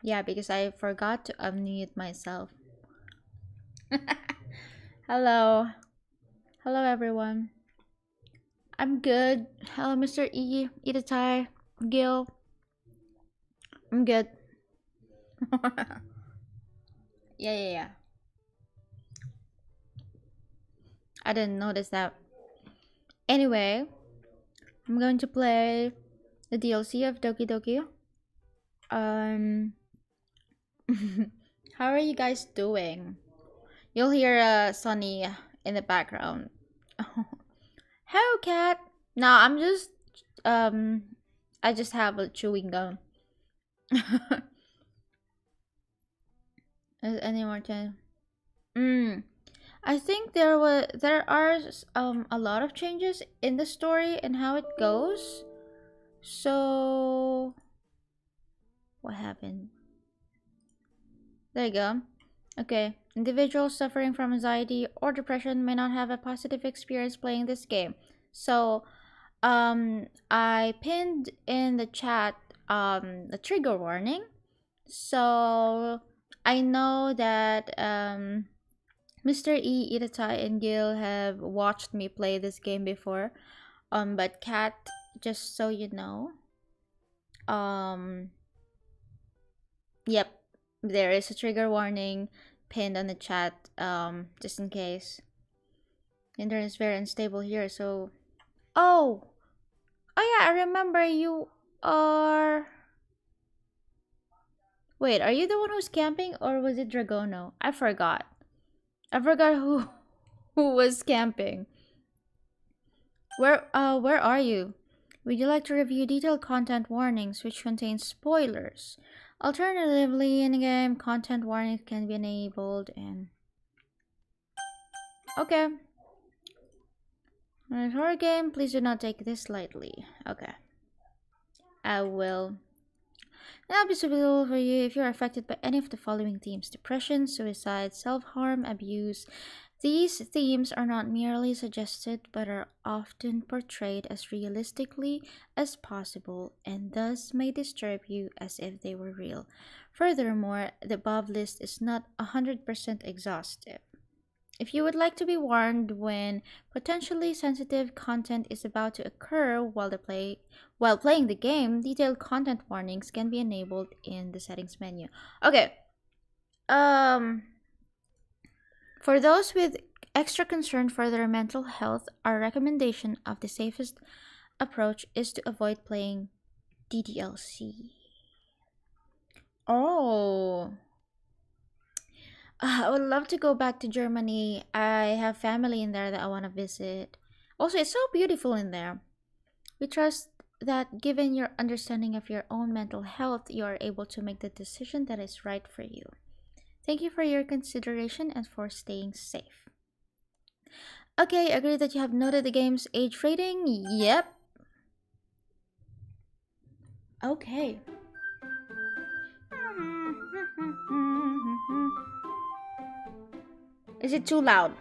Yeah, because I forgot to unmute myself. Hello. Hello, everyone. I'm good. Hello, Mr. E, Idatai, Gil. I'm good. Yeah. I didn't notice that. Anyway, I'm going to play the DLC of Doki Doki. Um, how are you guys doing? You'll hear Sunny in the background. Hello, cat. No, I'm just I just have a chewing gum. Is any more time? I think there are a lot of changes in the story and how it goes. So what happened? There you go. Okay. Individuals suffering from anxiety or depression may not have a positive experience playing this game. So I pinned in the chat the trigger warning. So I know that Mr. E, Itatai, and Gil have watched me play this game before. But Cat, just so you know, um, yep, there is a trigger warning pinned on the chat. Just in case. Internet is very unstable here, so. Oh, oh yeah, I remember you are. Wait, are you the one who's camping, or was it Dragono? I forgot. I forgot who who was camping. Where are you? Would you like to review detailed content warnings which contain spoilers? Alternatively, in-game content warnings can be enabled and... Okay. In a horror game, please do not take this lightly. Okay. I will. That'll be suitable for you if you're affected by any of the following themes: depression, suicide, self-harm, abuse. These themes are not merely suggested but are often portrayed as realistically as possible and thus may disturb you as if they were real. Furthermore, the above list is not 100% exhaustive. If you would like to be warned when potentially sensitive content is about to occur while playing the game, detailed content warnings can be enabled in the settings menu. Okay. For those with extra concern for their mental health, our recommendation of the safest approach is to avoid playing DDLC. Oh. I would love to go back to Germany. I have family in there that I want to visit. Also, it's so beautiful in there. We trust that given your understanding of your own mental health, you are able to make the decision that is right for you. Thank you for your consideration and for staying safe. Okay, agree that you have noted the game's age rating? Yep. Okay. Is it too loud?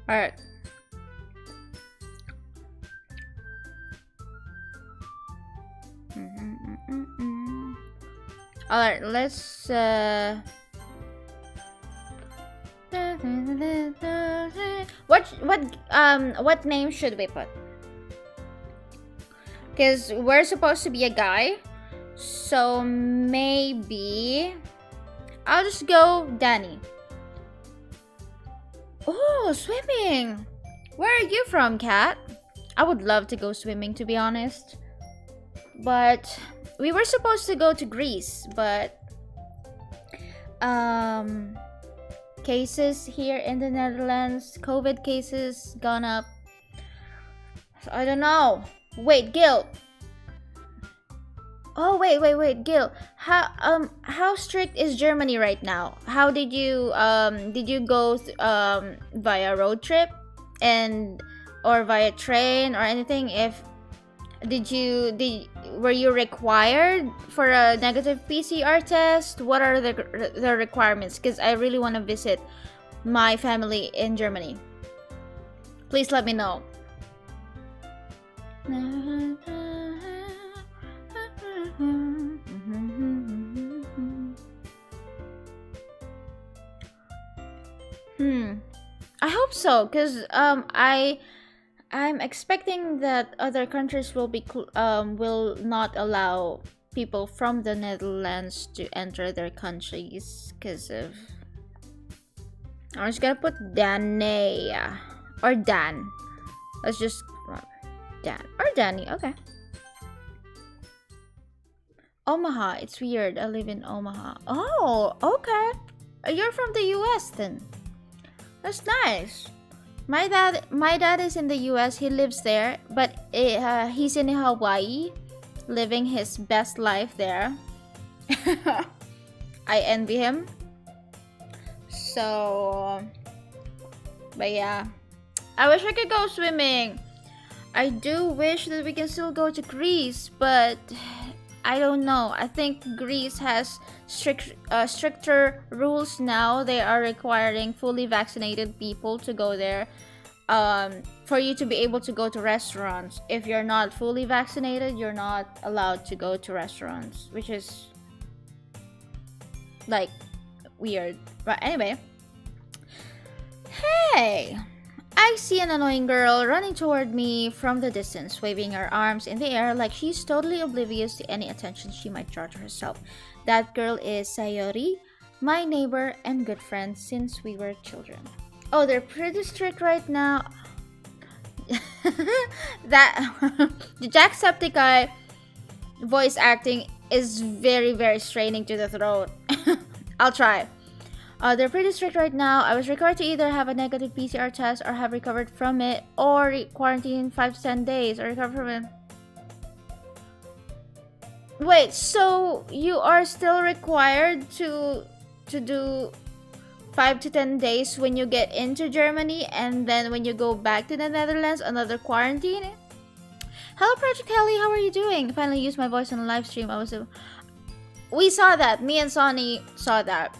Alright. Alright, let's what name should we put? Because we're supposed to be a guy. So maybe I'll just go Danny. Oh, swimming! Where are you from, Kat? I would love to go swimming, to be honest. But we were supposed to go to Greece, but cases here in the Netherlands, COVID cases gone up. So I don't know. Wait, Gil. Oh, wait, Gil. How strict is Germany right now? How did you go via road trip and or via train or anything? If were you required for a negative PCR test? What are the requirements? Because I really want to visit my family in Germany. Please let me know. I hope so, because I'm expecting that other countries will not allow people from the Netherlands to enter their countries because of. I'm just gonna put Danny or Dan. Let's just Dan or Danny. Okay. Omaha. It's weird. I live in Omaha. Oh, okay. You're from the U.S. then. That's nice. My dad is in the US. He lives there, but he's in Hawaii, living his best life there. I envy him. So, but yeah, I wish I could go swimming. I do wish that we can still go to Greece, but I don't know. I think Greece has stricter rules now. They are requiring fully vaccinated people to go there. For you to be able to go to restaurants. If you're not fully vaccinated, you're not allowed to go to restaurants, which is like weird. But anyway, hey, I see an annoying girl running toward me from the distance, waving her arms in the air like she's totally oblivious to any attention she might draw to herself. That girl is Sayori, my neighbor and good friend since we were children. Oh, they're pretty strict right now. That the Jacksepticeye voice acting is very, very straining to the throat. I'll try. They're pretty strict right now. I was required to either have a negative PCR test or have recovered from it, or quarantine 5 to 10 days, or recover from it. Wait, so you are still required to do 5 to 10 days when you get into Germany, and then when you go back to the Netherlands, another quarantine? Hello, Project Helly, how are you doing? Finally used my voice on a live stream. We saw that. Me and Sonny saw that.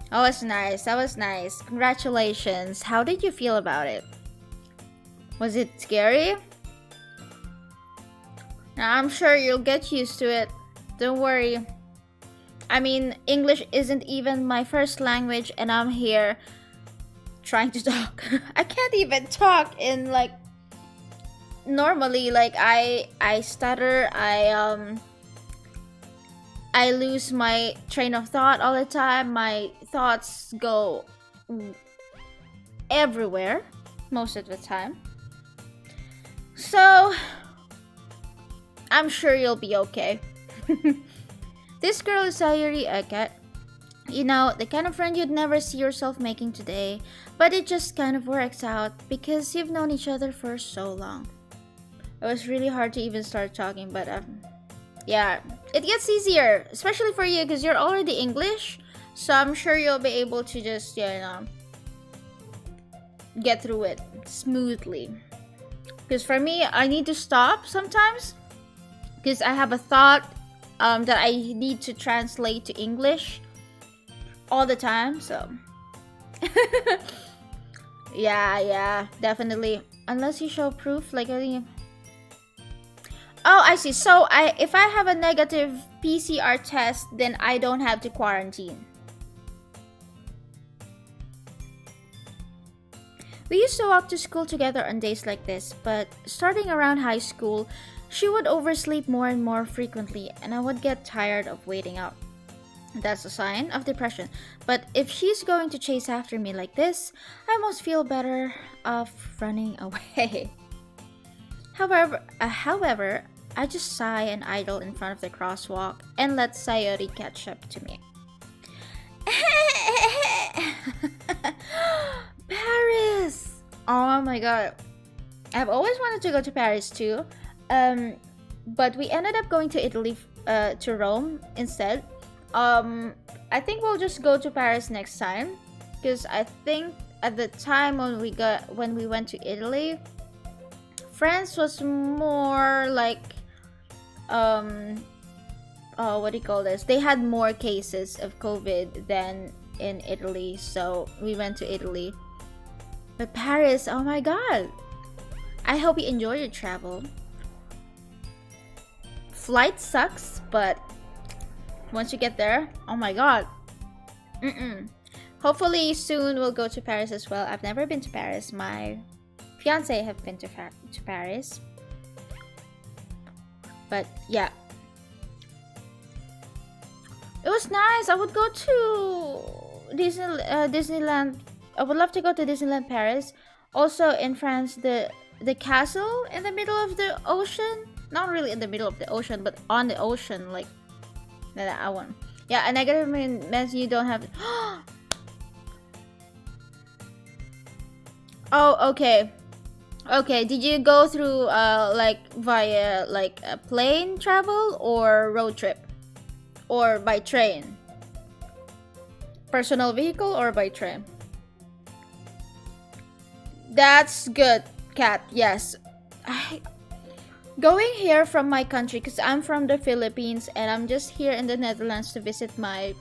That was nice. That was nice. Congratulations. How did you feel about it? Was it scary? I'm sure you'll get used to it. Don't worry. I mean, English isn't even my first language, and I'm here trying to talk. I can't even talk in like normally. Like I stutter. I lose my train of thought all the time. My thoughts go everywhere most of the time. So I'm sure you'll be okay. This girl is Sayuri Eket. You know, the kind of friend you'd never see yourself making today, but it just kind of works out because you've known each other for so long. It was really hard to even start talking, but yeah, it gets easier, especially for you because you're already English, so I'm sure you'll be able to just, get through it smoothly. Because for me, I need to stop sometimes because I have a thought that I need to translate to English all the time, so yeah, definitely. Unless you show proof, like I think. Oh, I see. So if I have a negative PCR test, then I don't have to quarantine. We used to walk to school together on days like this, but starting around high school, she would oversleep more and more frequently, and I would get tired of waiting up. That's a sign of depression. But if she's going to chase after me like this, I must feel better off running away. However, I just sigh and idle in front of the crosswalk and let Sayori catch up to me. Paris! Oh my god. I've always wanted to go to Paris too. But we ended up going to Italy, to Rome instead. I think we'll just go to Paris next time, because I think at the time when we went to Italy, France was more like oh, what do you call this? They had more cases of COVID than in Italy, so we went to Italy. But Paris, oh my god. I hope you enjoy your travel. Flight sucks, but once you get there, oh my god. Hopefully soon we'll go to Paris as well. I've never been to Paris. My fiance have been to Paris. But yeah. It was nice. I would go to Disneyland. I would love to go to Disneyland Paris. Also in France, the castle in the middle of the ocean. Not really in the middle of the ocean, but on the ocean, like that one. Yeah, and I gotta means you don't have. Oh, okay. Okay, did you go through like via like a plane travel or road trip? Or by train? Personal vehicle or by train? That's good, Kat. Yes. Going here from my country, because I'm from the Philippines and I'm just here in the Netherlands to visit my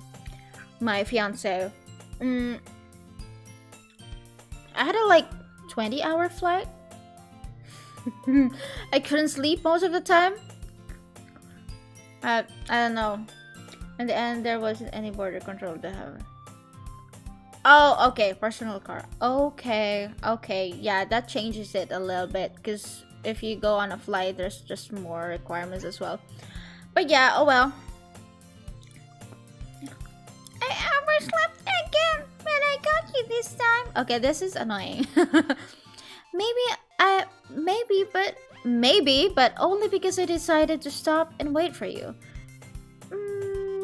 fiance. I had a like 20-hour flight. I couldn't sleep most of the time. I don't know. In the end, there wasn't any border control to have. Oh, okay, personal car. Okay, yeah, that changes it a little bit because if you go on a flight, there's just more requirements as well. But yeah, oh well. I overslept again, but I got you this time. Okay, this is annoying. Maybe, but only because I decided to stop and wait for you.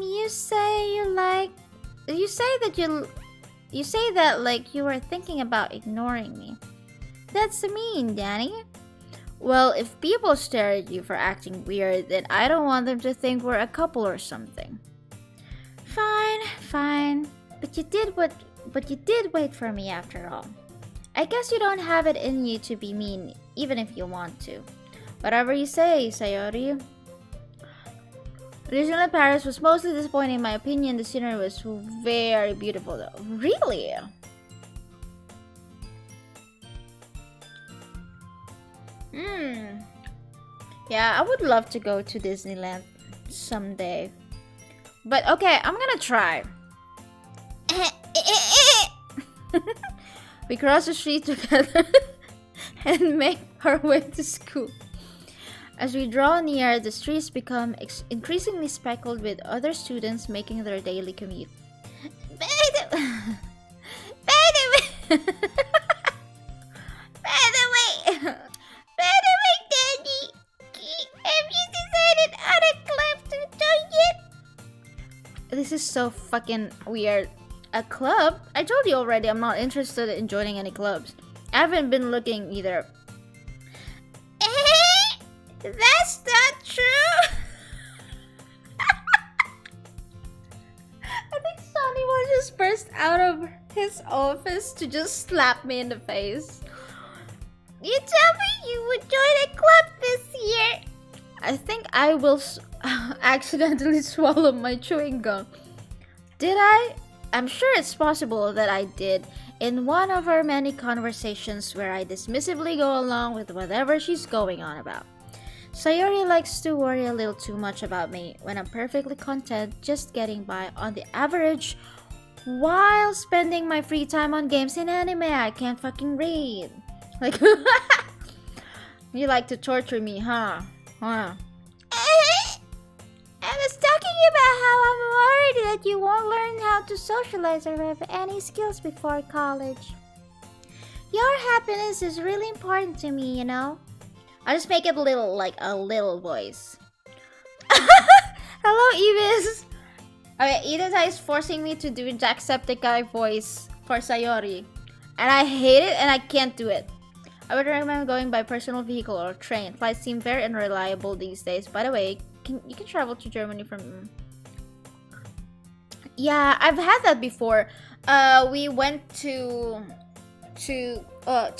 You say that like you were thinking about ignoring me. That's mean, Danny. Well, if people stare at you for acting weird, then I don't want them to think we're a couple or something. Fine. But you did wait for me after all. I guess you don't have it in you to be mean, even if you want to. Whatever you say, Sayori. Disneyland Paris was mostly disappointing in my opinion. The scenery was very beautiful though. Really? Yeah, I would love to go to Disneyland someday. But okay, I'm gonna try. We cross the street together and make our way to school. As we draw near, the streets become increasingly speckled with other students making their daily commute. By the way, Daddy, have you decided on a club to join yet? This is so fucking weird. A club? I told you already I'm not interested in joining any clubs. I haven't been looking either. That's not true! I think Sonny will just burst out of his office to just slap me in the face. You tell me you would join a club this year! I think I will accidentally swallow my chewing gum. Did I? I'm sure it's possible that I did in one of our many conversations where I dismissively go along with whatever she's going on about. Sayori likes to worry a little too much about me when I'm perfectly content just getting by on the average while spending my free time on games and anime I can't fucking read. Like, you like to torture me, huh? I was talking about how I'm worried that you won't learn how to socialize or have any skills before college. Your happiness is really important to me, you know? I'll just make it a little voice. Hello, Evis! Okay, Idata is forcing me to do Jacksepticeye voice for Sayori. And I hate it and I can't do it. I would recommend going by personal vehicle or train. Flights seem very unreliable these days. By the way, you can travel to Germany from... Yeah, I've had that before. We went to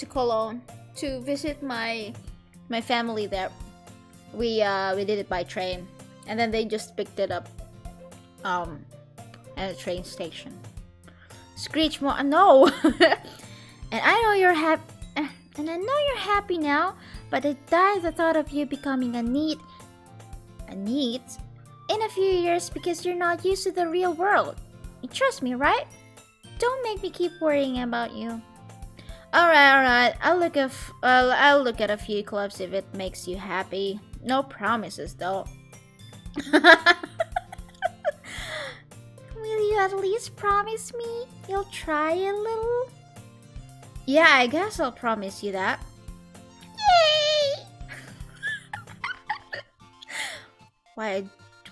Cologne to visit my family there. We did it by train, and then they just picked it up at a train station. Screech more no. And I know you're happy. And I know you're happy now, but it died the thought of you becoming a neat in a few years because you're not used to the real world. You trust me, right? Don't make me keep worrying about you. Alright. I'll look at a few clubs if it makes you happy. No promises though. Will you at least promise me you'll try a little? Yeah, I guess I'll promise you that. Yay!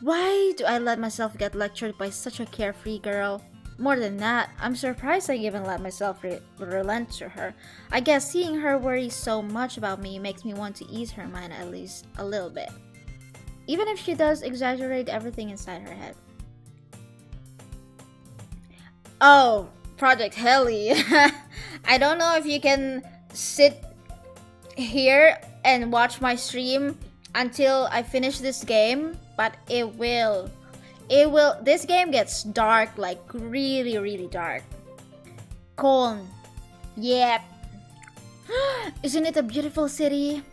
Why do I let myself get lectured by such a carefree girl? More than that, I'm surprised I even let myself relent to her. I guess seeing her worry so much about me makes me want to ease her mind at least a little bit. Even if she does exaggerate everything inside her head. Oh, Project Heli. I don't know if you can sit here and watch my stream until I finish this game, but it will. This game gets dark, like really, really dark. Coln. Yep. Isn't it a beautiful city?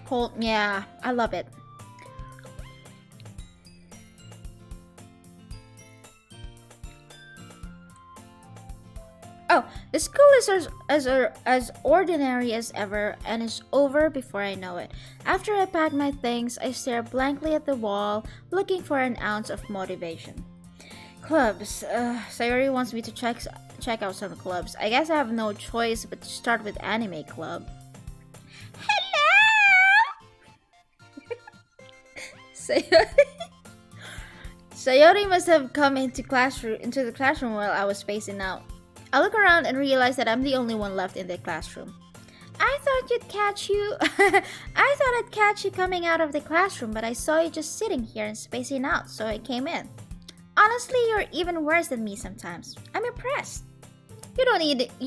Coln, yeah, I love it. Oh, the school is as ordinary as ever and is over before I know it. After I pack my things, I stare blankly at the wall, looking for an ounce of motivation. Clubs. Sayori wants me to check out some clubs. I guess I have no choice but to start with anime club. Hello! Sayori must have come into the classroom while I was spacing out. I look around and realize that I'm the only one left in the classroom. I thought I'd catch you coming out of the classroom, but I saw you just sitting here and spacing out, so I came in. Honestly, you're even worse than me sometimes. I'm impressed. You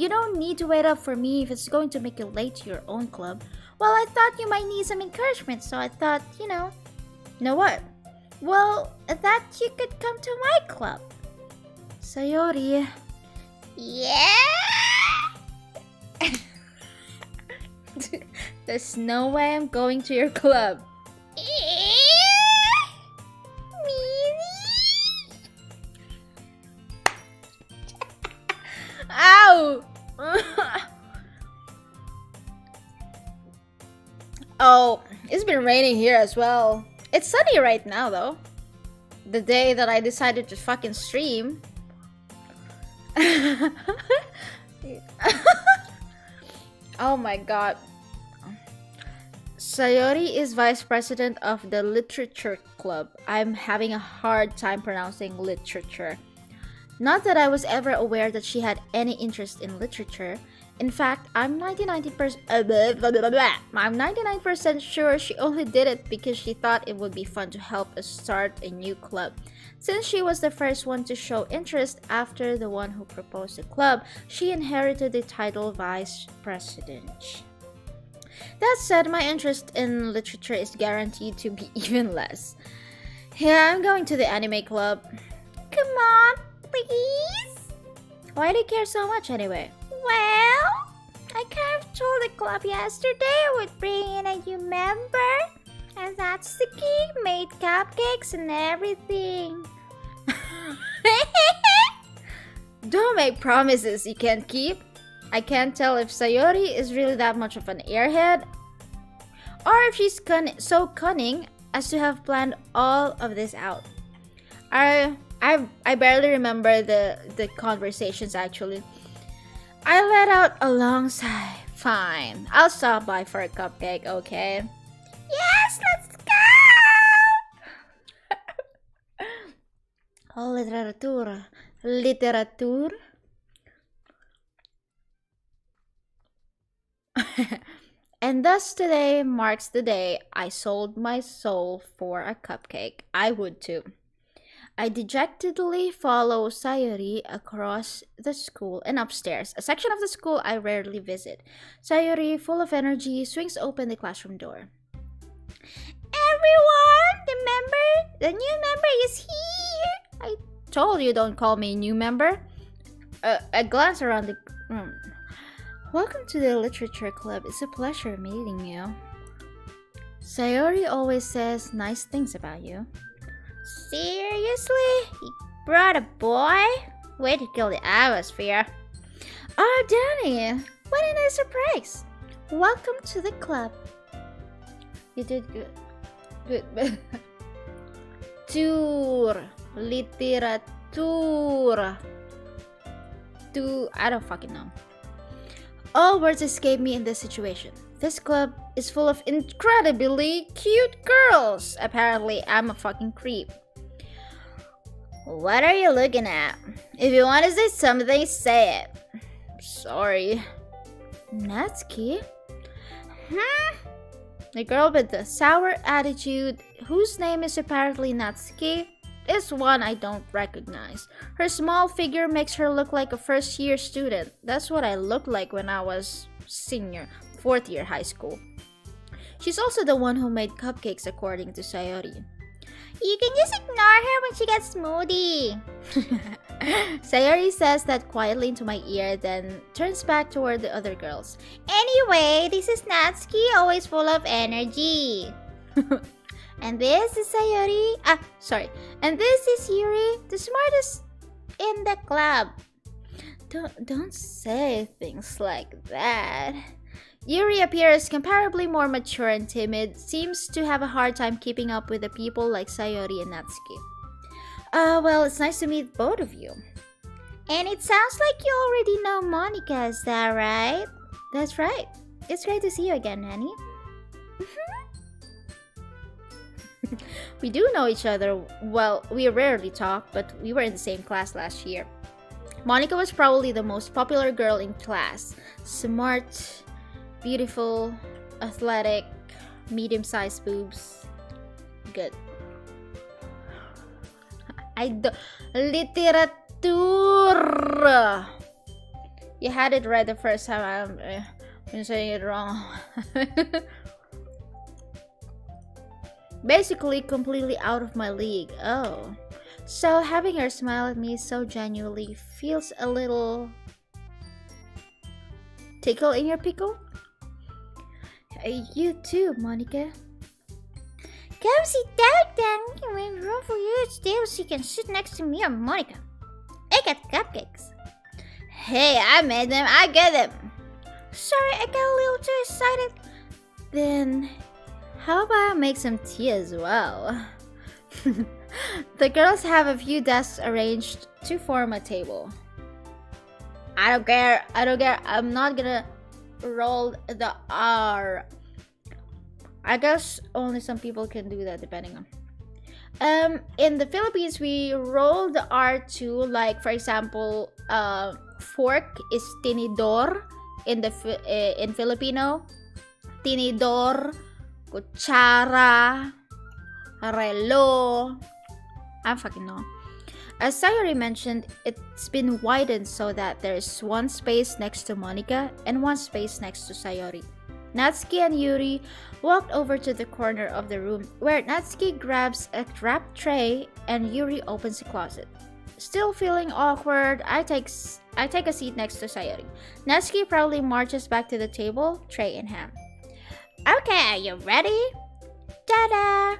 don't need to wait up for me if it's going to make you late to your own club. Well, I thought you might need some encouragement, so I thought, you know what? Well, that you could come to my club. Sayori. Yeah! There's no way I'm going to your club. Ow! Oh, it's been raining here as well. It's sunny right now though. The day that I decided to fucking stream. Oh my god. Sayori is vice president of the literature club. I'm having a hard time pronouncing literature. Not that I was ever aware that she had any interest in literature. In fact, I'm 99% sure she only did it because she thought it would be fun to help us start a new club. Since she was the first one to show interest after the one who proposed the club, she inherited the title vice president. That said, my interest in literature is guaranteed to be even less. Yeah, I'm going to the anime club. Come on, please. Why do you care so much anyway? Well, I kind of told the club yesterday I would bring in a new member. And that's the key. Made cupcakes and everything. Don't make promises you can't keep. I can't tell if Sayori is really that much of an airhead, or if she's so cunning as to have planned all of this out. I barely remember the conversations actually. I let out a long sigh. Fine, I'll stop by for a cupcake, okay? Yes, let's go! Oh, literature. And thus today marks the day I sold my soul for a cupcake. I would too. I dejectedly follow Sayuri across the school and upstairs, a section of the school I rarely visit. Sayuri, full of energy, swings open the classroom door. Everyone, the new member is here! I told you don't call me new member. I glance around the room. Welcome to the literature club. It's a pleasure meeting you. Sayuri always says nice things about you. Seriously? You brought a boy? Way to kill the atmosphere. Oh, Danny, what a nice surprise. Welcome to the club. You did good. Good. Tour. Literatura. I don't fucking know. All words escape me in this situation. This club is full of incredibly cute girls. Apparently, I'm a fucking creep. What are you looking at? If you want to say something, say it. Sorry. Natsuki? The girl with the sour attitude, whose name is apparently Natsuki, is one I don't recognize. Her small figure makes her look like a first-year student. That's what I looked like when I was fourth year high school. She's also the one who made cupcakes, according to Sayori. You can just ignore her when she gets moody. Sayori says that quietly into my ear, then turns back toward the other girls. Anyway, this is Natsuki, always full of energy. And this is Sayori. And this is Yuri, the smartest in the club. Don't say things like that. Yuri appears comparably more mature and timid, seems to have a hard time keeping up with the people like Sayori and Natsuki. Well, it's nice to meet both of you. And it sounds like you already know Monica, is that right? That's right. It's great to see you again, Nanny. We do know each other. Well, we rarely talk, but we were in the same class last year. Monica was probably the most popular girl in class. Smart, beautiful, athletic, medium-sized boobs. Good. Literatura. You had it right the first time. I'm saying it wrong. Basically, completely out of my league. Oh. So having her smile at me so genuinely feels a little tickle in your pickle? You too, Monica. Come sit down, then. We have room for you still so you can sit next to me or Monica. I got cupcakes. Hey, I made them. I get them. Sorry, I got a little too excited. Then, how about I make some tea as well? The girls have a few desks arranged to form a table. I don't care. I'm not gonna roll the R. I guess only some people can do that, depending on. In the Philippines, we roll the R too. Like, for example, fork is tinidor in Filipino. Tinidor, kutsara, relo. I fucking know. As Sayori mentioned, it's been widened so that there's one space next to Monica and one space next to Sayori. Natsuki and Yuri walked over to the corner of the room where Natsuki grabs a wrapped tray and Yuri opens a closet. Still feeling awkward, I take a seat next to Sayori. Natsuki proudly marches back to the table, tray in hand. Okay, are you ready? Ta-da!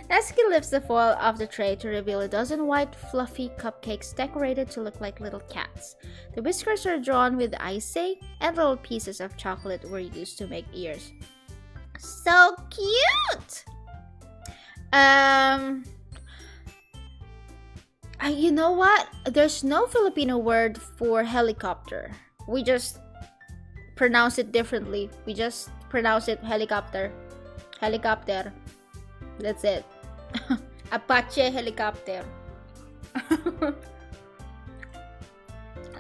Natsuki lifts the foil off the tray to reveal a dozen white, fluffy cupcakes decorated to look like little cats. The whiskers are drawn with icing, and little pieces of chocolate were used to make ears. So cute! You know what? There's no Filipino word for helicopter. We just pronounce it differently. We just pronounce it helicopter. Helicopter. That's it. Apache helicopter.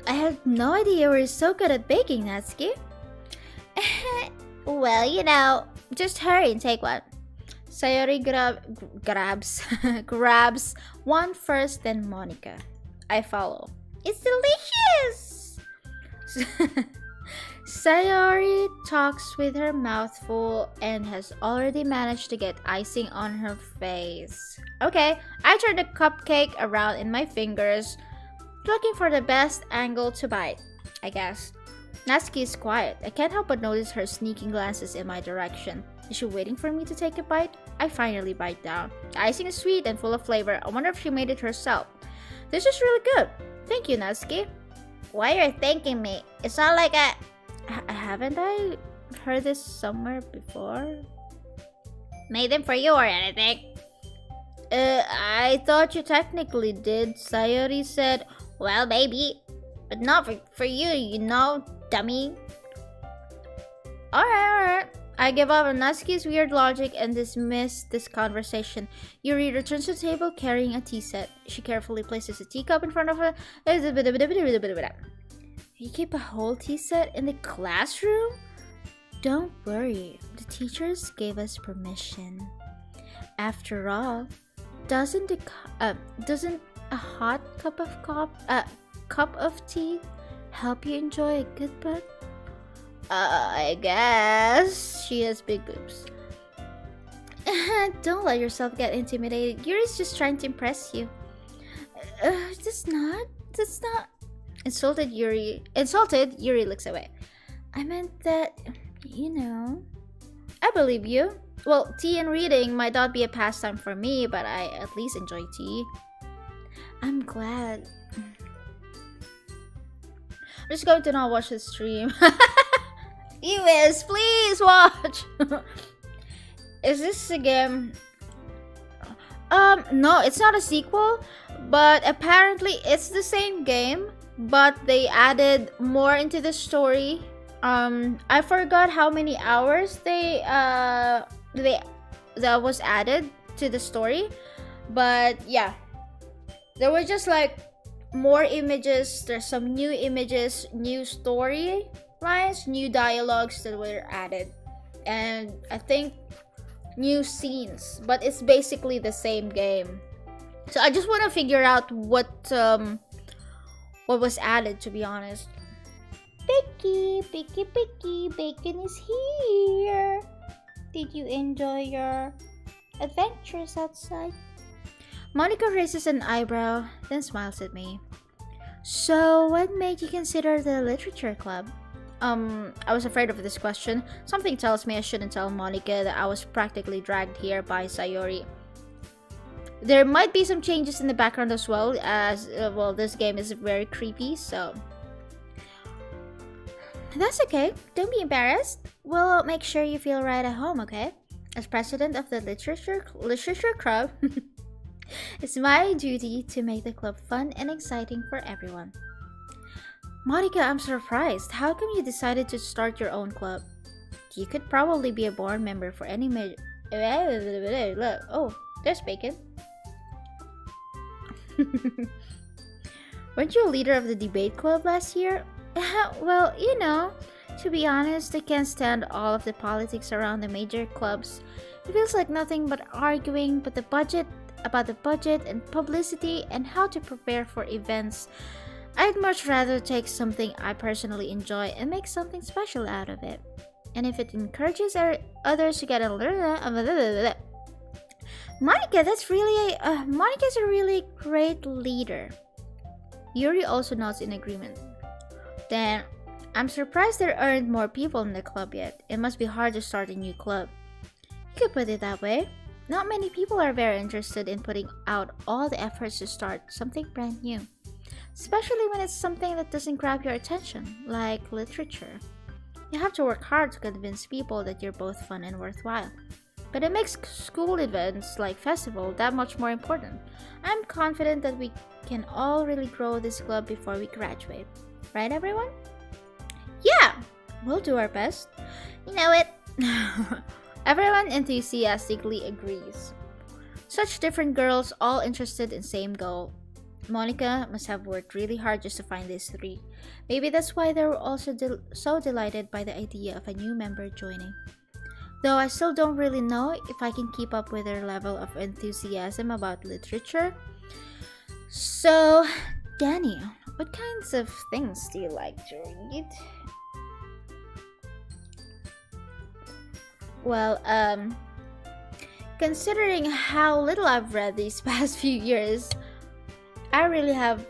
I had no idea you were so good at baking, Natsuki. Well, just hurry and take one. Sayori grabs grabs one first, then Monica. I follow. It's delicious! Sayori talks with her mouth full and has already managed to get icing on her face. Okay, I turn the cupcake around in my fingers, looking for the best angle to bite, I guess. Natsuki is quiet. I can't help but notice her sneaking glances in my direction. Is she waiting for me to take a bite? I finally bite down. The icing is sweet and full of flavor. I wonder if she made it herself. This is really good. Thank you, Natsuki. Why are you thanking me? It's not like haven't I heard this somewhere before? Made them for you or anything? I thought you technically did, Sayori said. Well, maybe. But not for you, you know, dummy. Alright. I give up on Natsuki's weird logic and dismiss this conversation. Yuri returns to the table carrying a tea set. She carefully places a teacup in front of her. You keep a whole tea set in the classroom? Don't worry, the teachers gave us permission. After all, doesn't a hot cup of tea help you enjoy a good book? I guess. She has big boobs. Don't let yourself get intimidated. Yuri's just trying to impress you. That's not. Insulted, Yuri looks away. I meant that, you know. I believe you. Well, tea and reading might not be a pastime for me, but I at least enjoy tea. I'm glad. I'm just going to not watch the stream. Viewers, please watch. Is this a game? No, it's not a sequel, but apparently it's the same game, but they added more into the story. I forgot how many hours that was added to the story, but yeah, there were just like more images. There's some new images, new story lines, new dialogues that were added, and I think new scenes, but it's basically the same game. So I just want to figure out what was added, to be honest. Picky, Bacon is here. Did you enjoy your adventures outside? Monica raises an eyebrow, then smiles at me. So, what made you consider the literature club? I was afraid of this question. Something tells me I shouldn't tell Monica that I was practically dragged here by Sayori. There might be some changes in the background as well, as, this game is very creepy, so... That's okay. Don't be embarrassed. We'll make sure you feel right at home, okay? As president of the literature club, it's my duty to make the club fun and exciting for everyone. Monica, I'm surprised. How come you decided to start your own club? You could probably be a board member for any Oh, there's Bacon. Weren't you a leader of the debate club last year? Well, you know, to be honest, I can't stand all of the politics around the major clubs. It feels like nothing but arguing about the budget and publicity and how to prepare for events. I'd much rather take something I personally enjoy and make something special out of it. And if it encourages others to get a Monica's a really great leader. Yuri also nods in agreement. Then, I'm surprised there aren't more people in the club yet. It must be hard to start a new club. You could put it that way. Not many people are very interested in putting out all the efforts to start something brand new. Especially when it's something that doesn't grab your attention, like literature. You have to work hard to convince people that you're both fun and worthwhile. But it makes school events like festival that much more important. I'm confident that we can all really grow this club before we graduate. Right, everyone? Yeah! We'll do our best. You know it! Everyone enthusiastically agrees. Such different girls, all interested in same goal. Monica must have worked really hard just to find these three. Maybe that's why they were also so delighted by the idea of a new member joining. Though I still don't really know if I can keep up with her level of enthusiasm about literature. So, Danny, what kinds of things do you like to read? Well, considering how little I've read these past few years, I really have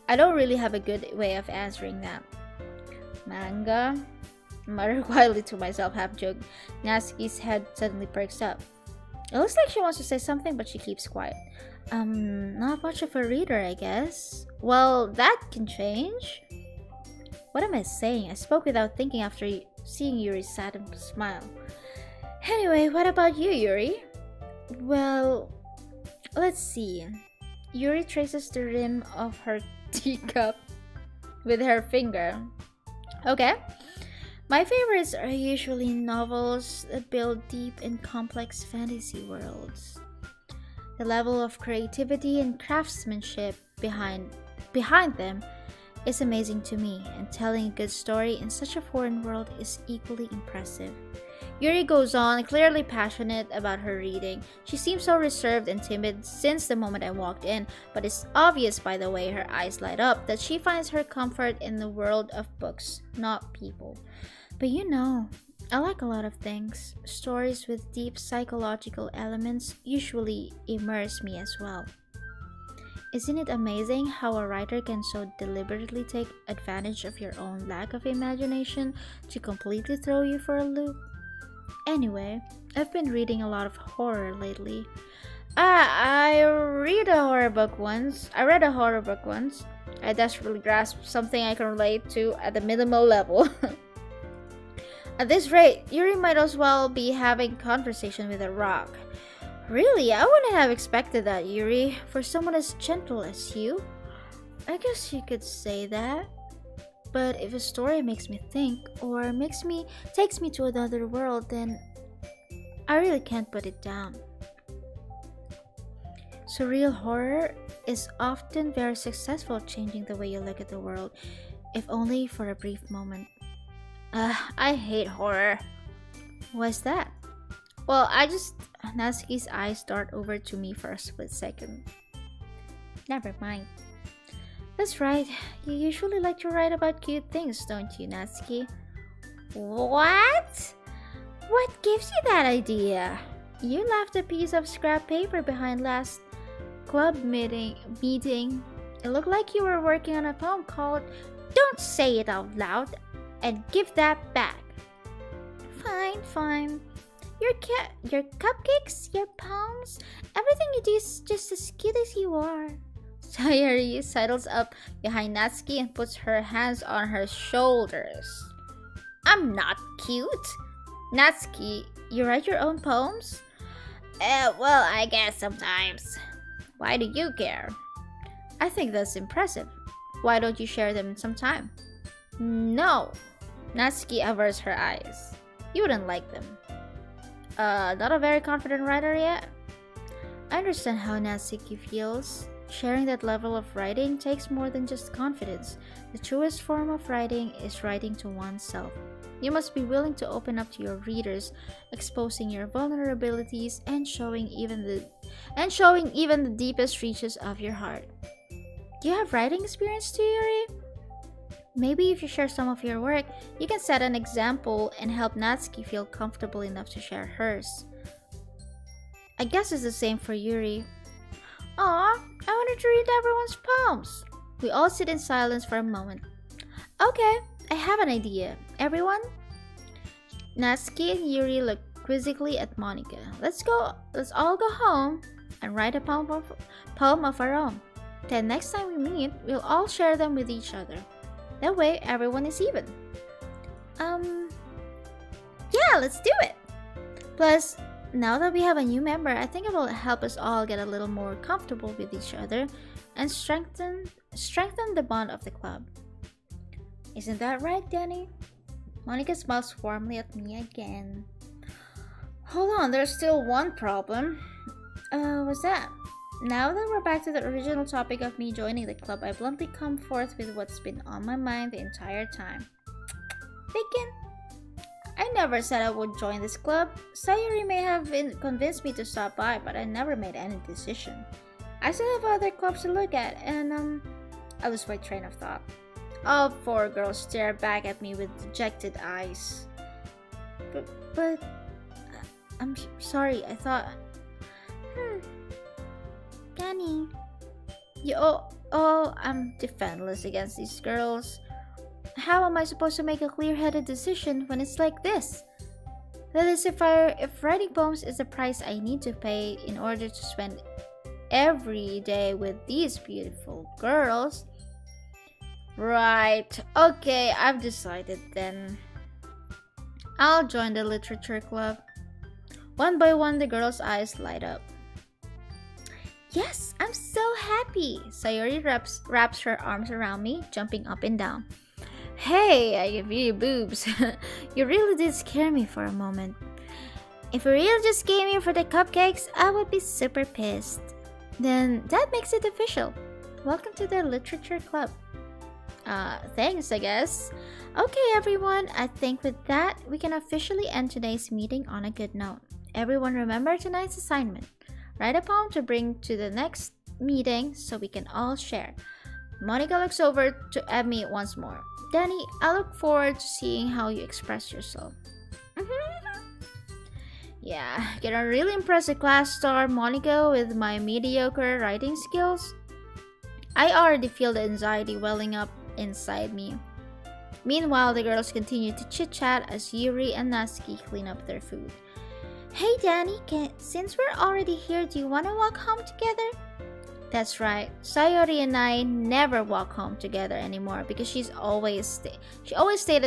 I don't really have a good way of answering that. Manga? I muttered quietly to myself, half joke. Natsuki's head suddenly perks up. It looks like she wants to say something, but she keeps quiet. Not much of a reader, I guess. Well, that can change. What am I saying? I spoke without thinking after seeing Yuri's saddened smile. Anyway, what about you, Yuri? Well, let's see. Yuri traces the rim of her teacup with her finger. Okay. My favorites are usually novels that build deep and complex fantasy worlds. The level of creativity and craftsmanship behind them is amazing to me, and telling a good story in such a foreign world is equally impressive. Yuri goes on, clearly passionate about her reading. She seems so reserved and timid since the moment I walked in, but it's obvious by the way her eyes light up that she finds her comfort in the world of books, not people. But I like a lot of things. Stories with deep psychological elements usually immerse me as well. Isn't it amazing how a writer can so deliberately take advantage of your own lack of imagination to completely throw you for a loop? Anyway, I've been reading a lot of horror lately. I read a horror book once. I desperately grasped something I can relate to at the minimal level. At this rate, Yuri might as well be having conversation with a rock. Really, I wouldn't have expected that, Yuri, for someone as gentle as you. I guess you could say that. But if a story makes me think or takes me to another world, then I really can't put it down. Surreal horror is often very successful at changing the way you look at the world, if only for a brief moment. I hate horror. Why's that? Well, Natsuki's eyes dart over to me for a split second. Never mind. That's right. You usually like to write about cute things, don't you, Natsuki? What? What gives you that idea? You left a piece of scrap paper behind last club meeting. It looked like you were working on a poem called Don't Say It Out Loud and Give That Back. Fine. Your cupcakes, your poems, everything you do is just as cute as you are. Sayuri sidles up behind Natsuki and puts her hands on her shoulders. I'm not cute. Natsuki, you write your own poems? Well, I guess sometimes. Why do you care? I think that's impressive. Why don't you share them sometime? No. Natsuki averts her eyes. You wouldn't like them. Not a very confident writer yet? I understand how Natsuki feels. Sharing that level of writing takes more than just confidence. The truest form of writing is writing to oneself. You must be willing to open up to your readers, exposing your vulnerabilities and showing even the deepest reaches of your heart. Do you have writing experience too, Yuri? Maybe if you share some of your work, you can set an example and help Natsuki feel comfortable enough to share hers. I guess it's the same for Yuri. Aw, I wanted to read everyone's poems. We all sit in silence for a moment. Okay, I have an idea. Everyone? Natsuki and Yuri look quizzically at Monica. Let's all go home and write a poem of our own. Then next time we meet, we'll all share them with each other. That way, everyone is even. Yeah, let's do it. Plus, now that we have a new member, I think it will help us all get a little more comfortable with each other and strengthen the bond of the club. Isn't that right, Danny? Monica smiles warmly at me again. Hold on, there's still one problem. What's that? Now that we're back to the original topic of me joining the club, I bluntly come forth with what's been on my mind the entire time. Bacon? I never said I would join this club. Sayuri may have convinced me to stop by, but I never made any decision. I still have other clubs to look at, and I lose my train of thought. All four girls stare back at me with dejected eyes. But I'm sorry, I thought... Danny... I'm defenseless against these girls. How am I supposed to make a clear-headed decision when it's like this? That is, if writing poems is the price I need to pay in order to spend every day with these beautiful girls. Right, okay, I've decided then. I'll join the literature club. One by one, the girls' eyes light up. Yes, I'm so happy! Sayuri wraps her arms around me, jumping up and down. Hey, I give you boobs. You really did scare me for a moment. If you really just came here for the cupcakes, I would be super pissed. Then that makes it official. Welcome to the literature club. Thanks, I guess. Okay, everyone, I think with that, we can officially end today's meeting on a good note. Everyone remember tonight's assignment. Write a poem to bring to the next meeting so we can all share. Monica looks over to Emmy once more. Danny, I look forward to seeing how you express yourself. Yeah, can I really impress a class star Monica with my mediocre writing skills? I already feel the anxiety welling up inside me. Meanwhile, the girls continue to chit-chat as Yuri and Natsuki clean up their food. Hey Danny, since we're already here, do you want to walk home together? That's right. Sayori and I never walk home together anymore because she always stayed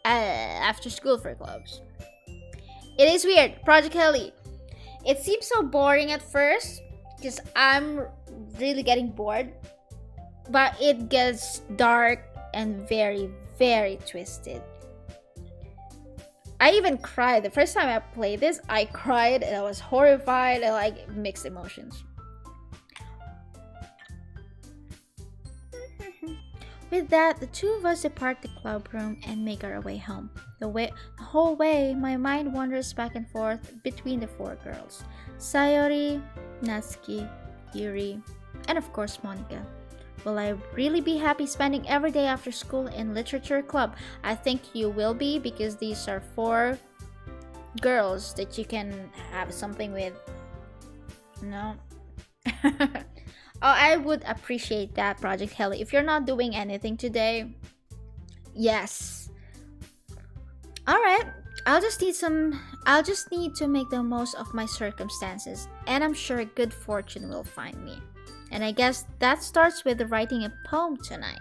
after school for clubs. It is weird, Project Helly. It seems so boring at first because I'm really getting bored, but it gets dark and very, very twisted. I even cried. The first time I played this, I cried and I was horrified and like mixed emotions. With that, the two of us depart the club room and make our way home. The whole way, my mind wanders back and forth between the four girls. Sayori, Natsuki, Yuri, and of course Monica. Will I really be happy spending every day after school in literature club? I think you will be because these are four girls that you can have something with. No? Oh, I would appreciate that, Project Helly. If you're not doing anything today, yes. Alright, I'll just need to make the most of my circumstances, and I'm sure good fortune will find me. And I guess that starts with writing a poem tonight.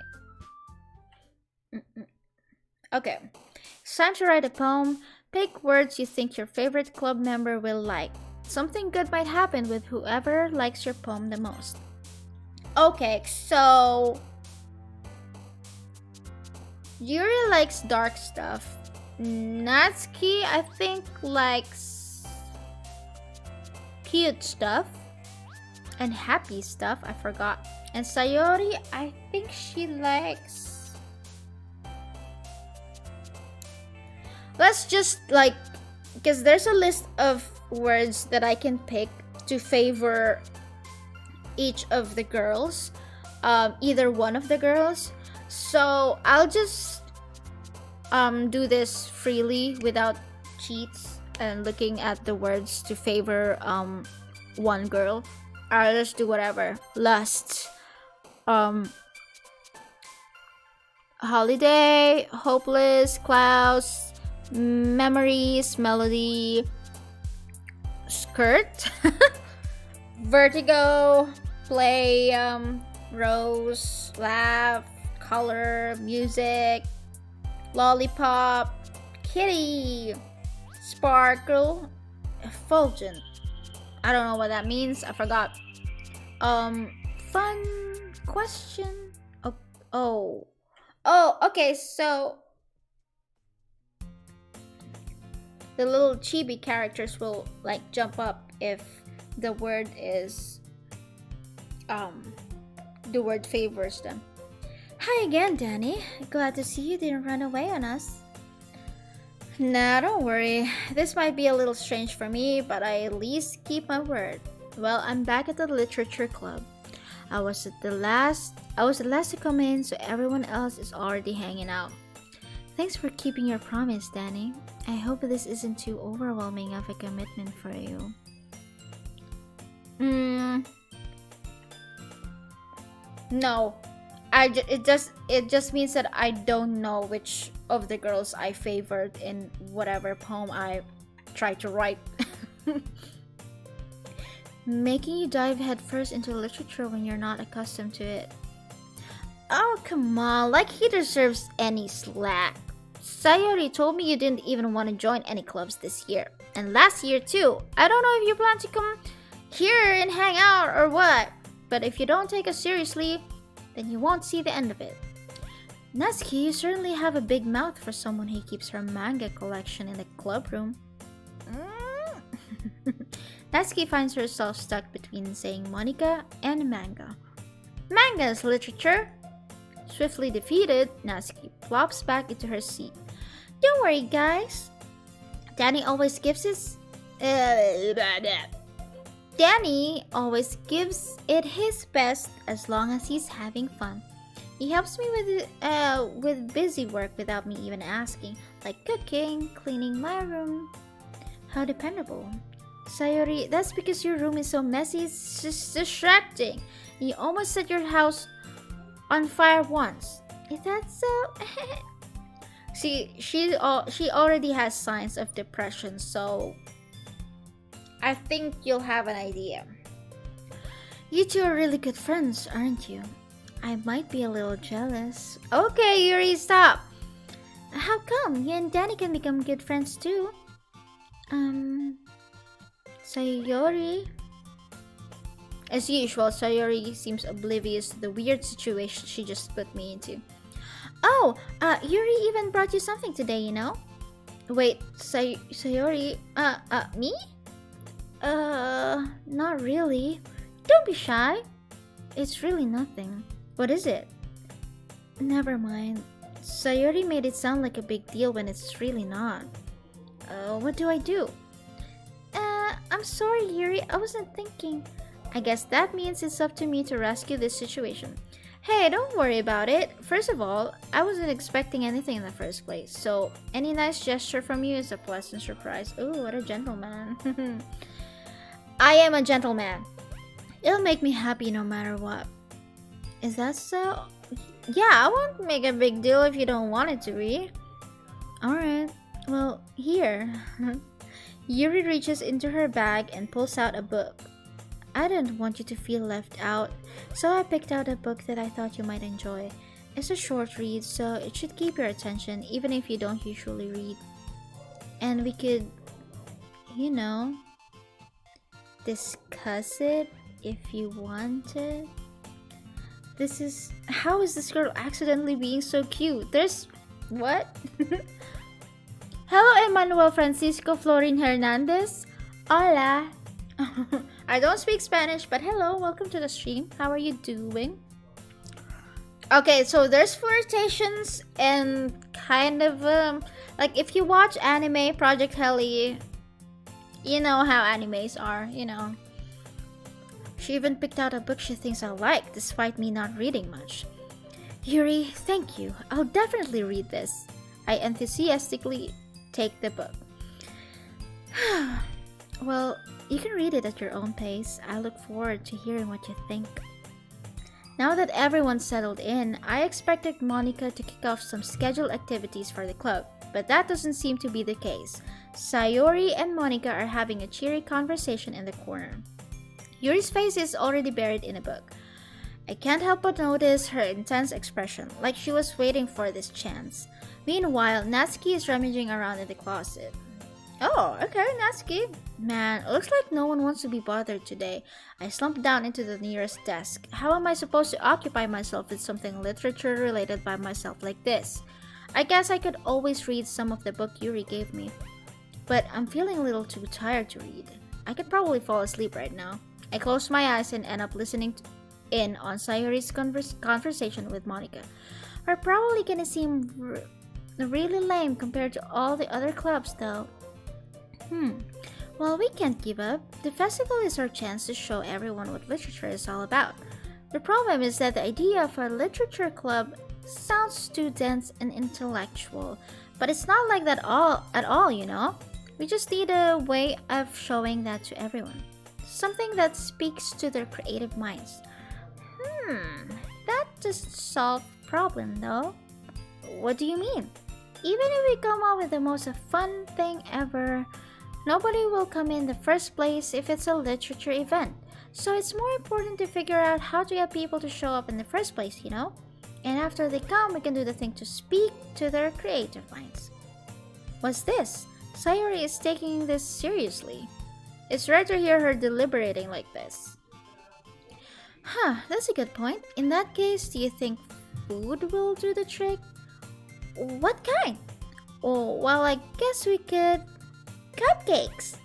Okay, it's time to write a poem. Pick words you think your favorite club member will like. Something good might happen with whoever likes your poem the most. Okay, so Yuri likes dark stuff. Natsuki, I think, likes cute stuff and happy stuff. I forgot. And Sayori, I think she likes... Let's just like... Because there's a list of words that I can pick to favor each of the girls. Either one of the girls. So I'll just do this freely without cheats and looking at the words to favor one girl. I'll just do whatever. Lust, holiday, hopeless, clouds, memories, melody, skirt, vertigo, play, rose, laugh, color, music, lollipop, kitty, sparkle, effulgent. I don't know what that means. I forgot. Fun question. Oh, okay. So the little chibi characters will like jump up if the word is the word favors them. Hi again, Danny. Glad to see you didn't run away on us. Nah, don't worry. This might be a little strange for me, but I at least keep my word. Well, I'm back at the literature club. I was the last to come in, so everyone else is already hanging out. Thanks for keeping your promise, Danny. I hope this isn't too overwhelming of a commitment for you. No. It just means that I don't know which of the girls I favored in whatever poem I tried to write. Making you dive headfirst into literature when you're not accustomed to it. Oh, come on, like he deserves any slack. Sayori told me you didn't even want to join any clubs this year. And last year too. I don't know if you plan to come here and hang out or what. But if you don't take us seriously, then you won't see the end of it. Natsuki, you certainly have a big mouth for someone who keeps her manga collection in the club room. Natsuki finds herself stuck between saying Monica and manga. Manga is literature. Swiftly defeated, Natsuki plops back into her seat. Don't worry, guys. Danny always gives it his best as long as he's having fun. He helps me with busy work without me even asking, like cooking, cleaning my room. How dependable. Sayori, that's because your room is so messy, it's just distracting. You almost set your house on fire once. Is that so? See, she already has signs of depression, so I think you'll have an idea. You two are really good friends, aren't you? I might be a little jealous. Okay, Yuri, stop! How come? You and Danny can become good friends too. Sayori? As usual, Sayori seems oblivious to the weird situation she just put me into. Oh, Yuri even brought you something today, you know? Wait, Sayori, me? Not really. Don't be shy. It's really nothing. What is it? Never mind. Sayori made it sound like a big deal when it's really not. What do I do? I'm sorry, Yuri. I wasn't thinking. I guess that means it's up to me to rescue this situation. Hey, don't worry about it. First of all, I wasn't expecting anything in the first place, so any nice gesture from you is a pleasant surprise. Ooh, what a gentleman. I am a gentleman. It'll make me happy no matter what. Is that so? Yeah, I won't make a big deal if you don't want it to be. Alright, well, here. Yuri reaches into her bag and pulls out a book. I didn't want you to feel left out, so I picked out a book that I thought you might enjoy. It's a short read, so it should keep your attention even if you don't usually read. And we could, you know, discuss it if you wanted. How is this girl accidentally being so cute? What? Hello, Emmanuel Francisco Florin Hernandez. Hola. I don't speak Spanish, but hello, welcome to the stream. How are you doing? Okay, so there's flirtations and kind of like if you watch anime, Project Heli, you know how animes are, you know. She even picked out a book she thinks I'll like, despite me not reading much. Yuri, thank you. I'll definitely read this. I enthusiastically take the book. Well, you can read it at your own pace. I look forward to hearing what you think. Now that everyone's settled in, I expected Monica to kick off some scheduled activities for the club, but that doesn't seem to be the case. Sayori and Monica are having a cheery conversation in the corner. Yuri's face is already buried in a book. I can't help but notice her intense expression, like she was waiting for this chance. Meanwhile, Natsuki is rummaging around in the closet. Oh, okay, Natsuki. Man, it looks like no one wants to be bothered today. I slumped down into the nearest desk. How am I supposed to occupy myself with something literature related by myself like this? I guess I could always read some of the book Yuri gave me. But I'm feeling a little too tired to read. I could probably fall asleep right now. I close my eyes and end up listening in on Sayori's conversation with Monica. We're probably gonna seem Really lame compared to all the other clubs, though. Well, we can't give up. The festival is our chance to show everyone what literature is all about. The problem is that the idea of a literature club sounds too dense and intellectual, but it's not like that at all, you know? We just need a way of showing that to everyone. Something that speaks to their creative minds. That doesn't solve the problem though. What do you mean? Even if we come up with the most fun thing ever, nobody will come in the first place if it's a literature event. So it's more important to figure out how to get people to show up in the first place, you know? And after they come, we can do the thing to speak to their creative minds. What's this? Sayori is taking this seriously. It's rare to hear her deliberating like this. That's a good point. In that case, do you think food will do the trick? What kind? Oh, well, I guess we could... Cupcakes!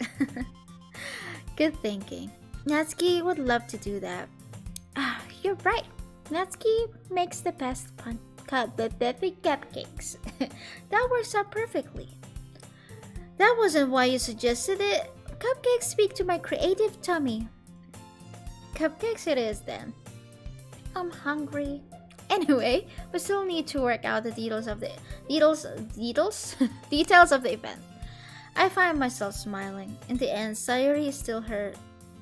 Good thinking. Natsuki would love to do that. You're right. Natsuki makes the best cupcakes. That works out perfectly. That wasn't why you suggested it. Cupcakes speak to my creative tummy. Cupcakes it is then. I'm hungry. Anyway, we still need to work out the details of the details of the event. I find myself smiling. In the end, Sayori is still her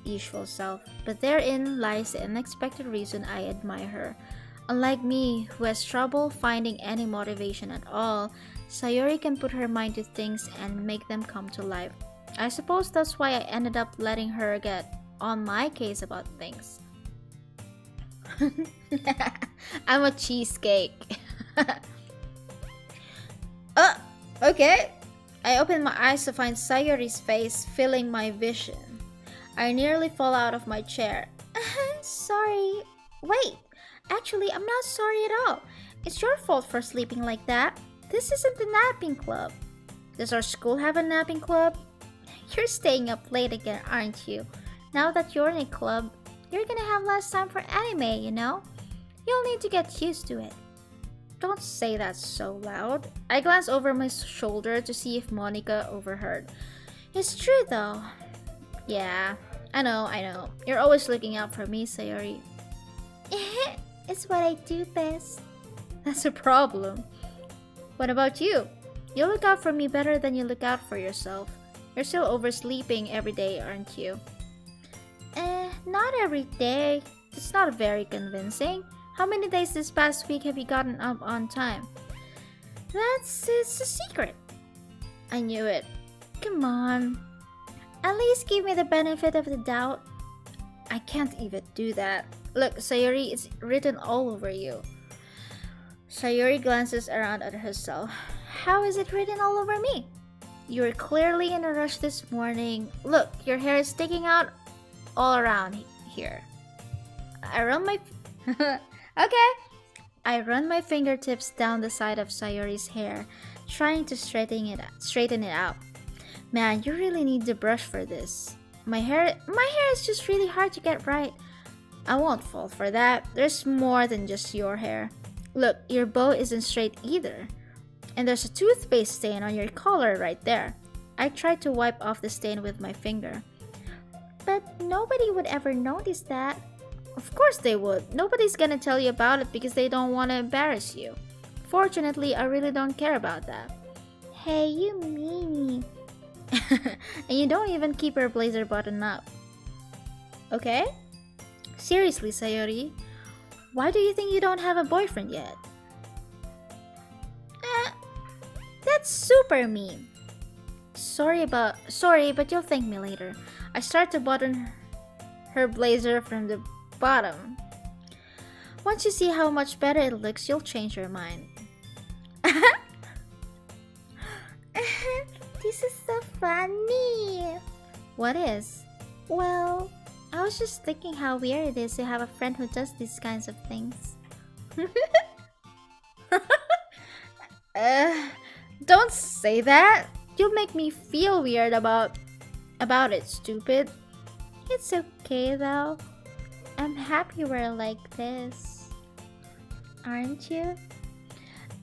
usual self, but therein lies the unexpected reason I admire her. Unlike me, who has trouble finding any motivation at all, Sayori can put her mind to things and make them come to life. I suppose that's why I ended up letting her get on my case about things. I'm a cheesecake. Okay. I open my eyes to find Sayori's face filling my vision. I nearly fall out of my chair. Sorry. Wait, actually, I'm not sorry at all. It's your fault for sleeping like that. This isn't the napping club. Does our school have a napping club? You're staying up late again, aren't you? Now that you're in a club, you're gonna have less time for anime, you know? You'll need to get used to it. Don't say that so loud. I glance over my shoulder to see if Monica overheard. It's true though. Yeah, I know. You're always looking out for me, Sayori. It's what I do best. That's a problem. What about you? You look out for me better than you look out for yourself. You're still oversleeping every day, aren't you? Not every day. It's not very convincing. How many days this past week have you gotten up on time? It's a secret. I knew it. Come on. At least give me the benefit of the doubt. I can't even do that. Look, Sayori, it's written all over you. Sayori glances around at herself. How is it written all over me? You were clearly in a rush this morning. Look, your hair is sticking out all around here. I run my... Okay. I run my fingertips down the side of Sayori's hair, trying to straighten it out. Man, you really need the brush for this. My hair is just really hard to get right. I won't fall for that. There's more than just your hair. Look, your bow isn't straight either. And there's a toothpaste stain on your collar right there. I tried to wipe off the stain with my finger. But nobody would ever notice that. Of course they would. Nobody's gonna tell you about it because they don't want to embarrass you. Fortunately, I really don't care about that. Hey, you meanie. And you don't even keep your blazer buttoned up. Okay? Seriously, Sayori, why do you think you don't have a boyfriend yet? That's super mean. Sorry, but you'll thank me later. I start to button her blazer from the bottom. Once you see how much better it looks, you'll change your mind. This is so funny. What is? Well, I was just thinking how weird it is to have a friend who does these kinds of things. Don't say that. You'll make me feel weird about it, stupid. It's okay though. I'm happy we're like this. Aren't you?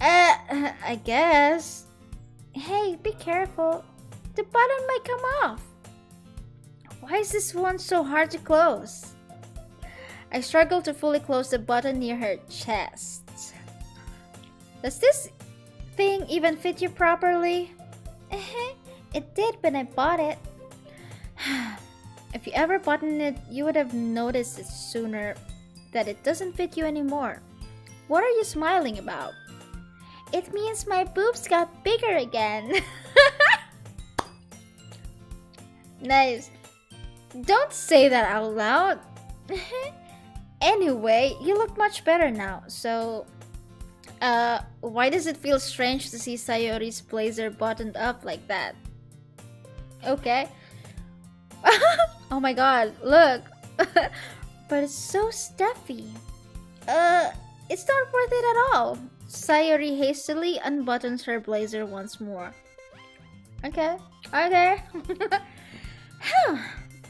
I guess. Hey, be careful. The button might come off. Why is this one so hard to close? I struggle to fully close the button near her chest. Does this thing even fit you properly? It did when I bought it. If you ever buttoned it, you would have noticed it sooner that it doesn't fit you anymore. What are you smiling about? It means my boobs got bigger again. Nice. Don't say that out loud. Anyway, you look much better now, so... why does it feel strange to see Sayori's blazer buttoned up like that? Okay. Oh my god, look! But it's so stuffy. It's not worth it at all. Sayori hastily unbuttons her blazer once more. Okay.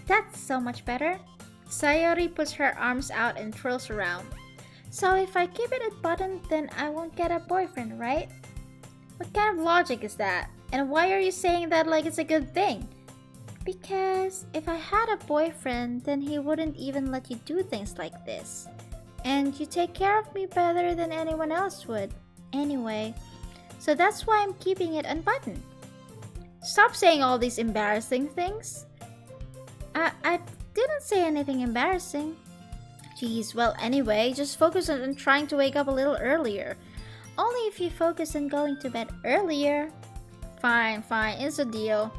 That's so much better. Sayori puts her arms out and twirls around. So if I keep it unbuttoned, then I won't get a boyfriend, right? What kind of logic is that? And why are you saying that like it's a good thing? Because if I had a boyfriend, then he wouldn't even let you do things like this. And you take care of me better than anyone else would. Anyway, so that's why I'm keeping it unbuttoned. Stop saying all these embarrassing things. I didn't say anything embarrassing. Geez, well anyway, just focus on trying to wake up a little earlier. Only if you focus on going to bed earlier. Fine, it's a deal.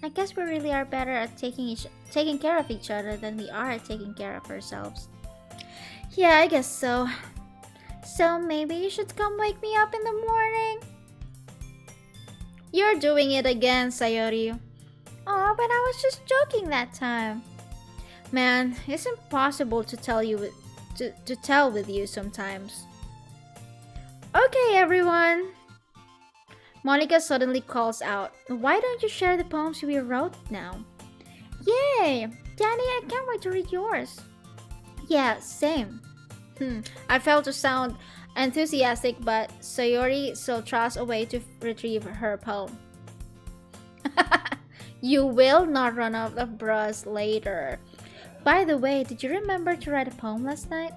I guess we really are better at taking care of each other than we are at taking care of ourselves. Yeah, I guess so. So maybe you should come wake me up in the morning? You're doing it again, Sayori. Oh, but I was just joking that time. Man, it's impossible to tell with you sometimes. Okay, everyone. Monica suddenly calls out, "Why don't you share the poems we wrote now?" Yay! Danny, I can't wait to read yours. Yeah, same. I failed to sound enthusiastic, but Sayori still throws away to retrieve her poem. You will not run out of bras later. By the way, did you remember to write a poem last night?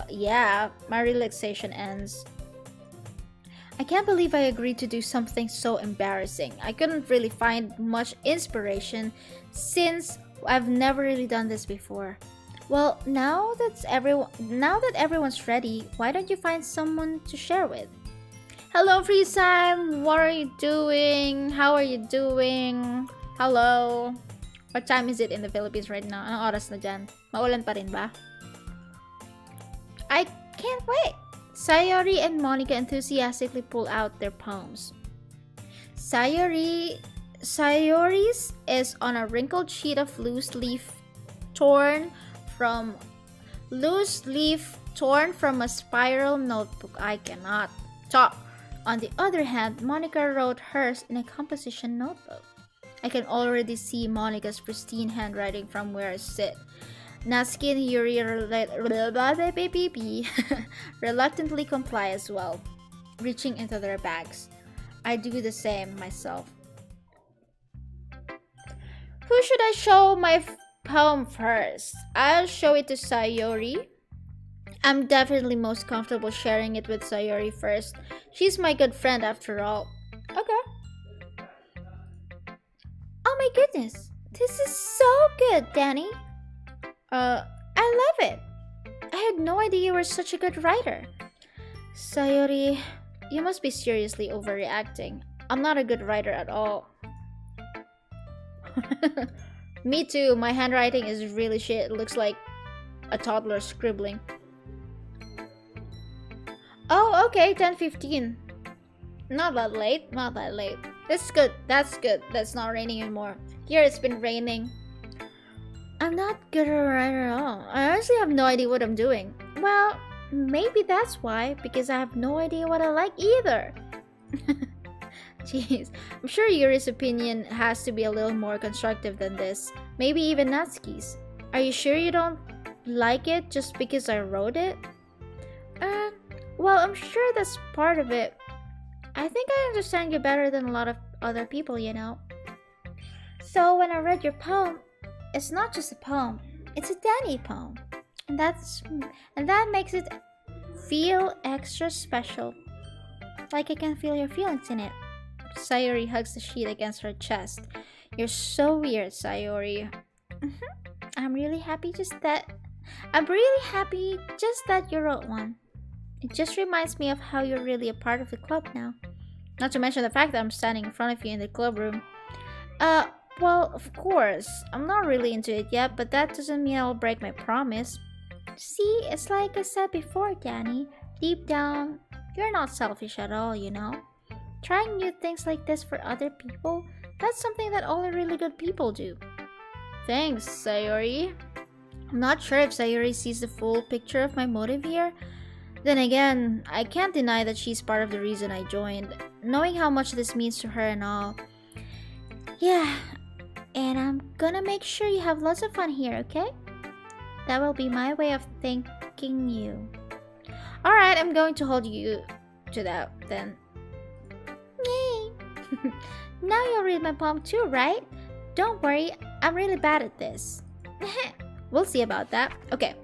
Yeah, my relaxation ends. I can't believe I agreed to do something so embarrassing. I couldn't really find much inspiration since I've never really done this before. Well, now that everyone's ready, why don't you find someone to share with? Hello, free time. What are you doing? How are you doing? Hello. What time is it in the Philippines right now? Anong oras na dyan? Maulan pa rin ba? I can't wait. Sayori and Monica enthusiastically pull out their poems. Sayori's is on a wrinkled sheet of loose leaf torn from a spiral notebook. I cannot talk. On the other hand, Monica wrote hers in a composition notebook. I can already see Monica's pristine handwriting from where I sit. Natsuki and Yuri reluctantly comply as well, reaching into their bags. I do the same myself. Who should I show my poem first? I'll show it to Sayori. I'm definitely most comfortable sharing it with Sayori first. She's my good friend after all. Okay. Oh my goodness, this is so good, Danny. I love it. I had no idea you were such a good writer. Sayori, you must be seriously overreacting. I'm not a good writer at all. Me too, my handwriting is really shit. It looks like a toddler scribbling. Oh, okay, 10:15. Not that late. That's good. That's not raining anymore. Here it's been raining. I'm not good at writing at all. I honestly have no idea what I'm doing. Well, maybe that's why, because I have no idea what I like either. Jeez, I'm sure Yuri's opinion has to be a little more constructive than this. Maybe even Natsuki's. Are you sure you don't like it just because I wrote it? Well, I'm sure that's part of it. I think I understand you better than a lot of other people, you know. So when I read your poem, it's not just a poem, it's a Danny poem. And that's and that makes it feel extra special. Like I can feel your feelings in it. Sayori hugs the sheet against her chest. You're so weird, Sayori. Mhm. I'm really happy just that I'm really happy just that you wrote one. It just reminds me of how you're really a part of the club now. Not to mention the fact that I'm standing in front of you in the club room. Uh, well, of course, I'm not really into it yet, but that doesn't mean I'll break my promise. See, it's like I said before, Danny. Deep down, you're not selfish at all, you know? Trying new things like this for other people, that's something that only really good people do. Thanks, Sayori. I'm not sure if Sayori sees the full picture of my motive here. Then again, I can't deny that she's part of the reason I joined, knowing how much this means to her and all. Yeah, and I'm gonna make sure you have lots of fun here, okay? That will be my way of thanking you. Alright, I'm going to hold you to that then. Yay! Now you'll read my poem too, right? Don't worry, I'm really bad at this. We'll see about that. Okay.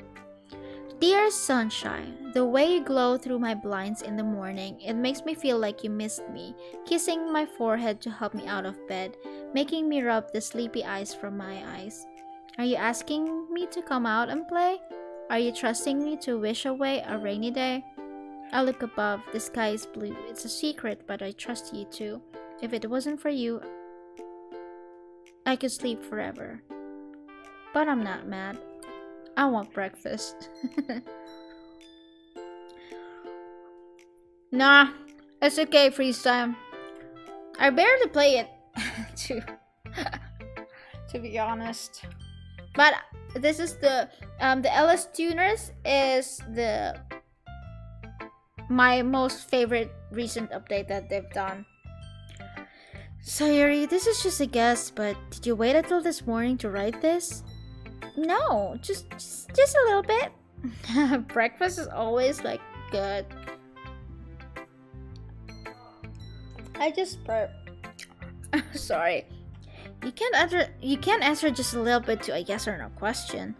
Dear sunshine, the way you glow through my blinds in the morning, it makes me feel like you missed me, kissing my forehead to help me out of bed, making me rub the sleepy eyes from my eyes. Are you asking me to come out and play? Are you trusting me to wish away a rainy day? I look above, the sky is blue. It's a secret, but I trust you too. If it wasn't for you, I could sleep forever. But I'm not mad. I want breakfast. Nah, it's okay, freeze time. I barely play it, to, to be honest. But this is the LS Tuners is my most favorite recent update that they've done. Sayuri, this is just a guess, but did you wait until this morning to write this? No, just a little bit. Breakfast is always like good. I just burped. Sorry. You can't answer just a little bit to a yes or no question.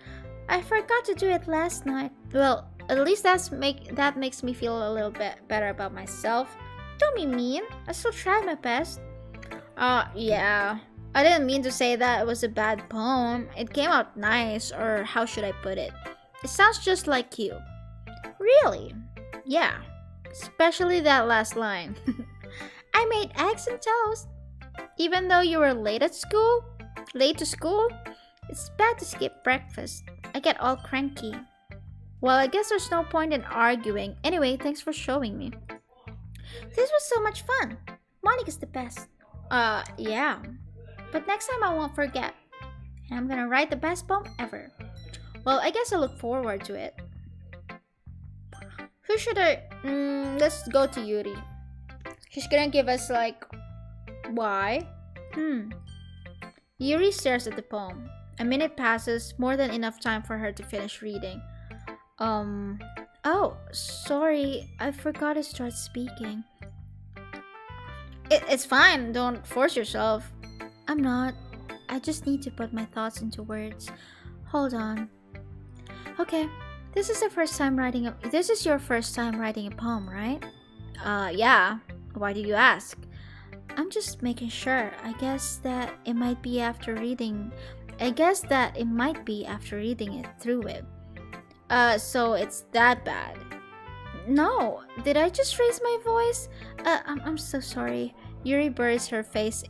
I forgot to do it last night. Well, at least that makes me feel a little bit better about myself. Don't be mean. I still tried my best. Yeah. I didn't mean to say that it was a bad poem. It came out nice, or how should I put it? It sounds just like you. Really? Yeah. Especially that last line. I made eggs and toast. Even though you were late to school, it's bad to skip breakfast. I get all cranky. Well, I guess there's no point in arguing. Anyway, thanks for showing me. This was so much fun. Monica's the best. Yeah. But next time I won't forget. And I'm gonna write the best poem ever. Well, I guess I look forward to it. Who should I... let's go to Yuri. She's gonna give us like... Why? Yuri stares at the poem. A minute passes, more than enough time for her to finish reading. Oh, sorry. I forgot to start speaking. It's fine. Don't force yourself. I'm not. I just need to put my thoughts into words. Hold on. Okay. This is your first time writing a poem, right? Yeah. Why do you ask? I'm just making sure. I guess that it might be after reading it through it. So it's that bad. No, did I just raise my voice? I'm so sorry. Yuri buries her face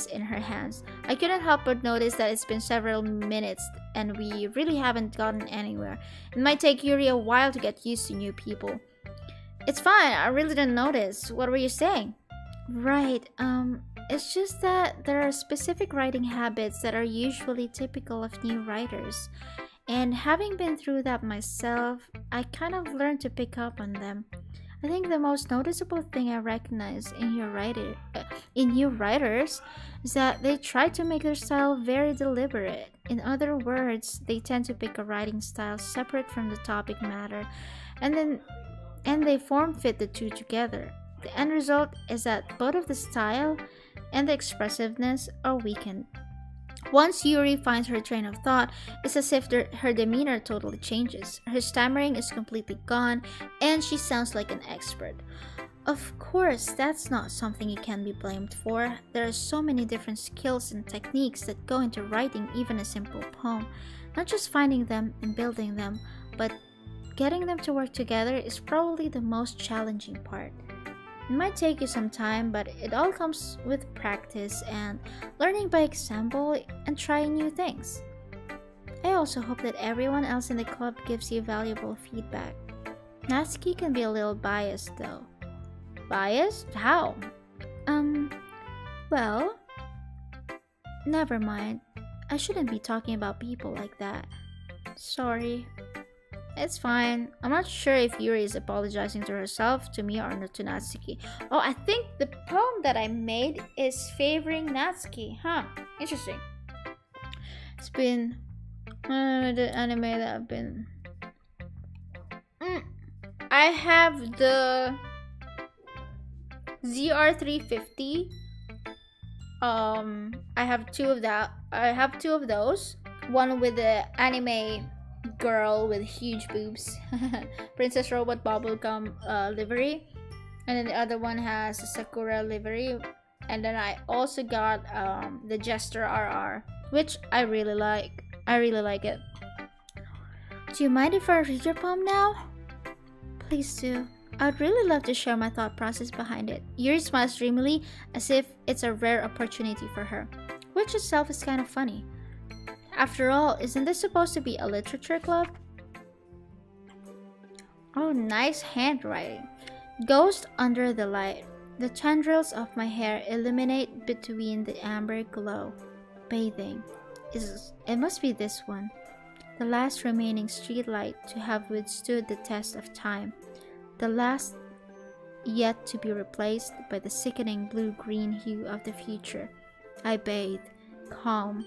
in her hands. I couldn't help but notice that it's been several minutes and we really haven't gotten anywhere. It might take Yuri a while to get used to new people. It's fine, I really didn't notice. What were you saying? Right, it's just that there are specific writing habits that are usually typical of new writers. And having been through that myself, I kind of learned to pick up on them. I think the most noticeable thing I recognize in new writers is that they try to make their style very deliberate. In other words, they tend to pick a writing style separate from the topic matter, and then and they form fit the two together. The end result is that both of the style and the expressiveness are weakened. Once Yuri finds her train of thought, it's as if her demeanor totally changes. Her stammering is completely gone, and she sounds like an expert. Of course, that's not something you can be blamed for. There are so many different skills and techniques that go into writing even a simple poem. Not just finding them and building them, but getting them to work together is probably the most challenging part. It might take you some time, but it all comes with practice and learning by example and trying new things. I also hope that everyone else in the club gives you valuable feedback. Natsuki can be a little biased though. Biased? How? Well, never mind. I shouldn't be talking about people like that. Sorry. It's fine. I'm not sure if Yuri is apologizing to herself, to me, or to Natsuki. Oh, I think the poem that I made is favoring Natsuki. Huh. Interesting. It's been the anime that I've been... I have the ZR350. I have two of those. One with the anime girl with huge boobs, Princess Robot Bubblegum livery, and then the other one has a Sakura livery, and then I also got the Jester RR, which I really like. I really like it. Do you mind if I read your poem now? Please do. I'd really love to share my thought process behind it. Yuri smiles dreamily as if it's a rare opportunity for her, which itself is kind of funny. After all, isn't this supposed to be a literature club? Oh, nice handwriting. Ghost under the light. The tendrils of my hair illuminate between the amber glow. Bathing. It must be this one. The last remaining streetlight to have withstood the test of time. The last yet to be replaced by the sickening blue-green hue of the future. I bathe, calm,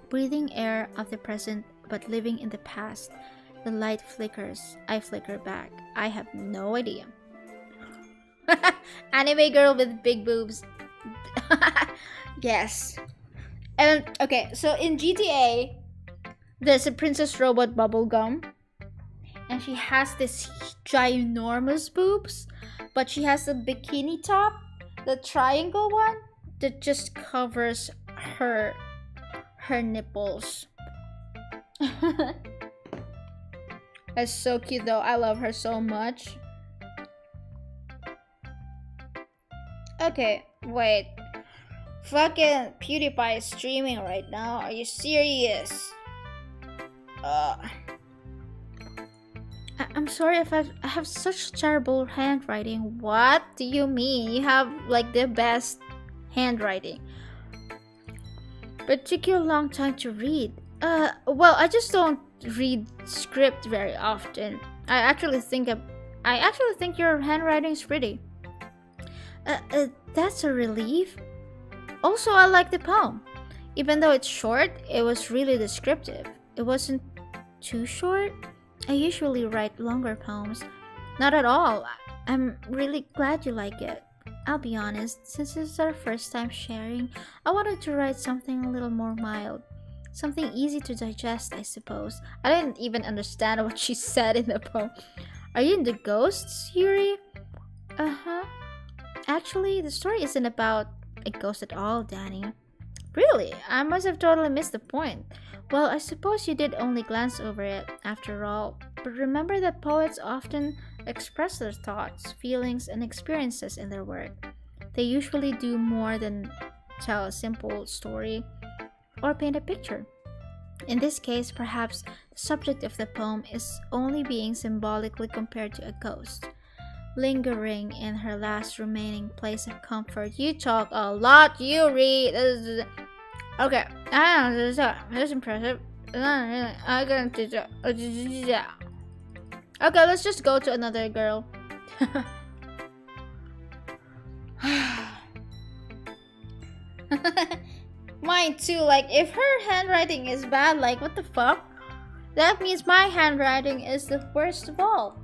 breathing air of the present but living in the past. The light flickers. I flicker back. I have no idea. Anime girl with big boobs. Yes. And okay, so in GTA, there's a Princess Robot Bubblegum, and she has this ginormous boobs, but she has a bikini top, the triangle one, that just covers her nipples. That's so cute though. I love her so much. Okay, wait. Fucking PewDiePie is streaming right now. Are you serious? I'm sorry if I have such terrible handwriting. What do you mean? You have like the best handwriting. But it took you a long time to read. Well, I just don't read script very often. I actually think your handwriting is pretty. That's a relief. Also, I like the poem. Even though it's short, it was really descriptive. It wasn't too short. I usually write longer poems. Not at all. I'm really glad you like it. I'll be honest, since this is our first time sharing, I wanted to write something a little more mild. Something easy to digest, I suppose. I didn't even understand what she said in the poem. Are you into ghosts, Yuri? Uh-huh. Actually, the story isn't about a ghost at all, Danny. Really? I must have totally missed the point. Well, I suppose you did only glance over it, after all. But remember that poets often express their thoughts, feelings, and experiences in their work. They usually do more than tell a simple story or paint a picture. In this case, perhaps the subject of the poem is only being symbolically compared to a ghost, lingering in her last remaining place of comfort. You talk a lot, you read. Okay, I don't know, that's impressive. Okay, let's just go to another girl. Mine too, like if her handwriting is bad, like what the fuck? That means my handwriting is the worst of all.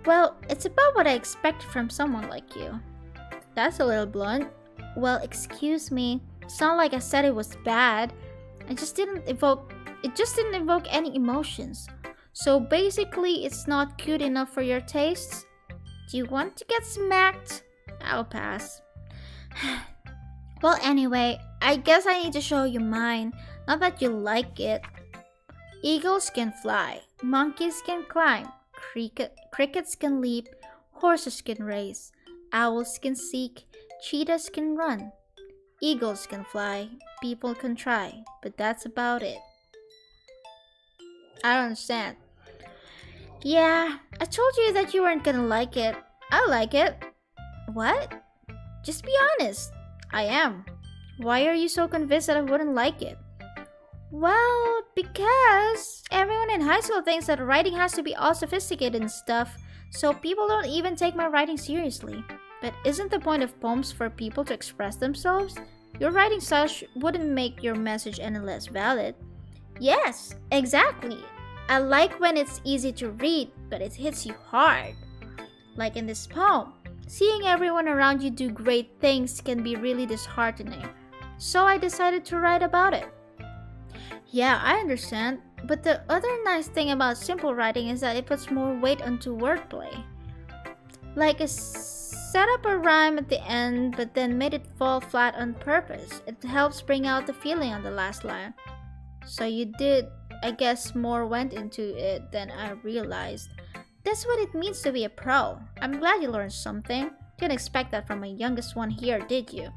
Well, it's about what I expected from someone like you. That's a little blunt. Well, excuse me. It's not like I said it was bad. It just didn't evoke any emotions. So basically, it's not cute enough for your tastes. Do you want to get smacked? I'll pass. Well, anyway, I guess I need to show you mine. Not that you like it. Eagles can fly, monkeys can climb, crickets can leap, horses can race, owls can seek, cheetahs can run. Eagles can fly, people can try, but that's about it. I don't understand. Yeah, I told you that you weren't gonna like it. I like it. What? Just be honest. I am. Why are you so convinced that I wouldn't like it? Well, because everyone in high school thinks that writing has to be all sophisticated and stuff, so people don't even take my writing seriously. But isn't the point of poems for people to express themselves? Your writing style wouldn't make your message any less valid. Yes, exactly. I like when it's easy to read, but it hits you hard. Like in this poem, seeing everyone around you do great things can be really disheartening. So I decided to write about it. Yeah, I understand. But the other nice thing about simple writing is that it puts more weight onto wordplay. Like set up a rhyme at the end, but then made it fall flat on purpose. It helps bring out the feeling on the last line. So you did, I guess more went into it than I realized. That's what it means to be a pro. I'm glad you learned something. Didn't expect that from my youngest one here, did you?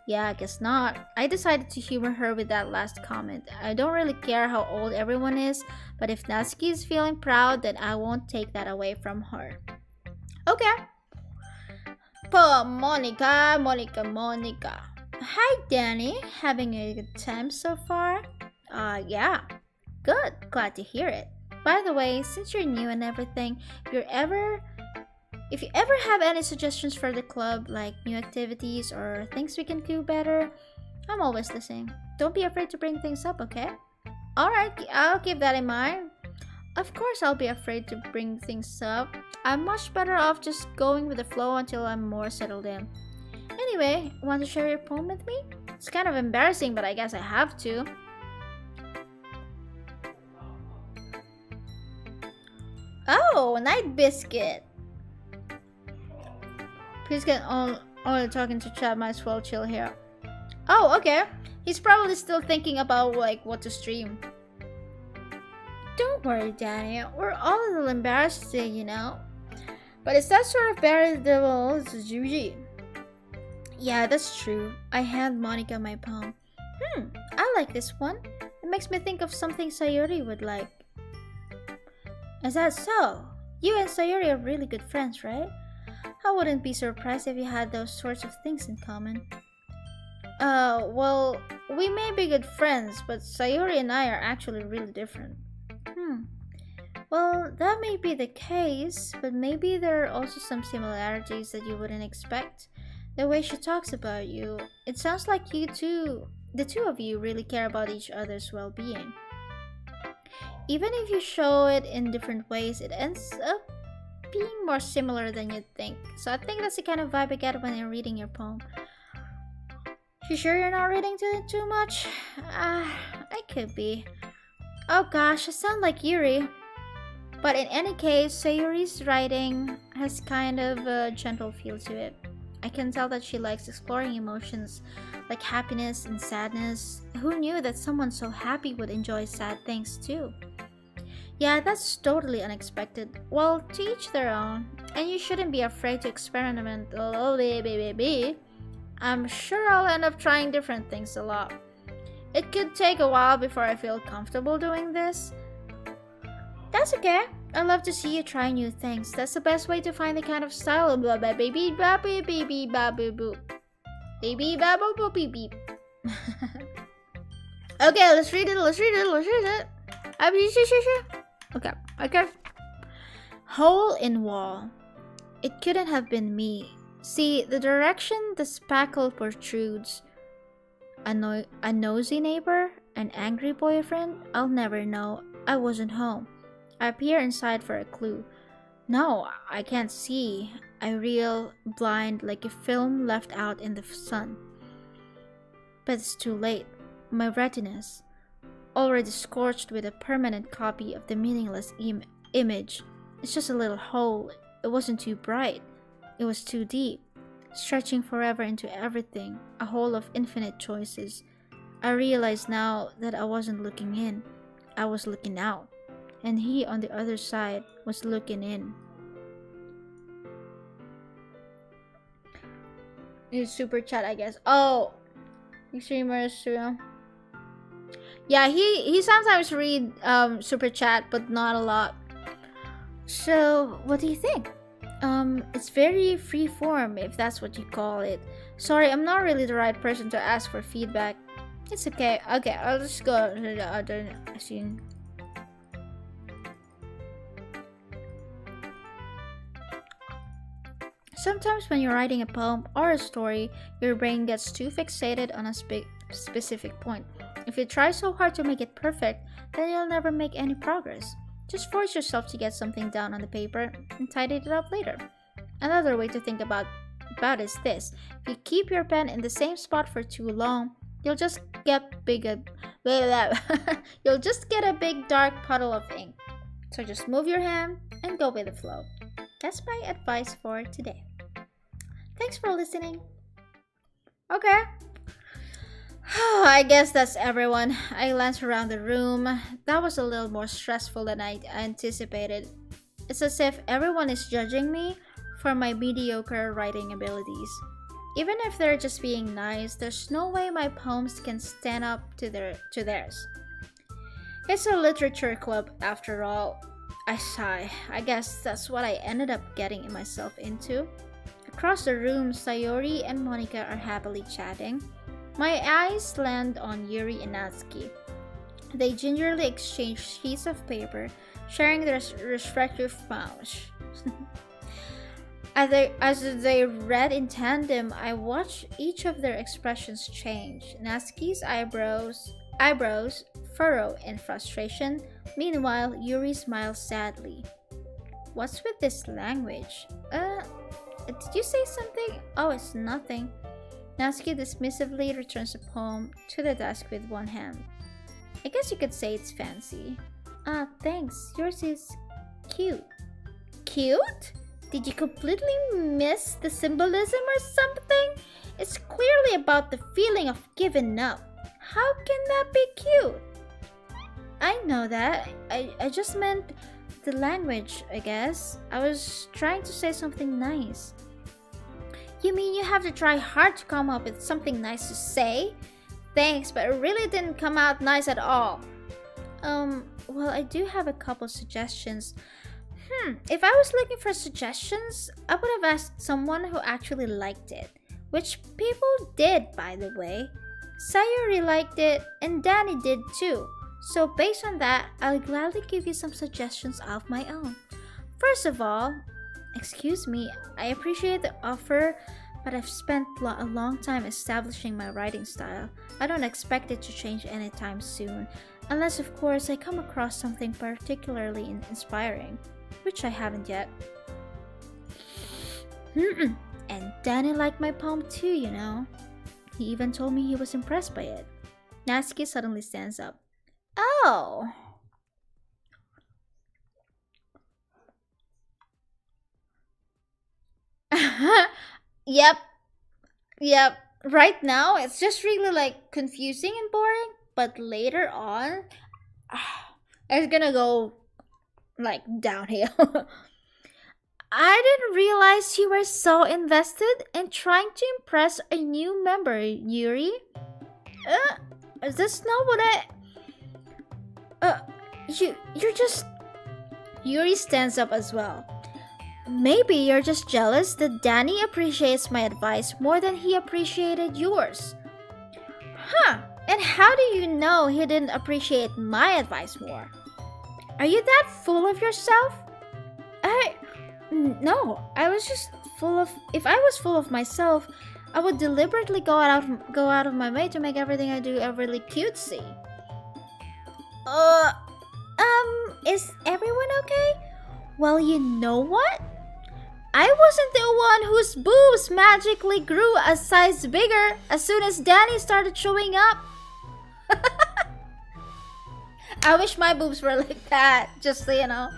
Yeah, I guess not. I decided to humor her with that last comment. I don't really care how old everyone is, but if Natsuki is feeling proud, then I won't take that away from her. Okay. Poor Monica. Hi, Danny. Having a good time so far? Yeah. Good. Glad to hear it. By the way, since you're new and everything, if you ever have any suggestions for the club, like new activities or things we can do better, I'm always listening. Don't be afraid to bring things up, okay? Alright, I'll keep that in mind. Of course I'll be afraid to bring things up. I'm much better off just going with the flow until I'm more settled in. Anyway, want to share your poem with me? It's kind of embarrassing, but I guess I have to. Oh, Night Biscuit! Please get only talking to chat, might as well chill here. Oh, okay. He's probably still thinking about like what to stream. Don't worry, Danny. We're all a little embarrassed today, you know. But it's that sort of bearable as Juji. Yeah, that's true. I hand Monica my poem. I like this one. It makes me think of something Sayori would like. Is that so? You and Sayori are really good friends, right? I wouldn't be surprised if you had those sorts of things in common. Well, we may be good friends, but Sayori and I are actually really different. Well, that may be the case, but maybe there are also some similarities that you wouldn't expect. The way she talks about you, it sounds like the two of you really care about each other's well-being. Even if you show it in different ways, it ends up being more similar than you'd think. So I think that's the kind of vibe I get when you're reading your poem. You sure you're not reading too much? I could be. Oh gosh, I sound like Yuri. But in any case, Sayori's writing has kind of a gentle feel to it. I can tell that she likes exploring emotions like happiness and sadness. Who knew that someone so happy would enjoy sad things too? Yeah, that's totally unexpected. Well, to each their own. And you shouldn't be afraid to experiment. I'm sure I'll end up trying different things a lot. It could take a while before I feel comfortable doing this. That's okay. I love to see you try new things. That's the best way to find the kind of style. Baby babu baby babu boo. Baby babu boo beep beep. Okay, let's read it. Okay. Hole in wall. It couldn't have been me. See, the direction the spackle protrudes. A nosy neighbor? An angry boyfriend? I'll never know. I wasn't home. I peer inside for a clue. No, I can't see. I reel blind like a film left out in the sun. But it's too late. My retinas, already scorched with a permanent copy of the meaningless image. It's just a little hole. It wasn't too bright. It was too deep, stretching forever into everything, a hole of infinite choices. I realize now that I wasn't looking in, I was looking out. And he on the other side was looking in. It's super chat, I guess. Oh, streamers, yeah, he sometimes read super chat, but not a lot. So, what do you think? It's very free form, if that's what you call it. Sorry, I'm not really the right person to ask for feedback. It's okay. Okay, I'll just go to the other scene. Sometimes when you're writing a poem or a story, your brain gets too fixated on a specific point. If you try so hard to make it perfect, then you'll never make any progress. Just force yourself to get something down on the paper and tidy it up later. Another way to think about is this. If you keep your pen in the same spot for too long, you'll just get you'll just get a big dark puddle of ink. So just move your hand and go with the flow. That's my advice for today. Thanks for listening. Okay. I guess that's everyone. I glanced around the room. That was a little more stressful than I anticipated. It's as if everyone is judging me for my mediocre writing abilities. Even if they're just being nice, there's no way my poems can stand up to theirs. It's a literature club after all. I sigh. I guess that's what I ended up getting myself into. Across the room, Sayori and Monica are happily chatting. My eyes land on Yuri and Natsuki. They gingerly exchange sheets of paper, sharing their respective mouths. As they read in tandem, I watched each of their expressions change. Natsuki's eyebrows furrow in frustration. Meanwhile, Yuri smiles sadly. What's with this language? Did you say something? Oh, it's nothing. Natsuki dismissively returns the poem to the desk with one hand. I guess you could say it's fancy. Thanks. Yours is cute. Cute? Did you completely miss the symbolism or something? It's clearly about the feeling of giving up. How can that be cute? I know that. I just meant the language, I guess. I was trying to say something nice. You mean you have to try hard to come up with something nice to say? Thanks, but it really didn't come out nice at all. Well, I do have a couple suggestions. If I was looking for suggestions, I would have asked someone who actually liked it. Which people did, by the way. Sayuri liked it, and Danny did too. So based on that, I'll gladly give you some suggestions of my own. First of all, excuse me, I appreciate the offer, but I've spent a long time establishing my writing style. I don't expect it to change anytime soon, unless of course I come across something particularly inspiring, which I haven't yet. And Danny liked my poem too, you know. He even told me he was impressed by it. Natsuki suddenly stands up. Oh. Yep. Right now, it's just really like confusing and boring, but later on, it's gonna go like downhill. I didn't realize you were so invested in trying to impress a new member, Yuri. Is this not what you're just... Yuri stands up as well. Maybe you're just jealous that Danny appreciates my advice more than he appreciated yours. Huh, and how do you know he didn't appreciate my advice more? Are you that full of yourself? No, I was just full of... If I was full of myself, I would deliberately go out of my way to make everything I do overly cutesy. Is everyone okay? Well, you know what? I wasn't the one whose boobs magically grew a size bigger as soon as Danny started showing up. I wish my boobs were like that, just so you know.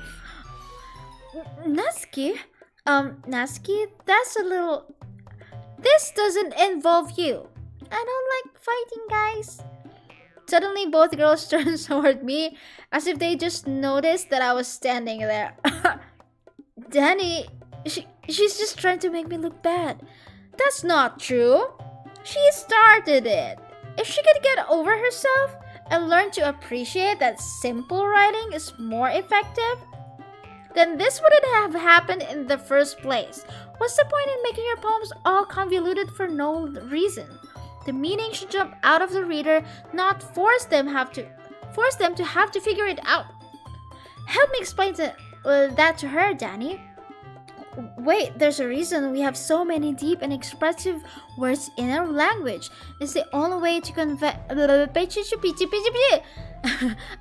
Natsuki? Natsuki, that's a little... This doesn't involve you. I don't like fighting, guys. Suddenly, both girls turned toward me as if they just noticed that I was standing there. Danny, she's just trying to make me look bad. That's not true. She started it. If she could get over herself and learn to appreciate that simple writing is more effective, then this wouldn't have happened in the first place. What's the point in making your poems all convoluted for no reason? The meaning should jump out of the reader, not force them to have to figure it out. Help me explain that to her, Danny. Wait, there's a reason we have so many deep and expressive words in our language. It's the only way to convey.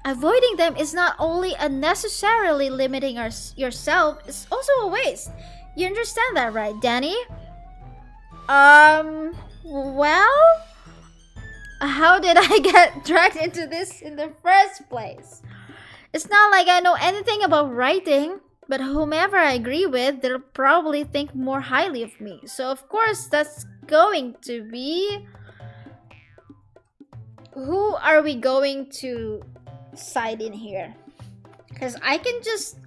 Avoiding them is not only unnecessarily limiting yourself, it's also a waste. You understand that, right, Danny? Well, how did I get dragged into this in the first place? It's not like I know anything about writing, but whomever I agree with, they'll probably think more highly of me. So of course, that's going to be... Who are we going to side in here? Because I can just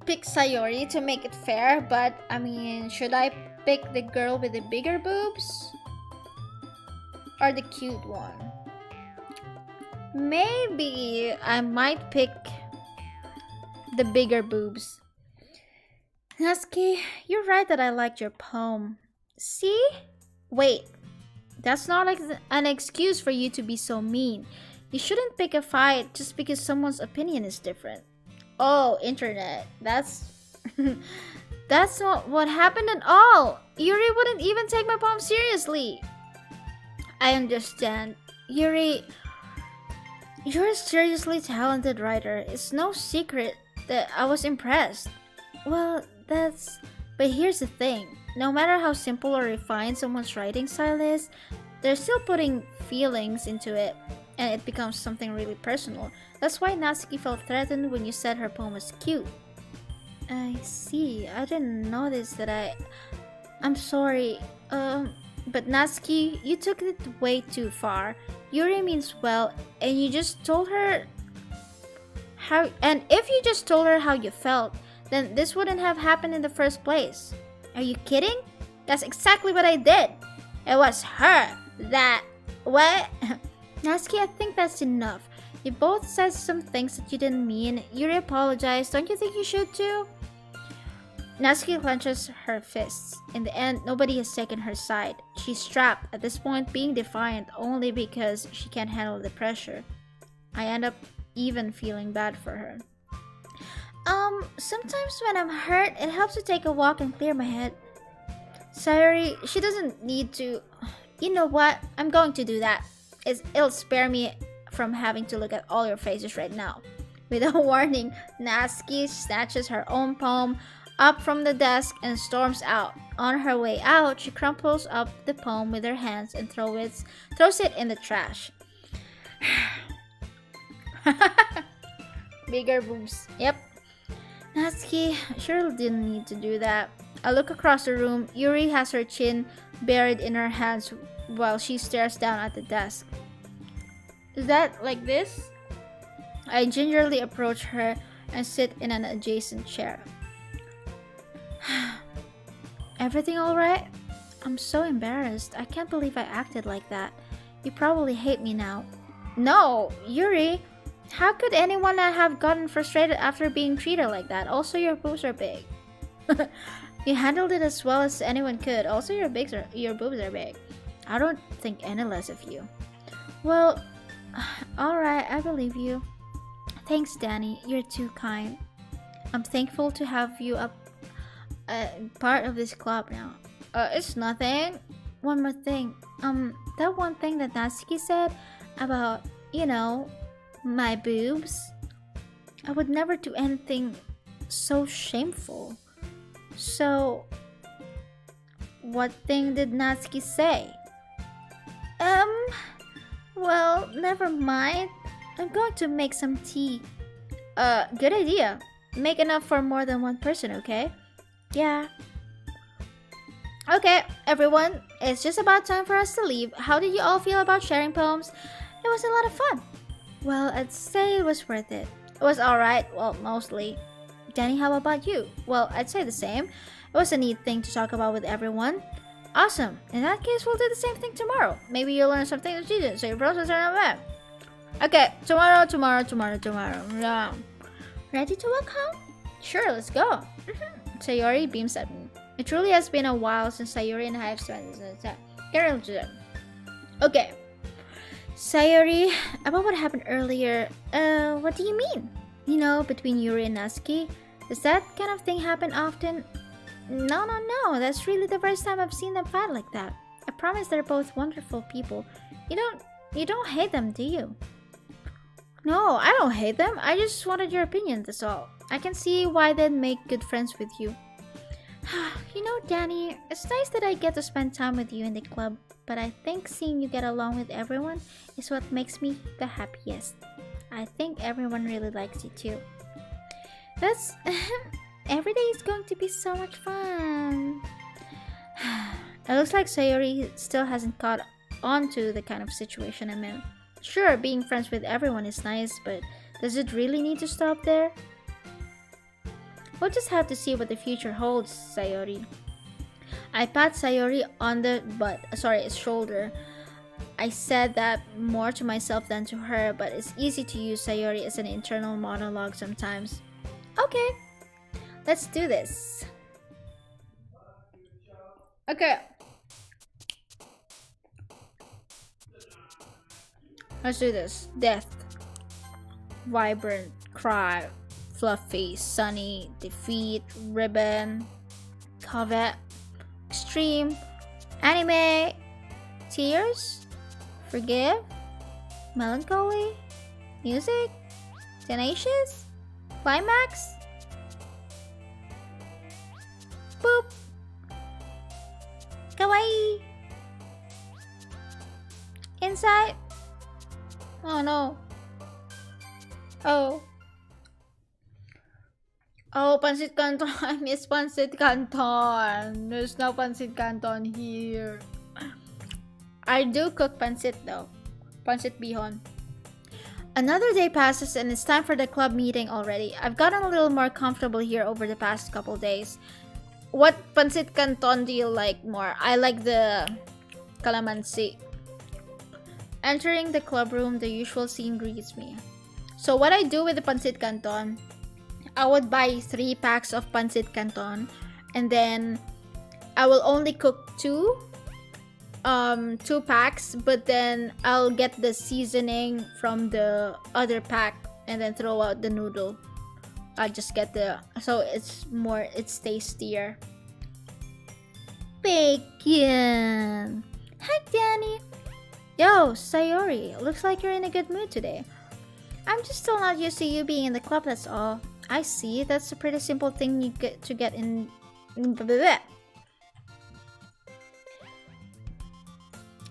pick Sayori to make it fair, but I mean, should I pick the girl with the bigger boobs? Or the cute one? Maybe I might pick the bigger boobs. Natsuki, you're right that I liked your poem. See? Wait, that's not an excuse for you to be so mean. You shouldn't pick a fight just because someone's opinion is different. Oh, internet. That's not what happened at all. Yuri wouldn't even take my poem seriously. I understand. Yuri, you're a seriously talented writer. It's no secret that I was impressed. Well, but here's the thing. No matter how simple or refined someone's writing style is, they're still putting feelings into it, and it becomes something really personal. That's why Natsuki felt threatened when you said her poem was cute. I see. I didn't notice that I'm sorry. But Natsuki, you took it way too far. Yuri means well, and you just told her how... And if you just told her how you felt, then this wouldn't have happened in the first place. Are you kidding? That's exactly what I did. It was her that... What? Natsuki, I think that's enough. You both said some things that you didn't mean. Yuri apologized. Don't you think you should too? Natsuki clenches her fists. In the end, nobody has taken her side. She's trapped, at this point being defiant only because she can't handle the pressure. I end up even feeling bad for her. Sometimes when I'm hurt, it helps to take a walk and clear my head. Sorry, she doesn't need to... You know what? I'm going to do that. It'll spare me from having to look at all your faces right now. Without warning, Natsuki snatches her own poem up from the desk and storms out. On her way out, she crumples up the poem with her hands and throws it in the trash. Bigger boobs. Yep. Natsuki sure didn't need to do that. I look across the room. Yuri has her chin buried in her hands while she stares down at the desk. Is that like this? I gingerly approach her and sit in an adjacent chair. Everything alright? I'm so embarrassed. I can't believe I acted like that. You probably hate me now. No, Yuri. How could anyone not have gotten frustrated after being treated like that? Also, your boobs are big. You handled it as well as anyone could. Also, your boobs are big. I don't think any less of you. Well, alright, I believe you. Thanks, Danny. You're too kind. I'm thankful to have you part of this club now. It's nothing. One more thing. That one thing that Natsuki said about, you know, my boobs. I would never do anything so shameful. So, what thing did Natsuki say? Um, well, never mind. I'm going to make some tea. Good idea. Make enough for more than one person, okay? Yeah. Okay, everyone, it's just about time for us to leave. How did you all feel about sharing poems? It was a lot of fun. Well, I'd say it was worth it. It was alright, well, mostly. Danny, how about you? Well, I'd say the same. It was a neat thing to talk about with everyone. Awesome. In that case, we'll do the same thing tomorrow. Maybe you'll learn something that you didn't, so your process are not bad. Okay, tomorrow. Yeah. Ready to walk home? Sure, let's go. Sayori beams at me. It truly has been a while since Sayori and I have spent this time. Okay. Sayori, about what happened earlier, what do you mean? You know, between Yuri and Natsuki? Does that kind of thing happen often? No. That's really the first time I've seen them fight like that. I promise they're both wonderful people. You don't hate them, do you? No, I don't hate them. I just wanted your opinion, that's all. I can see why they'd make good friends with you. You know, Danny, it's nice that I get to spend time with you in the club, but I think seeing you get along with everyone is what makes me the happiest. I think everyone really likes you too. That's... Every day is going to be so much fun. It looks like Sayori still hasn't caught on to the kind of situation I'm in. Sure, being friends with everyone is nice, but does it really need to stop there? We'll just have to see what the future holds, Sayori. I pat Sayori on the shoulder. I said that more to myself than to her, but it's easy to use Sayori as an internal monologue sometimes. Okay, let's do this. Okay. Let's do this. Death. Vibrant. Cry. Fluffy. Sunny. Defeat. Ribbon. Covet. Extreme. Anime. Tears. Forgive. Melancholy. Music. Tenacious. Climax. Boop. Kawaii. Inside. Oh no. Oh, Pancit Canton. I miss Pancit Canton. There's no Pancit Canton here. I do cook pancit though. Pancit bihon. Another day passes and it's time for the club meeting already. I've gotten a little more comfortable here over the past couple days. What Pancit Canton do you like more? I like the calamansi. Entering the club room, the usual scene greets me. So what I do with the Pancit Canton, I would buy 3 packs of Pancit Canton and then I will only cook 2 packs, but then I'll get the seasoning from the other pack and then throw out the noodle. I just get so it's tastier. Bacon. Hi, Danny. Yo, Sayori, looks like you're in a good mood today. I'm just still not used to you being in the club, that's all. I see, that's a pretty simple thing you get to get in...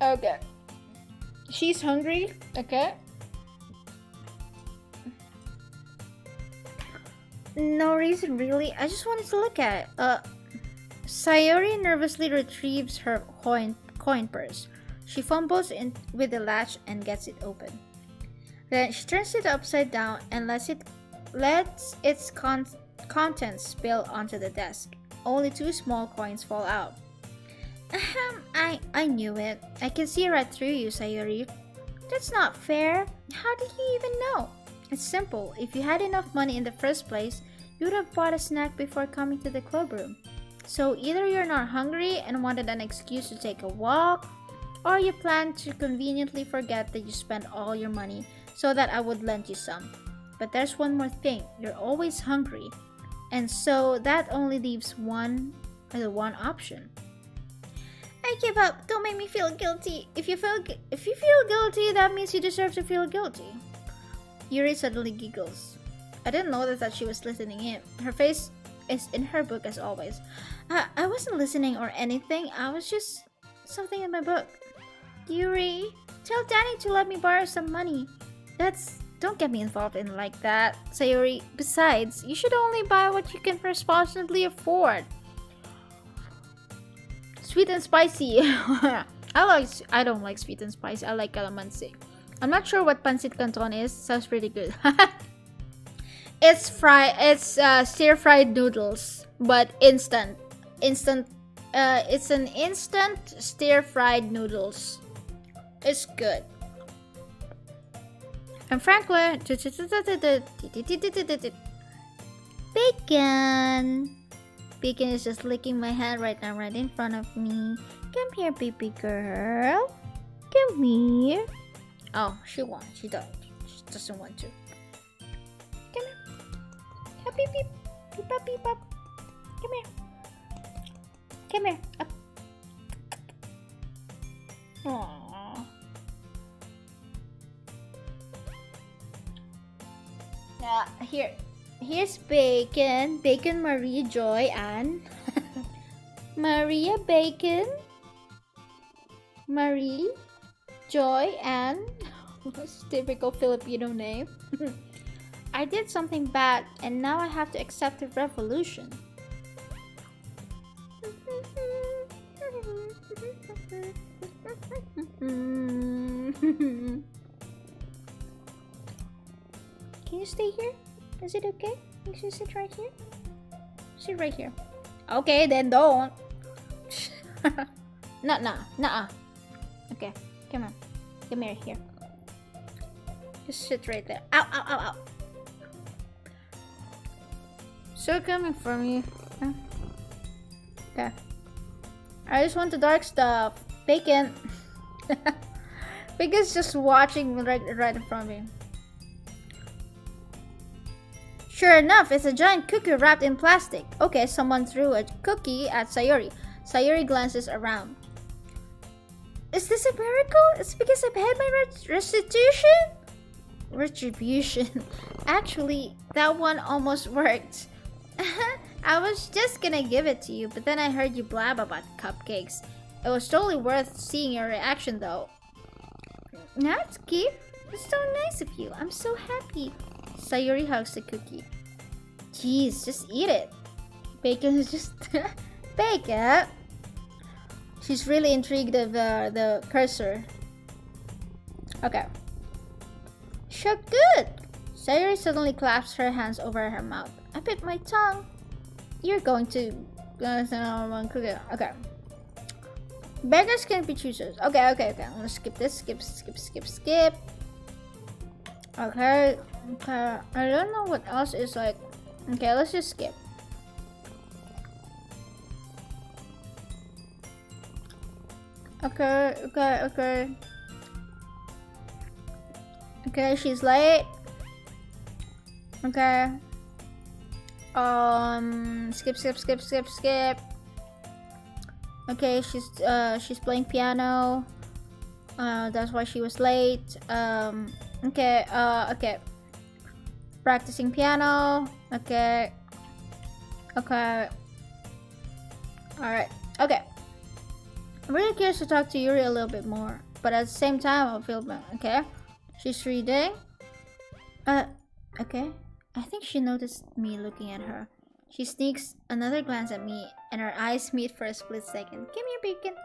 Okay. She's hungry, okay. No reason, really. I just wanted to look at it. Sayori nervously retrieves her coin purse. She fumbles with the latch and gets it open. Then she turns it upside down and lets its contents spill onto the desk. Only 2 small coins fall out. I knew it. I can see right through you, Sayori. That's not fair. How did you even know? It's simple. If you had enough money in the first place, you would have bought a snack before coming to the club room. So either you're not hungry and wanted an excuse to take a walk, or you plan to conveniently forget that you spent all your money so that I would lend you some. But there's one more thing. You're always hungry. And so that only leaves one option. I give up. Don't make me feel guilty. If you feel guilty, that means you deserve to feel guilty. Yuri suddenly giggles. I didn't notice that she was listening in. Her face is in her book as always. I wasn't listening or anything. I was just something in my book. Yuri, tell Danny to let me borrow some money. Don't get me involved in like that, Sayuri. Besides, you should only buy what you can responsibly afford. Sweet and spicy. I don't like sweet and spicy. I like calamansi. I'm not sure what pancit canton is. Sounds pretty good. It's stir-fried noodles, but instant. It's an instant stir-fried noodles. It's good. And Franklin. Bacon. Bacon is just licking my hand right now, right in front of me. Come here, baby girl. Come here. Oh, she wants. She doesn't want to. Come here. Up, beep, beep. Beep up, beep up. Come here. Come here. Up. Aww. Here's Bacon. Bacon, Marie, Joy, Anne. Maria, Bacon. Marie, Joy, Anne. Typical Filipino name. I did something bad, and now I have to accept the revolution. Can you stay here? Is it okay? You should sit right here. Sit right here. Okay, then don't. Nuh-uh. Okay, come on. Come here. Just sit right there. Ow, ow, ow, ow. So coming from you. Okay. I just want the dark stuff. Bacon. Bacon's just watching right in front of me. Sure enough, it's a giant cookie wrapped in plastic. Okay, someone threw a cookie at Sayuri. Sayuri glances around. Is this a miracle? It's because I've had my restitution? Retribution. Actually, that one almost worked. I was just gonna give it to you, but then I heard you blab about cupcakes. It was totally worth seeing your reaction though. Natsuki, it's so nice of you. I'm so happy. Sayuri hugs the cookie. Jeez, just eat it. Bacon is just... Bacon! She's really intrigued of the cursor. Okay. So good! Sayuri suddenly claps her hands over her mouth. I bit my tongue. You're going to... Okay. Beggars can't be choosers. Okay. I'm gonna skip this. Skip. Okay. I don't know what else is like. Okay, let's just skip. Okay. Okay, she's late. Okay. Skip. Okay, she's playing piano. That's why she was late. Okay. Practicing piano. Okay. Alright. Okay. I'm really curious to talk to Yuri a little bit more, but at the same time, I'll feel bad. Okay. She's reading. Okay. I think she noticed me looking at her. She sneaks another glance at me, and our eyes meet for a split second. Give me a Bacon.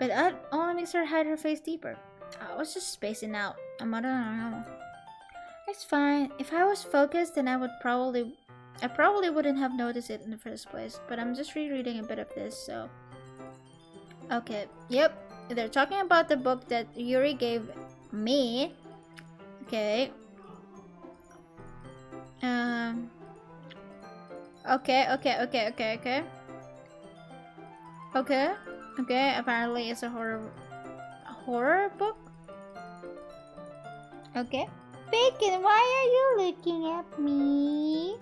But that only makes her hide her face deeper. I was just spacing out. I don't know. It's fine. If I was focused, then I probably wouldn't have noticed it in the first place. But I'm just rereading a bit of this, so... Okay. Yep. They're talking about the book that Yuri gave me. Okay. Okay, apparently it's a horror book. Okay. Bacon, why are you looking at me?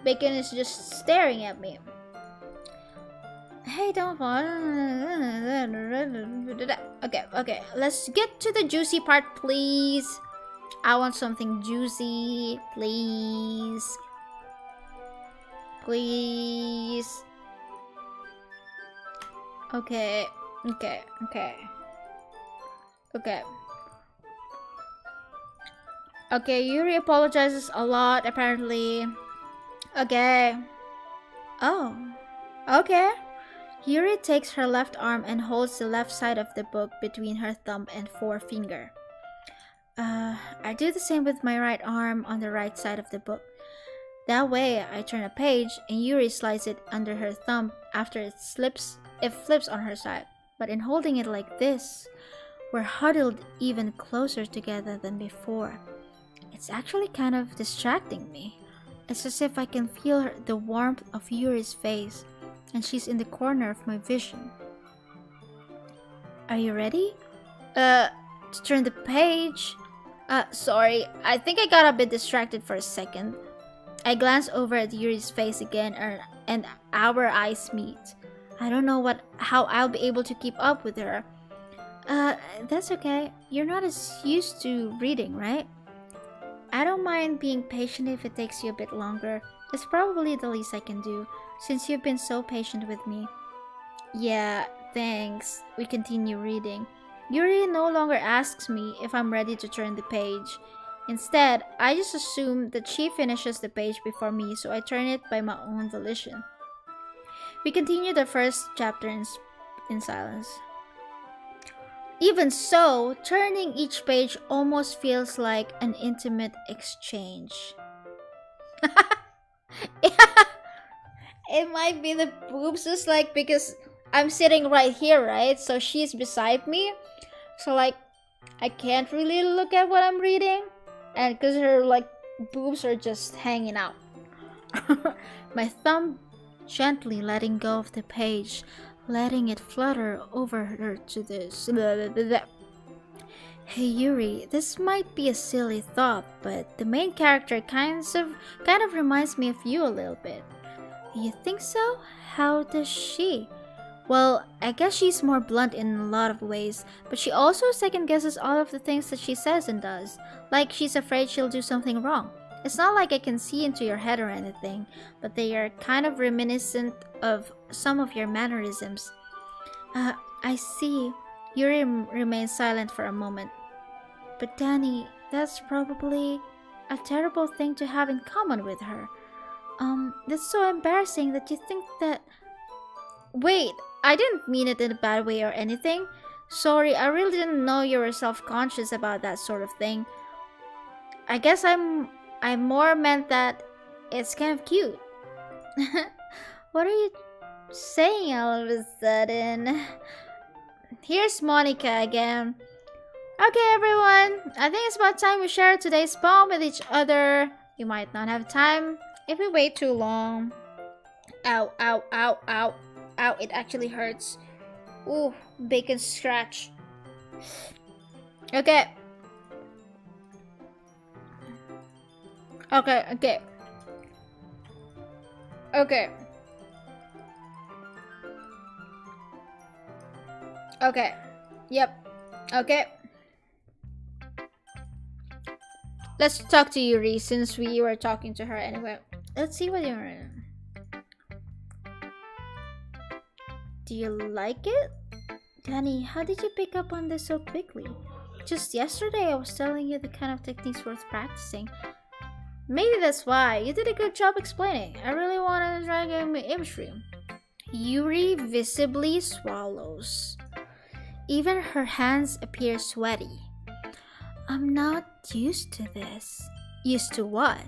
Bacon is just staring at me. Hey, don't fall. Okay, let's get to the juicy part, please. I want something juicy, please. Please. Okay, okay, okay. Okay. Okay, Yuri apologizes a lot, apparently. Okay. Oh. Okay. Yuri takes her left arm and holds the left side of the book between her thumb and forefinger. I do the same with my right arm on the right side of the book. That way, I turn a page and Yuri slides it under her thumb after it flips on her side. But in holding it like this, we're huddled even closer together than before. It's actually kind of distracting me. It's as if I can feel the warmth of Yuri's face, and she's in the corner of my vision. Are you ready? To turn the page? Sorry, I think I got a bit distracted for a second. I glance over at Yuri's face again, and our eyes meet. I don't know how I'll be able to keep up with her. That's okay. You're not as used to reading, right? I don't mind being patient if it takes you a bit longer. It's probably the least I can do, since you've been so patient with me. Yeah, thanks. We continue reading. Yuri no longer asks me if I'm ready to turn the page. Instead, I just assume that she finishes the page before me, so I turn it by my own volition. We continue the first chapter in silence. Even so, turning each page almost feels like an intimate exchange. It might be the boobs, just like because I'm sitting right here, right? So she's beside me. So like I can't really look at what I'm reading, and because her like boobs are just hanging out. My thumb gently letting go of the page, letting it flutter over her to this. Hey Yuri, this might be a silly thought, but the main character kind of reminds me of you a little bit. You think so? How does she? Well, I guess she's more blunt in a lot of ways, but she also second guesses all of the things that she says and does. Like she's afraid she'll do something wrong. It's not like I can see into your head or anything, but they are kind of reminiscent of some of your mannerisms. I see. Yuri remains silent for a moment. But Danny, that's probably a terrible thing to have in common with her. That's so embarrassing that you think that... Wait, I didn't mean it in a bad way or anything. Sorry, I really didn't know you were self-conscious about that sort of thing. I guess I more meant that it's kind of cute. What are you saying all of a sudden? Here's Monica again. Okay, everyone. I think it's about time we share today's poem with each other. You might not have time if we wait too long. Ow, ow, ow, ow. Ow, it actually hurts. Ooh, bacon scratch. Okay. Okay, okay. Okay. Okay. Yep. Okay. Let's talk to Yuri since we were talking to her anyway. Let's see what you're in. Do you like it? Danny, how did you pick up on this so quickly? Just yesterday I was telling you the kind of techniques worth practicing. Maybe that's why. You did a good job explaining. I really wanted to try getting my imagery. Yuri visibly swallows. Even her hands appear sweaty. I'm not used to this. Used to what?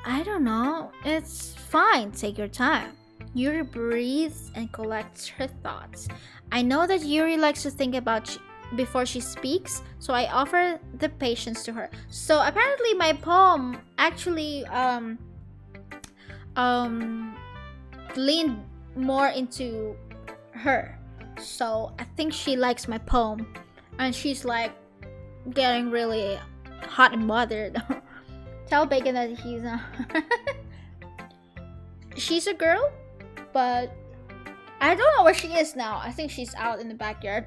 I don't know. It's fine. Take your time. Yuri breathes and collects her thoughts. I know that Yuri likes to think about before she speaks, so I offer the patience to her. So apparently my poem actually leaned more into her. So I think she likes my poem, and she's like getting really hot and bothered. Tell Bacon that he's she's a girl, but I don't know where she is now. I think she's out in the backyard.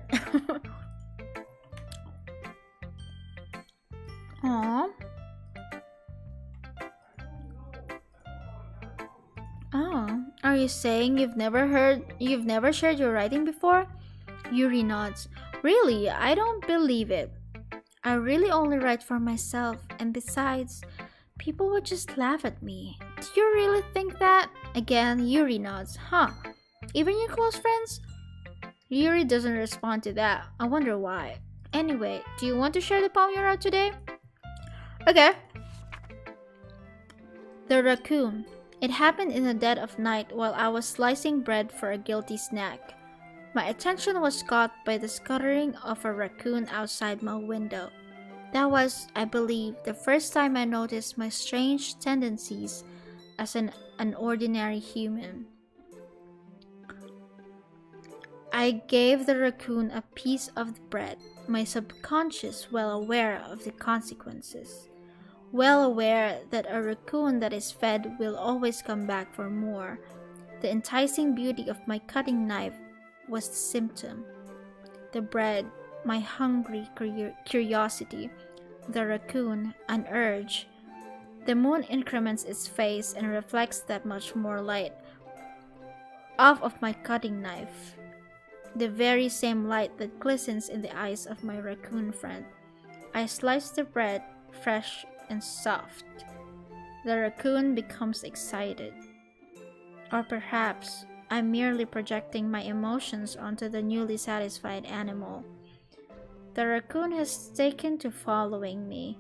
Aww. Oh, are you saying you've never shared your writing before? Yuri nods. Really, I don't believe it. I really only write for myself, and besides, people would just laugh at me. Do you really think that? Again, Yuri nods. Huh. Even your close friends? Yuri doesn't respond to that. I wonder why. Anyway, do you want to share the poem you wrote today? Okay. The raccoon. It happened in the dead of night while I was slicing bread for a guilty snack. My attention was caught by the scuttering of a raccoon outside my window. That was, I believe, the first time I noticed my strange tendencies as an ordinary human. I gave the raccoon a piece of the bread, my subconscious well aware of the consequences. Well aware that a raccoon that is fed will always come back for more. The enticing beauty of my cutting knife was the symptom. The bread, my hungry curiosity. The raccoon, an urge. The moon increments its face and reflects that much more light off of my cutting knife. The very same light that glistens in the eyes of my raccoon friend. I slice the bread, fresh and soft. The raccoon becomes excited. Or perhaps I'm merely projecting my emotions onto the newly satisfied animal. The raccoon has taken to following me.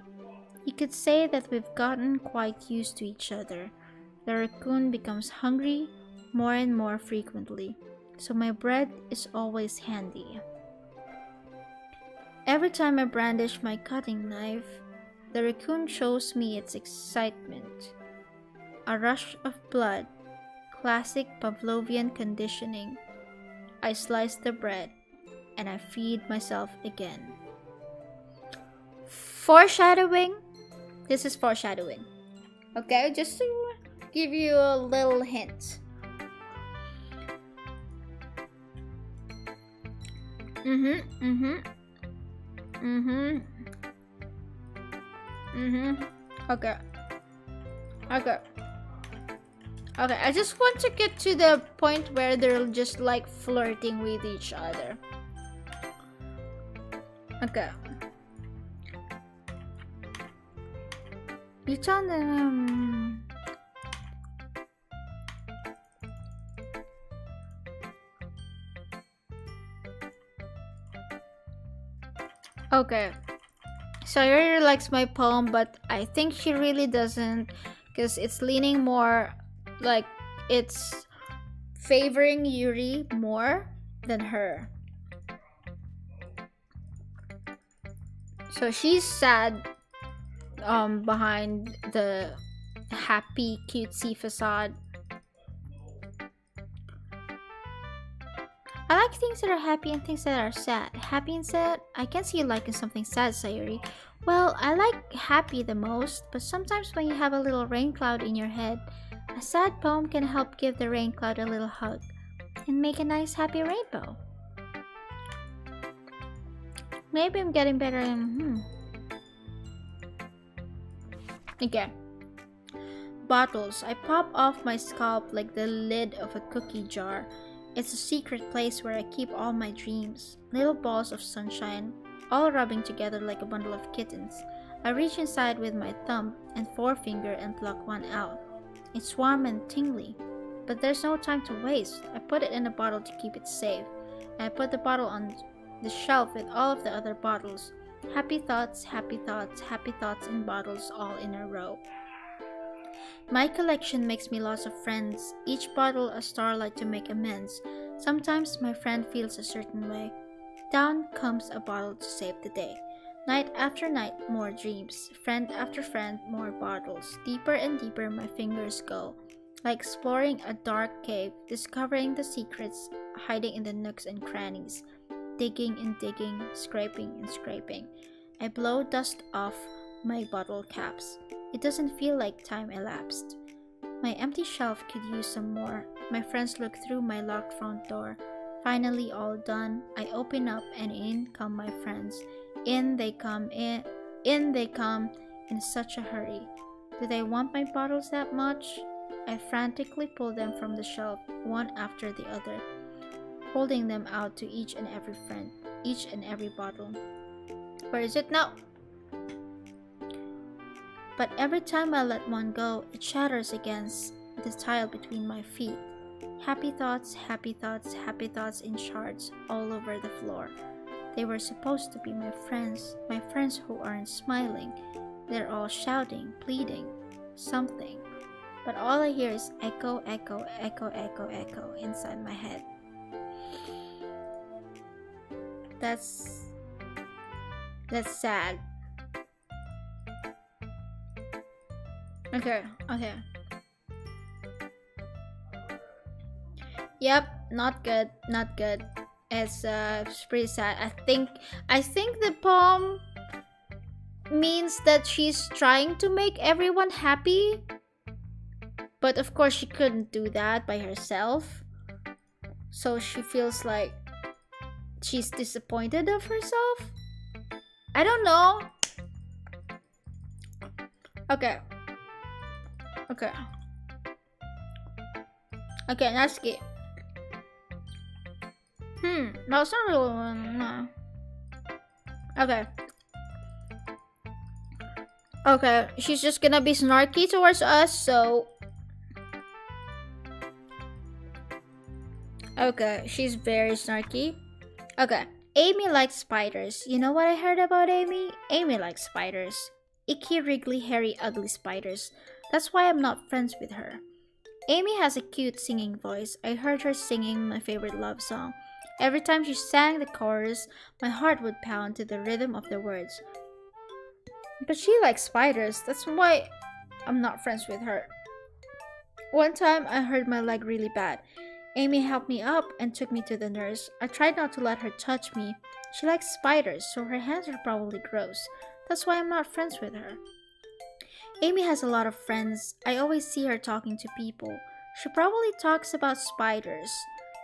You could say that we've gotten quite used to each other. The raccoon becomes hungry more and more frequently, so my bread is always handy. Every time I brandish my cutting knife, the raccoon shows me its excitement. A rush of blood, classic Pavlovian conditioning. I slice the bread, and I feed myself again. Foreshadowing? This is foreshadowing. Okay, just to give you a little hint. Okay. Okay. Okay, I just want to get to the point where they're just like flirting with each other. Okay. You tell them. Okay. Sayori likes my poem, but I think she really doesn't, because it's leaning more like it's favoring Yuri more than her. So she's sad behind the happy cutesy facade. I like things that are happy and things that are sad. Happy and sad? I can see you liking something sad, Sayuri. Well, I like happy the most, but sometimes when you have a little rain cloud in your head, a sad poem can help give the rain cloud a little hug and make a nice happy rainbow. Maybe I'm getting better in Okay. Bottles. I pop off my scalp like the lid of a cookie jar. It's a secret place where I keep all my dreams. Little balls of sunshine, all rubbing together like a bundle of kittens. I reach inside with my thumb and forefinger and pluck one out. It's warm and tingly, but there's no time to waste. I put it in a bottle to keep it safe. And I put the bottle on the shelf with all of the other bottles. Happy thoughts, happy thoughts, happy thoughts in bottles all in a row. My collection makes me lots of friends, each bottle a starlight to make amends. Sometimes my friend feels a certain way. Down comes a bottle to save the day. Night after night, more dreams. Friend after friend, more bottles. Deeper and deeper my fingers go, like exploring a dark cave, discovering the secrets hiding in the nooks and crannies. Digging and digging, scraping and scraping. I blow dust off my bottle caps. It doesn't feel like time elapsed. My empty shelf could use some more. My friends look through my locked front door. Finally all done, I open up and in come my friends. In they come in. In they come in such a hurry. Do they want my bottles that much? I frantically pull them from the shelf, one after the other, holding them out to each and every friend, each and every bottle. Where is it now? But every time I let one go, it shatters against the tile between my feet. Happy thoughts, happy thoughts, happy thoughts in shards all over the floor. They were supposed to be my friends who aren't smiling. They're all shouting, pleading, something. But all I hear is echo, echo, echo, echo, echo inside my head. That's sad. Okay. Yep, not good. It's pretty sad. I think the poem means that she's trying to make everyone happy, but of course she couldn't do that by herself. So she feels like she's disappointed of herself. I don't know. Okay, Natsuki. That's not really one. No. Okay, she's just gonna be snarky towards us, so... Okay, she's very snarky. Okay, Amy likes spiders. You know what I heard about Amy? Amy likes spiders. Icky, wriggly, hairy, ugly spiders. That's why I'm not friends with her. Amy has a cute singing voice. I heard her singing my favorite love song. Every time she sang the chorus, my heart would pound to the rhythm of the words. But she likes spiders. That's why I'm not friends with her. One time, I hurt my leg really bad. Amy helped me up and took me to the nurse. I tried not to let her touch me. She likes spiders, so her hands are probably gross. That's why I'm not friends with her. Amy has a lot of friends. I always see her talking to people. She probably talks about spiders.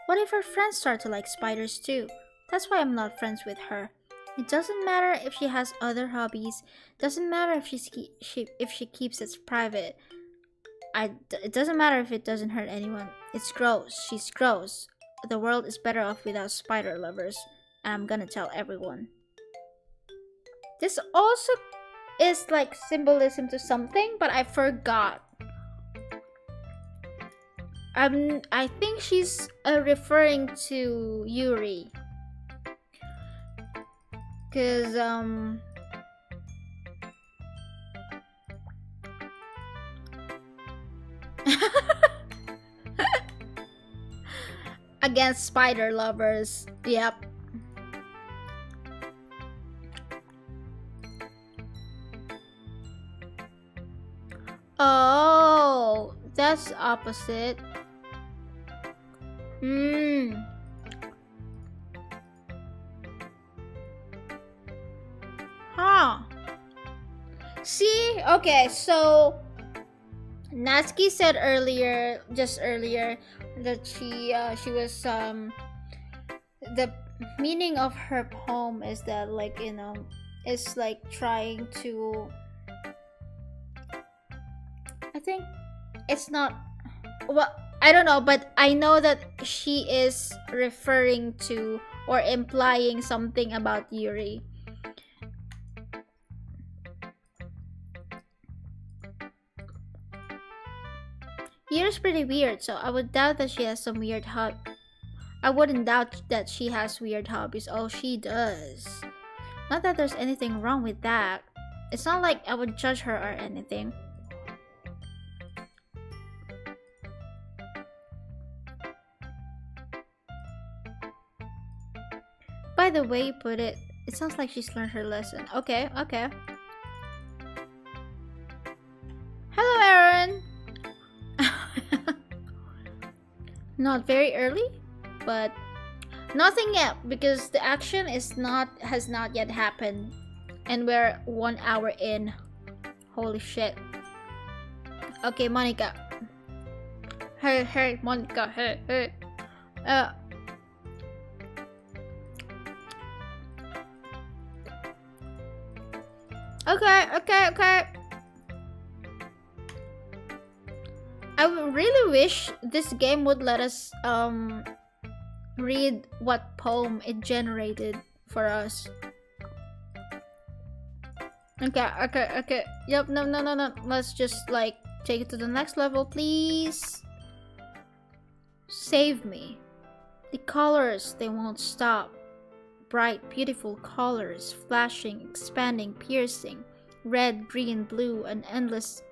What if her friends start to like spiders too? That's why I'm not friends with her. It doesn't matter if she has other hobbies. Doesn't matter if she keeps it private. It doesn't matter if it doesn't hurt anyone. It's gross. She's gross. The world is better off without spider lovers. And I'm gonna tell everyone. This also is like symbolism to something, but I forgot. I think she's referring to Yuri. Cause against spider lovers. Yep. Oh, that's opposite. Huh. See? Okay, so Natsuki said just earlier, that she was the meaning of her poem is that, like, you know, it's like trying to, I think it's not, well, I don't know, but I know that she is referring to or implying something about Yuri. Yuri's pretty weird, so I would doubt that she has some weird I wouldn't doubt that she has weird hobbies. Oh, she does. Not that there's anything wrong with that. It's not like I would judge her or anything. By the way you put it, it sounds like she's learned her lesson. Okay. Hello, Aaron! Not very early, but nothing yet because the action has not yet happened, and we're 1 hour in. Holy shit! Okay, Monica. Hey, Monica. Hey. Okay. I really wish this game would let us read what poem it generated for us. Okay. Yep, no. Let's just like take it to the next level, please. Save me. The colors, they won't stop. Bright, beautiful colors, flashing, expanding, piercing. Red, green, blue, an endless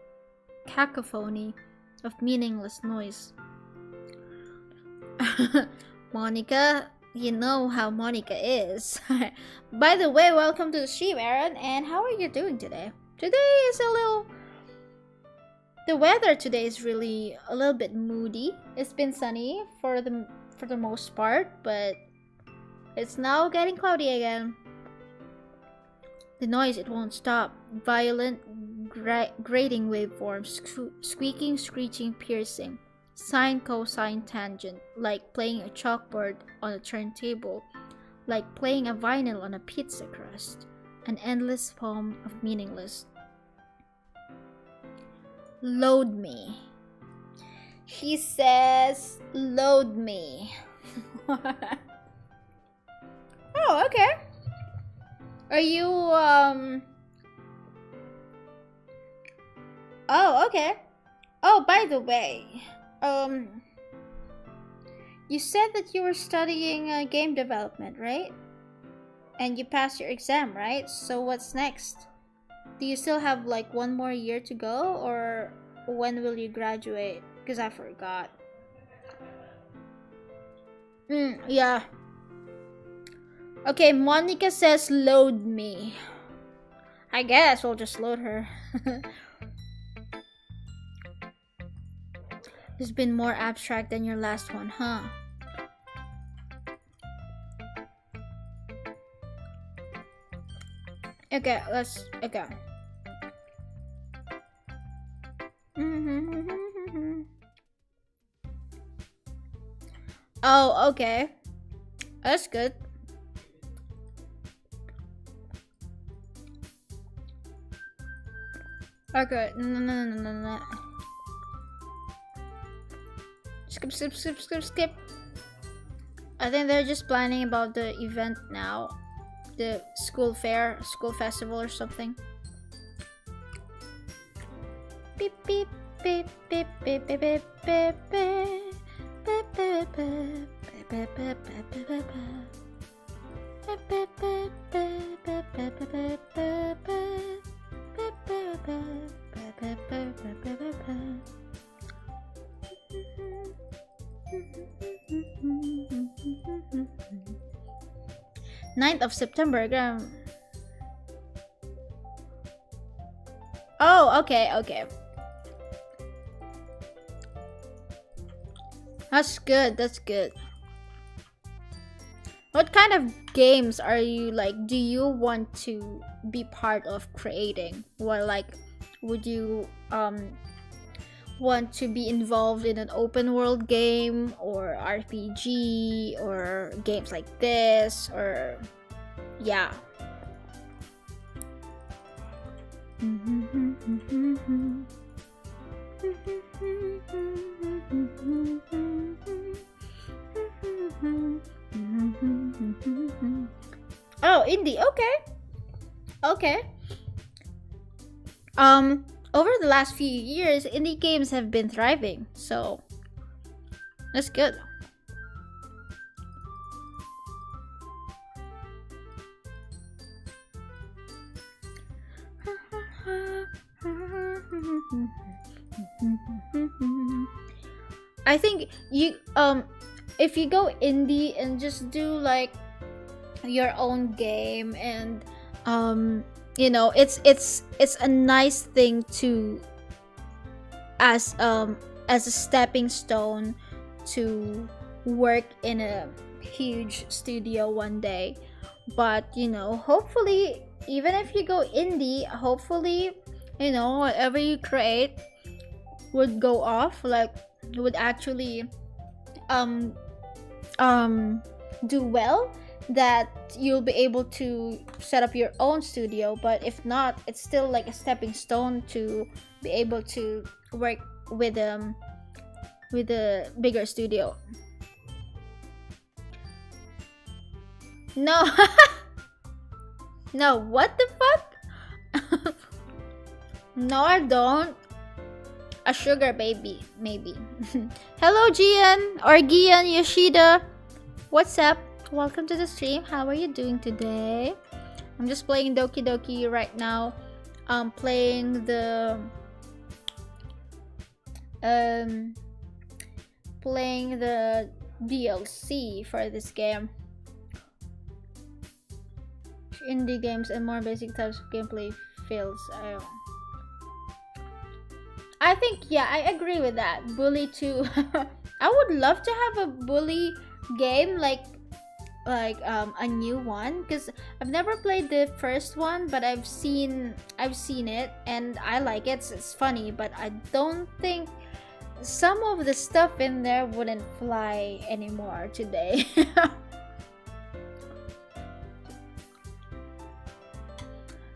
cacophony of meaningless noise. Monica, you know how Monica is. By the way, welcome to the stream, Aaron, and how are you doing today? Today is a little... The weather today is really a little bit moody. It's been sunny for the most part, but it's now getting cloudy again. The noise, it won't stop. Violent, grating waveforms, squeaking, screeching, piercing. Sine, cosine, tangent, like playing a chalkboard on a turntable, like playing a vinyl on a pizza crust. An endless poem of meaningless. Load me. She says, load me. Oh, okay. Are you, Oh, okay. Oh, by the way, you said that you were studying game development, right? And you passed your exam, right? So what's next? Do you still have like one more year to go, or when will you graduate? Because I forgot. Yeah. Okay, Monica says load me. I guess we'll just load her. It's been more abstract than your last one, huh? Okay, let's... Okay. Oh, okay. That's good. Okay, no. Skip. I think they're just planning about the event now. The school fair, school festival or something. Beep beep beep beep beep beep beep beep beep beep beep. 9th of September. Oh, okay. That's good. What kind of games are you like? Do you want to be part of creating? Or like, would you want to be involved in an open world game or RPG or games like this, or yeah. Oh, indie. Okay. Over the last few years, indie games have been thriving, so that's good. I think you if you go indie and just do like your own game, and you know, it's a nice thing to as a stepping stone to work in a huge studio one day. But you know, hopefully, even if you go indie, hopefully, you know, whatever you create would go off, like would actually do well, that you'll be able to set up your own studio. But if not, it's still like a stepping stone to be able to work with a bigger studio. No. No, what the fuck? No, I don't. A sugar baby, maybe. Hello, Gian or Gian Yoshida. What's up? Welcome to the stream. How are you doing today? I'm just playing Doki Doki right now. I'm playing the DLC for this game. Indie games and more basic types of gameplay feels. I think, yeah, I agree with that. Bully 2. I would love to have a bully game like a new one, because I've never played the first one, but I've seen it and I like it. It's funny, but I don't think some of the stuff in there wouldn't fly anymore today.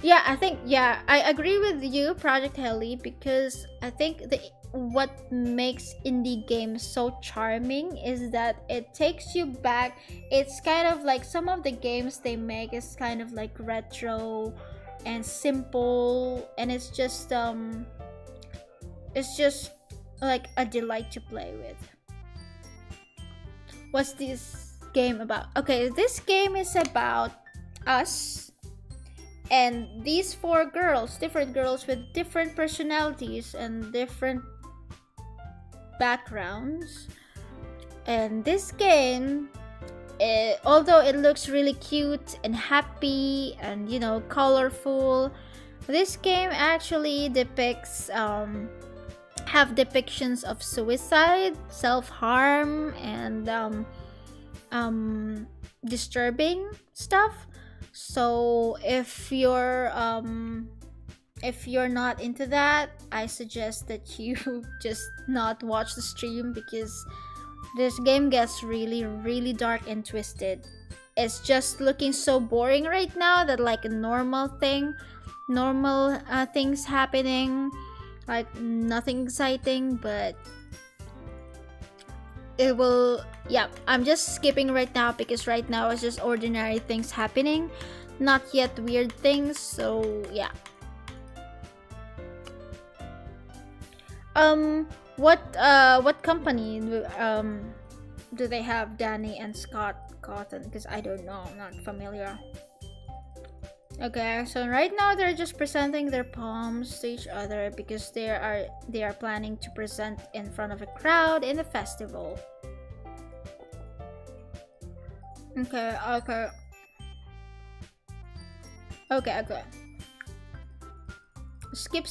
Yeah, I think, yeah, I agree with you, Project Heli, because I think what makes indie games so charming is that it takes you back. It's kind of like some of the games they make is kind of like retro and simple, and it's just like a delight to play with. What's this game about? Okay, this game is about us and these 4 girls, different girls with different personalities and different backgrounds. And this game, although it looks really cute and happy and, you know, colorful, this game actually depicts have depictions of suicide, self-harm, and disturbing stuff. So if you're not into that, I suggest that you just not watch the stream, because this game gets really, really dark and twisted. It's just looking so boring right now that like a normal things happening, like nothing exciting, but it will. Yeah, I'm just skipping right now because right now it's just ordinary things happening, not yet weird things. So yeah. What company do they have Danny and Scott Cotton? Because I don't know, I'm not familiar. Okay, so right now they're just presenting their poems to each other because they are planning to present in front of a crowd in a festival. Okay. Skip.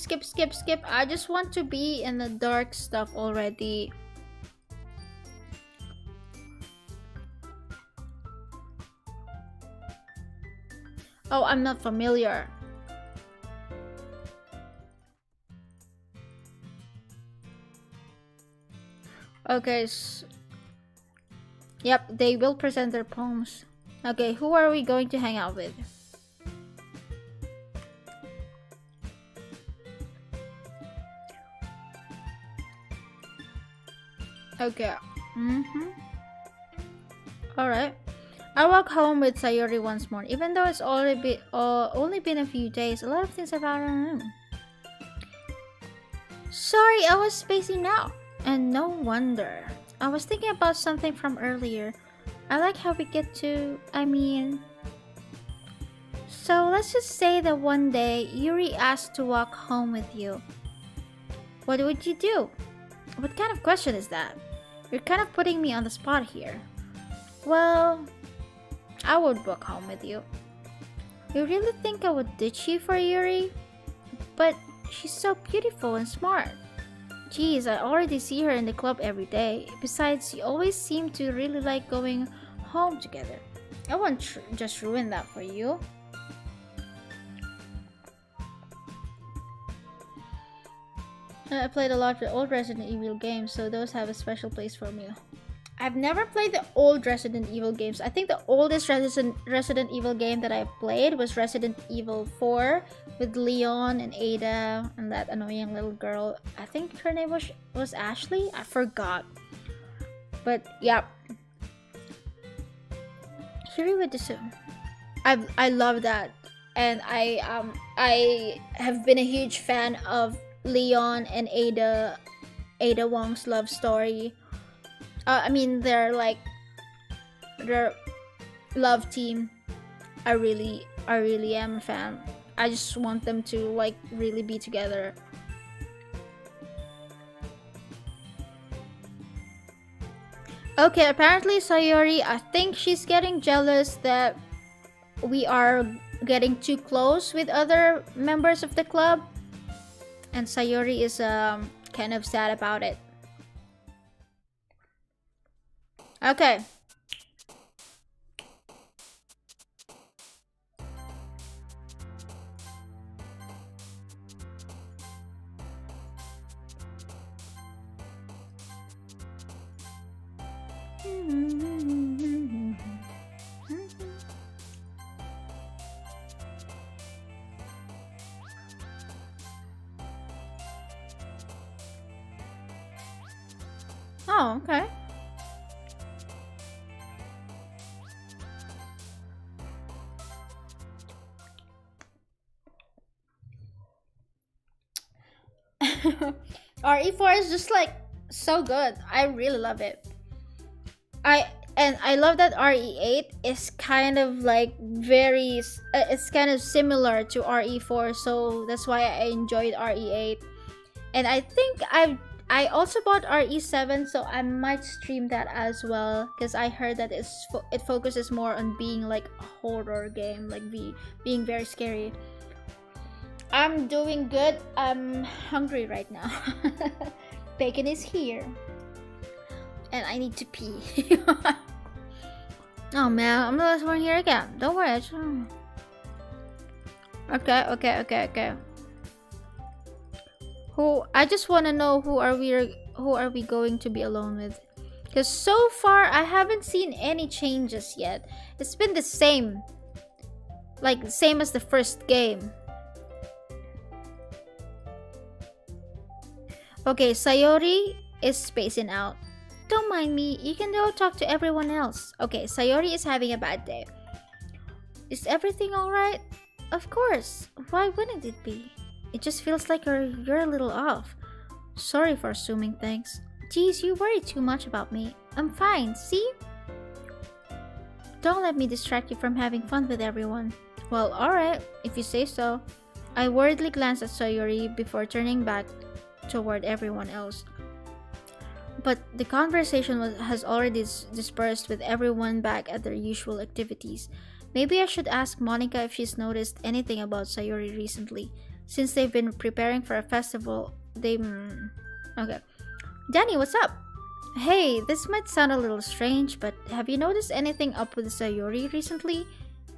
I just want to be in the dark stuff already. Oh, I'm not familiar. Okay. Yep, they will present their poems. Okay, who are we going to hang out with? Okay. Alright. I walk home with Sayori once more, even though it's only been a few days. A lot of things have happened. Sorry, I was spacing out. And no wonder. I was thinking about something from earlier. I like how we get to... So let's just say that one day, Yuri asked to walk home with you. What would you do? What kind of question is that? You're kind of putting me on the spot here. Well, I would walk home with you. You really think I would ditch you for Yuri? But she's so beautiful and smart. Geez, I already see her in the club every day. Besides, you always seem to really like going home together. I won't just ruin that for you. I played a lot of the old Resident Evil games, so those have a special place for me. I've never played the old Resident Evil games. I think the oldest Resident Evil game that I played was Resident Evil 4 with Leon and Ada and that annoying little girl. I think her name was Ashley. I forgot. But yeah. Hiri with the I love that. And I have been a huge fan of Leon and Ada Wong's love story. I mean, their love team. I really am a fan. I just want them to like really be together. Okay, apparently Sayori, I think she's getting jealous that we are getting too close with other members of the club, and Sayori is kind of sad about it. Okay. Oh, okay. RE4 is just like so good. I really love it. I love that RE8 is kind of like it's kind of similar to RE4, so that's why I enjoyed RE8. And I think I also bought RE7, so I might stream that as well because I heard that it focuses more on being like a horror game, like being very scary. I'm doing good. I'm hungry right now. Bacon is here. And I need to pee. Oh man, I'm the last one here again. Don't worry. Okay. I just want to know who are we going to be alone with? Because so far I haven't seen any changes yet. It's been the same. Like same as the first game. Okay, Sayori is spacing out. Don't mind me, you can go talk to everyone else. Okay, Sayori is having a bad day. Is everything alright? Of course. Why wouldn't it be? It just feels like you're a little off. Sorry for assuming things. Geez, you worry too much about me. I'm fine, see? Don't let me distract you from having fun with everyone. Well, alright, if you say so. I worriedly glanced at Sayori before turning back toward everyone else. But the conversation has already dispersed with everyone back at their usual activities. Maybe I should ask Monica if she's noticed anything about Sayori recently. Since they've been preparing for a festival, Okay. Danny, what's up? Hey, this might sound a little strange, but have you noticed anything up with Sayori recently?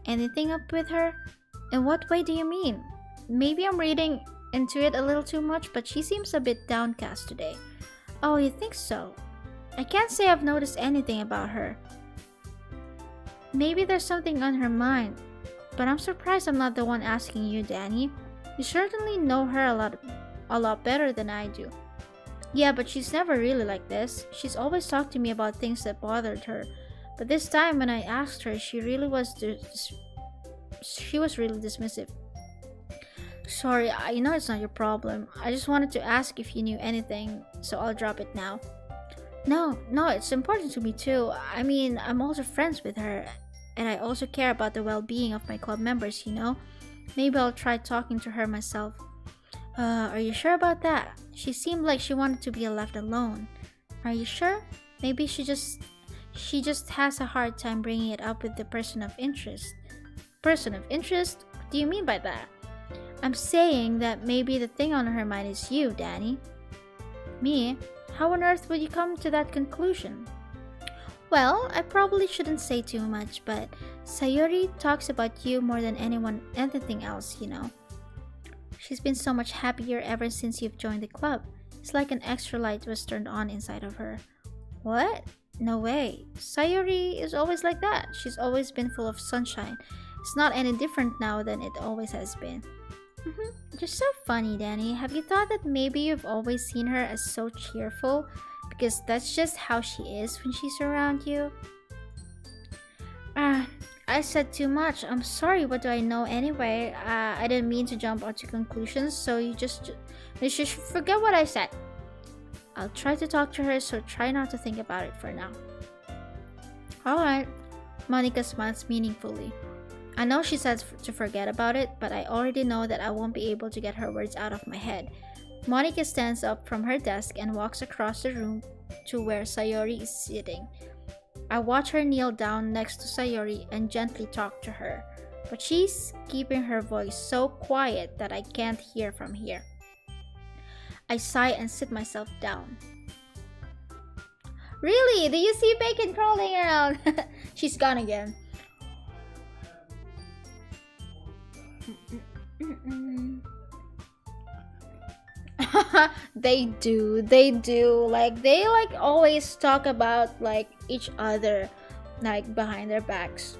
Anything up with her? In what way do you mean? Maybe I'm reading into it a little too much, but she seems a bit downcast today. Oh, you think so? I can't say I've noticed anything about her. Maybe there's something on her mind, but I'm surprised I'm not the one asking you, Danny. You certainly know her a lot better than I do. Yeah, but she's never really like this. She's always talked to me about things that bothered her. But this time when I asked her, she was really dismissive. Sorry, I know it's not your problem. I just wanted to ask if you knew anything, so I'll drop it now. No, it's important to me too. I mean, I'm also friends with her, and I also care about the well-being of my club members, you know? Maybe I'll try talking to her myself. Are you sure about that? She seemed like she wanted to be left alone. Are you sure? Maybe she just has a hard time bringing it up with the person of interest. Person of interest? What do you mean by that? I'm saying that maybe the thing on her mind is you, Danny. Me? How on earth would you come to that conclusion? Well, I probably shouldn't say too much, but Sayori talks about you more than anything else, you know. She's been so much happier ever since you've joined the club. It's like an extra light was turned on inside of her. What? No way. Sayori is always like that. She's always been full of sunshine. It's not any different now than it always has been. You're so funny, Danny. Have you thought that maybe you've always seen her as so cheerful? Because that's just how she is when she's around you. Ah, I said too much. I'm sorry. What do I know anyway? I didn't mean to jump onto conclusions, so you should forget what I said. I'll try to talk to her, so try not to think about it for now. Alright. Monica smiles meaningfully. I know she said to forget about it, but I already know that I won't be able to get her words out of my head. Monica stands up from her desk and walks across the room to where Sayori is sitting. I watch her kneel down next to Sayori and gently talk to her, but she's keeping her voice so quiet that I can't hear from here. I sigh and sit myself down. Really? Do you see Bacon crawling around? She's gone again. They do. Like, they like always talk about like each other, like behind their backs.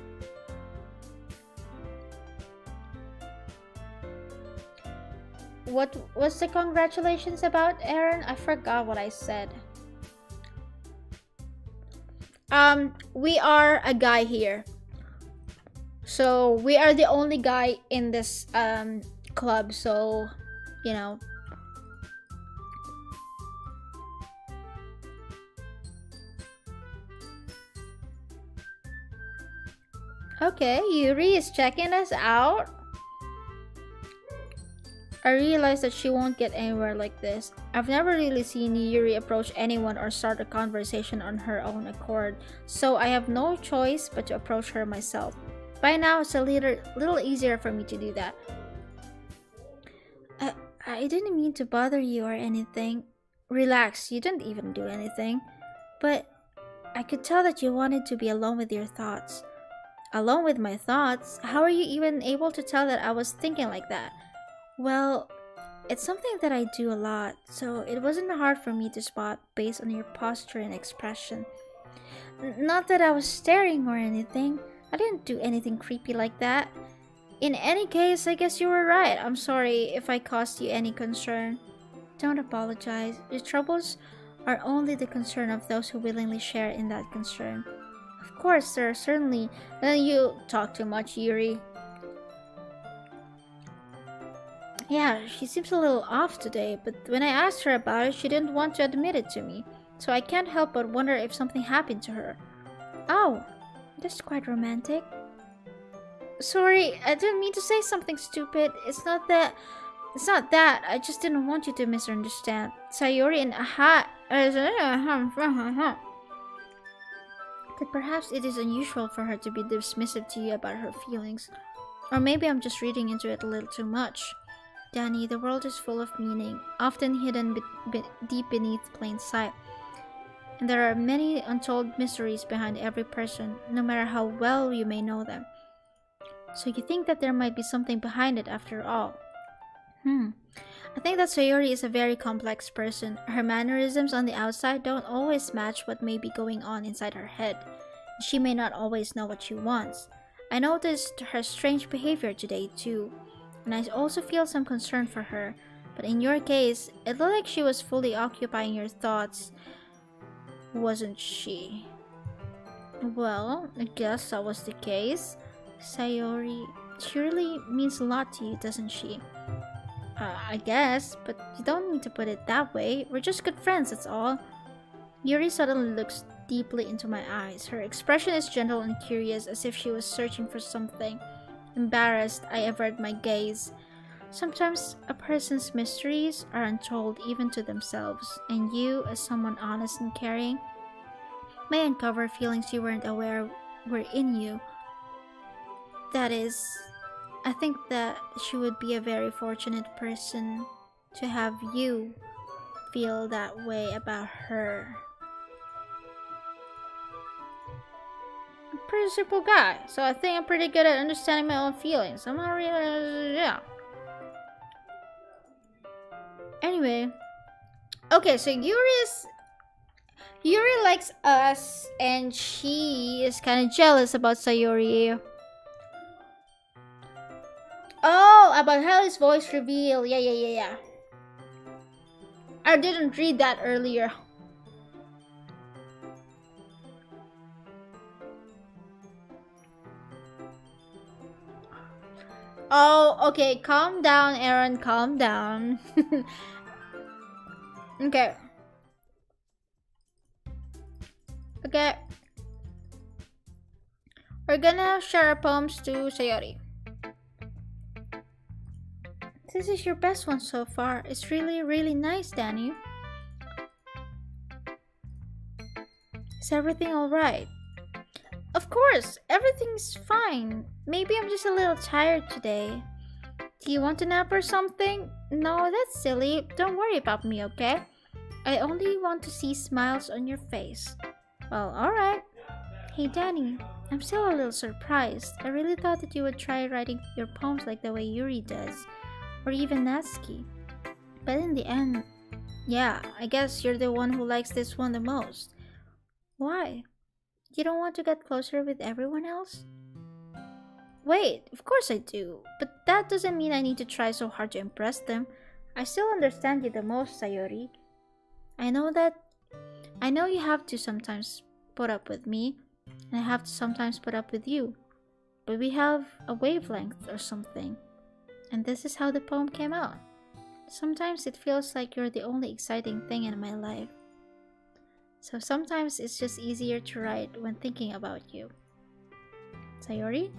What was the congratulations about, Aaron? I forgot what I said. We are a guy here. So we are the only guy in this club, so you know. Okay, Yuri is checking us out. I realize that she won't get anywhere like this. I've never really seen Yuri approach anyone or start a conversation on her own accord, so I have no choice but to approach her myself. By now, it's a little easier for me to do that. I didn't mean to bother you or anything. Relax, you didn't even do anything. But I could tell that you wanted to be alone with your thoughts. Alone with my thoughts? How are you even able to tell that I was thinking like that? Well, it's something that I do a lot, so it wasn't hard for me to spot based on your posture and expression. Not that I was staring or anything. I didn't do anything creepy like that. In any case, I guess you were right. I'm sorry if I caused you any concern. Don't apologize. Your troubles are only the concern of those who willingly share in that concern. Of course, there are certainly... You talk too much, Yuri. Yeah, she seems a little off today, but when I asked her about it, she didn't want to admit it to me. So I can't help but wonder if something happened to her. Oh, that's quite romantic. Sorry, I didn't mean to say something stupid. It's not that. I just didn't want you to misunderstand. Sayori and But perhaps it is unusual for her to be dismissive to you about her feelings. Or maybe I'm just reading into it a little too much. Danny, the world is full of meaning, often hidden deep beneath plain sight. And there are many untold mysteries behind every person, no matter how well you may know them. So you think that there might be something behind it after all? I think that Sayori is a very complex person. Her mannerisms on the outside don't always match what may be going on inside her head. She may not always know what she wants. I noticed her strange behavior today too, and I also feel some concern for her. But in your case, it looked like she was fully occupying your thoughts, wasn't she? Well, I guess that was the case. Sayori, she really means a lot to you, doesn't she? I guess, but you don't need to put it that way. We're just good friends, that's all. Yuri suddenly looks deeply into my eyes. Her expression is gentle and curious, as if she was searching for something. Embarrassed, I avert my gaze. Sometimes a person's mysteries are untold even to themselves, and you, as someone honest and caring, may uncover feelings you weren't aware were in you. That is, I think that she would be a very fortunate person to have you feel that way about her. I'm a pretty simple guy, so I think I'm pretty good at understanding my own feelings. I'm not really... yeah. Anyway. Okay, so Yuri likes us, and she is kind of jealous about Sayori. Oh, about Haley's voice reveal. Yeah. I didn't read that earlier. Oh, okay. Calm down, Aaron. Calm down. Okay. Okay. We're gonna share our poems to Sayori. This is your best one so far. It's really, really nice, Danny. Is everything alright? Of course, everything's fine. Maybe I'm just a little tired today. Do you want a nap or something? No, that's silly. Don't worry about me, okay? I only want to see smiles on your face. Well, alright. Hey Danny, I'm still a little surprised. I really thought that you would try writing your poems like the way Yuri does, or even Natsuki. But in the end, yeah, I guess you're the one who likes this one the most. Why? You don't want to get closer with everyone else? Wait, of course I do. But that doesn't mean I need to try so hard to impress them. I still understand you the most, Sayori. I know you have to sometimes put up with me, and I have to sometimes put up with you. But we have a wavelength or something. And this is how the poem came out. Sometimes it feels like you're the only exciting thing in my life. So sometimes it's just easier to write when thinking about you. Sayori?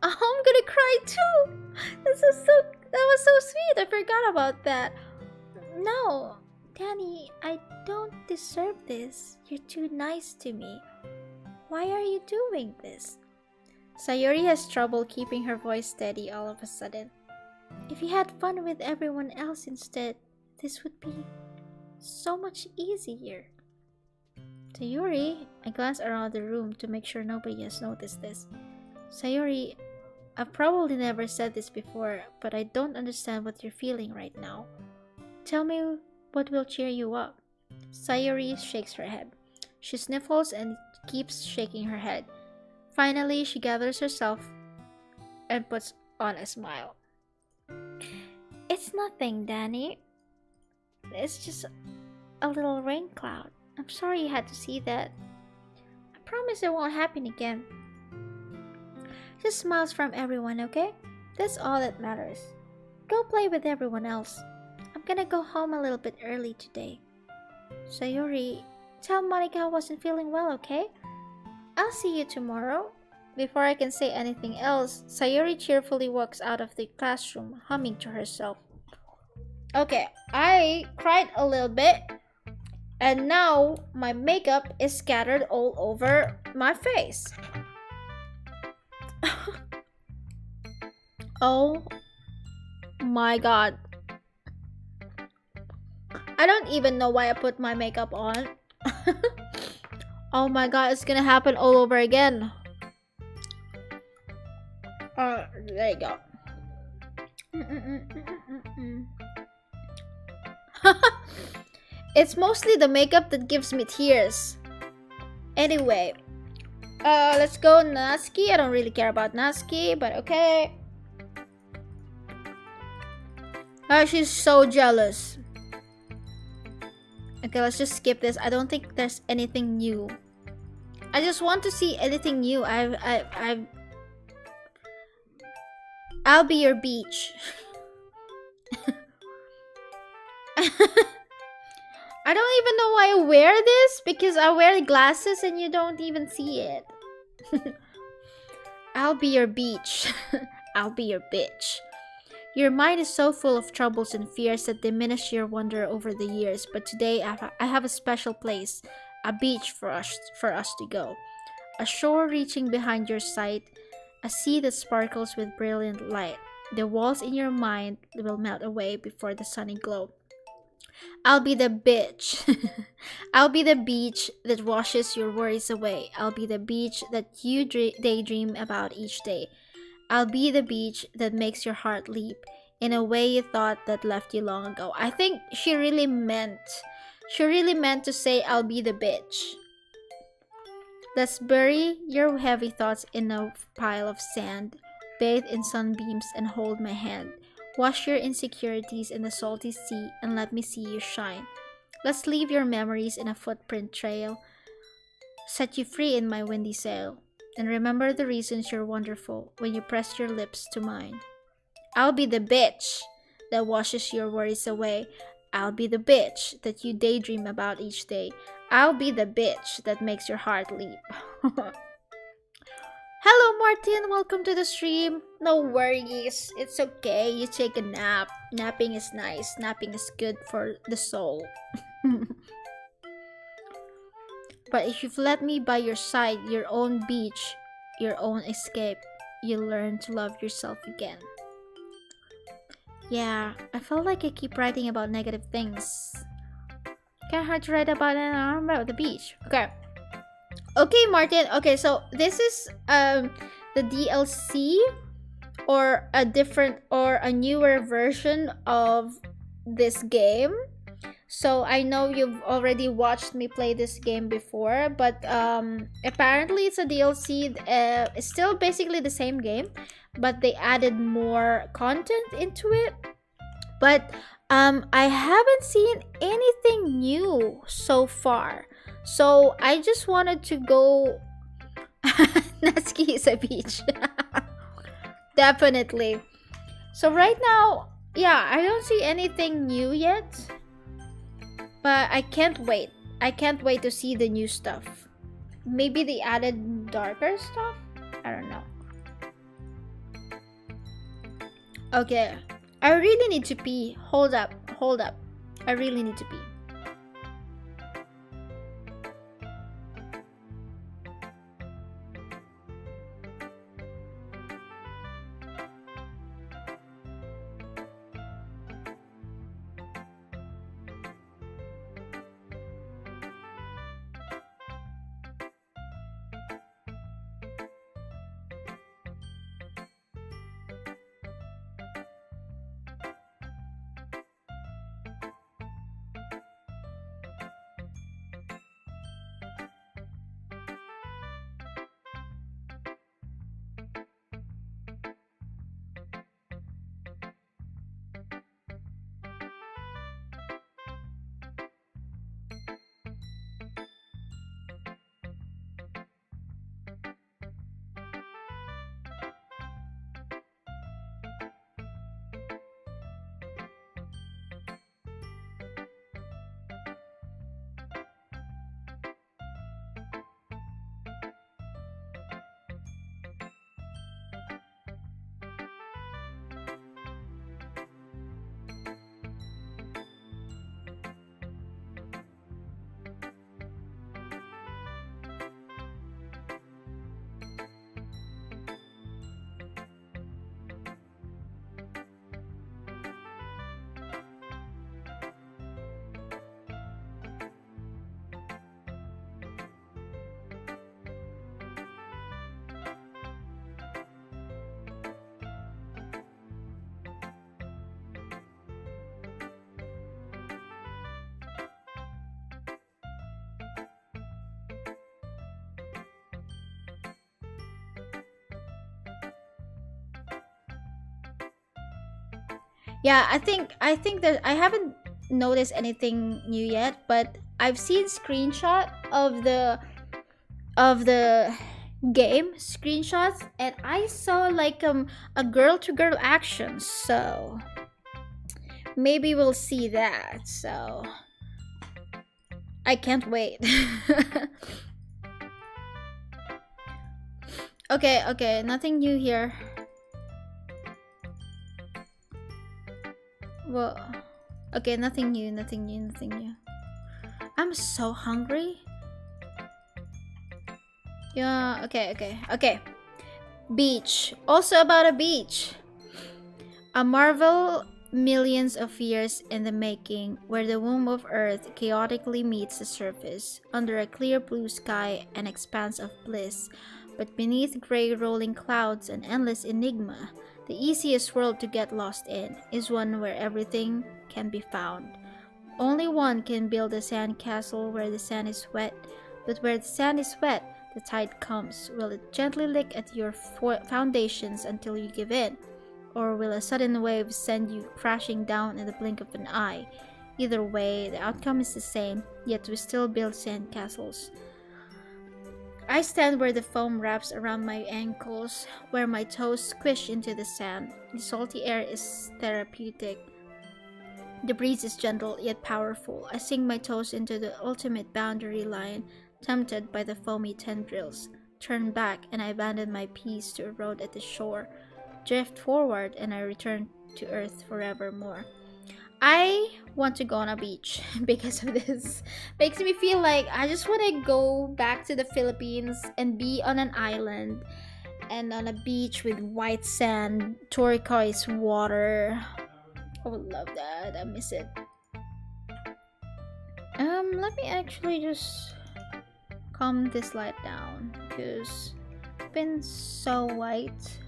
Oh, I'm gonna cry too! That was so sweet! I forgot about that. No, Danny, I don't deserve this. You're too nice to me. Why are you doing this? Sayori has trouble keeping her voice steady all of a sudden. If you had fun with everyone else instead, this would be so much easier. Sayori, I glance around the room to make sure nobody has noticed this. Sayori, I've probably never said this before, but I don't understand what you're feeling right now. Tell me what will cheer you up. Sayori shakes her head. She sniffles and keeps shaking her head. Finally, she gathers herself and puts on a smile. It's nothing, Danny. It's just a little rain cloud. I'm sorry you had to see that. I promise it won't happen again. Just smiles from everyone, okay? That's all that matters. Go play with everyone else. I'm gonna go home a little bit early today. Sayori, tell Monica I wasn't feeling well, okay? I'll see you tomorrow. Before I can say anything else, Sayori cheerfully walks out of the classroom, humming to herself. Okay, I cried a little bit, and now my makeup is scattered all over my face. Oh my god. I don't even know why I put my makeup on. Oh my god, it's gonna happen all over again. There you go. It's mostly the makeup that gives me tears. Anyway, let's go Natsuki. I don't really care about Natsuki, but okay. She's so jealous. Okay, let's just skip this. I don't think there's anything new. I just want to see anything new. I'll be your beach. I don't even know why I wear this, because I wear glasses and you don't even see it. I'll be your beach. I'll be your bitch. Your mind is so full of troubles and fears that diminish your wonder over the years, but today I have a special place, a beach for us to go. A shore reaching behind your sight, a sea that sparkles with brilliant light. The walls in your mind will melt away before the sunny glow. I'll be the bitch. I'll be the beach that washes your worries away. I'll be the beach that you daydream about each day. I'll be the beach that makes your heart leap in a way you thought that left you long ago. I think she really meant She really meant to say I'll be the bitch. Let's bury your heavy thoughts in a pile of sand, bathe in sunbeams, and hold my hand. Wash your insecurities in the salty sea and let me see you shine. Let's leave your memories in a footprint trail, set you free in my windy sail, and remember the reasons you're wonderful when you press your lips to mine. I'll be the bitch that washes your worries away. I'll be the bitch that you daydream about each day. I'll be the bitch that makes your heart leap. Hello, Martin. Welcome to the stream. No worries. It's okay. You take a nap. Napping is nice. Napping is good for the soul. But if you've let me by your side, your own beach, your own escape, you'll learn to love yourself again. Yeah, I feel like I keep writing about negative things. Kinda hard to write about it about the beach. Okay. Okay, Martin. Okay, so this is the DLC or a different or a newer version of this game. So I know you've already watched me play this game before, but apparently it's a DLC. It's still basically the same game, but they added more content into it. But I haven't seen anything new so far. So I just wanted to go. Natsuki is a beach. Definitely. So right now, yeah, I don't see anything new yet. But I can't wait. I can't wait to see the new stuff. Maybe they added darker stuff? I don't know. Okay. I really need to pee. Hold up. I really need to pee. Yeah, I think that I haven't noticed anything new yet, but I've seen screenshot of the game screenshots, and I saw like a girl to girl action. So maybe we'll see that. So I can't wait. Okay, nothing new here. Well, okay, nothing new. I'm so hungry. Yeah, okay. Beach. Also about a beach. A marvel millions of years in the making, where the womb of Earth chaotically meets the surface, under a clear blue sky, an expanse of bliss. But beneath gray rolling clouds, an endless enigma. The easiest world to get lost in is one where everything can be found. Only one can build a sand castle where the sand is wet, but where the sand is wet, the tide comes. Will it gently lick at your foundations until you give in? Or will a sudden wave send you crashing down in the blink of an eye? Either way, the outcome is the same, yet we still build sand castles. I stand where the foam wraps around my ankles, where my toes squish into the sand. The salty air is therapeutic. The breeze is gentle yet powerful. I sink my toes into the ultimate boundary line, tempted by the foamy tendrils. Turn back, and I abandon my peace to erode at the shore. Drift forward, and I return to earth forevermore. I want to go on a beach because of this. Makes me feel like I just want to go back to the Philippines and be on an island and on a beach with white sand, turquoise water. I would love that. I miss it. Let me actually just calm this light down because it's been so white.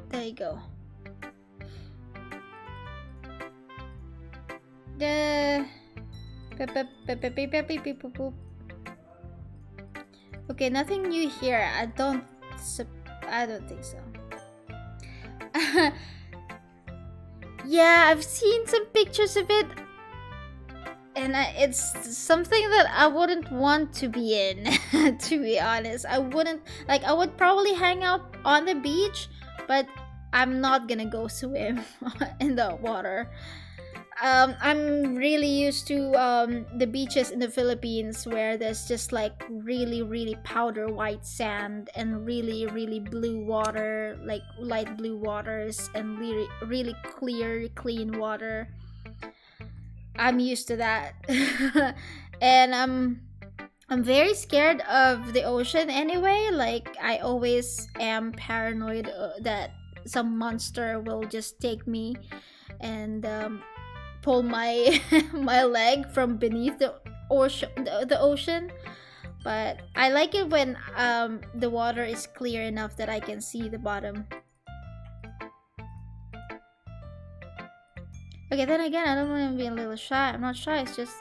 There you go. Okay, nothing new here. I don't think so. Yeah, I've seen some pictures of it, and it's something that I wouldn't want to be in. To be honest, I wouldn't like. I would probably hang out on the beach, but I'm not gonna go swim in the water. I'm really used to the beaches in the Philippines where there's just like really, really powder white sand and really, really blue water, like light blue waters, and really, really clear, clean water. I'm used to that. And I'm very scared of the ocean anyway. Like I always am paranoid that some monster will just take me and pull my my leg from beneath the ocean. But I like it when the water is clear enough that I can see the bottom. Okay, then again, I don't want to be a little shy. I'm not shy. It's just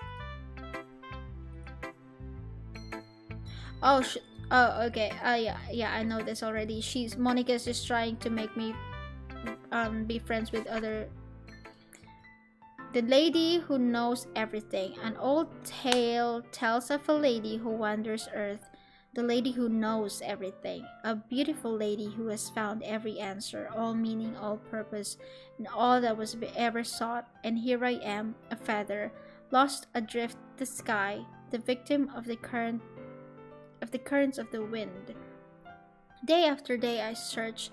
oh okay. Yeah, I know this already. Monica's just trying to make me be friends with other. The lady who knows everything. An old tale tells of a lady who wanders earth. The lady who knows everything. A beautiful lady who has found every answer, all meaning, all purpose, and all that was ever sought. And here I am, a feather, lost adrift the sky, the victim of the currents of the wind. Day after day I search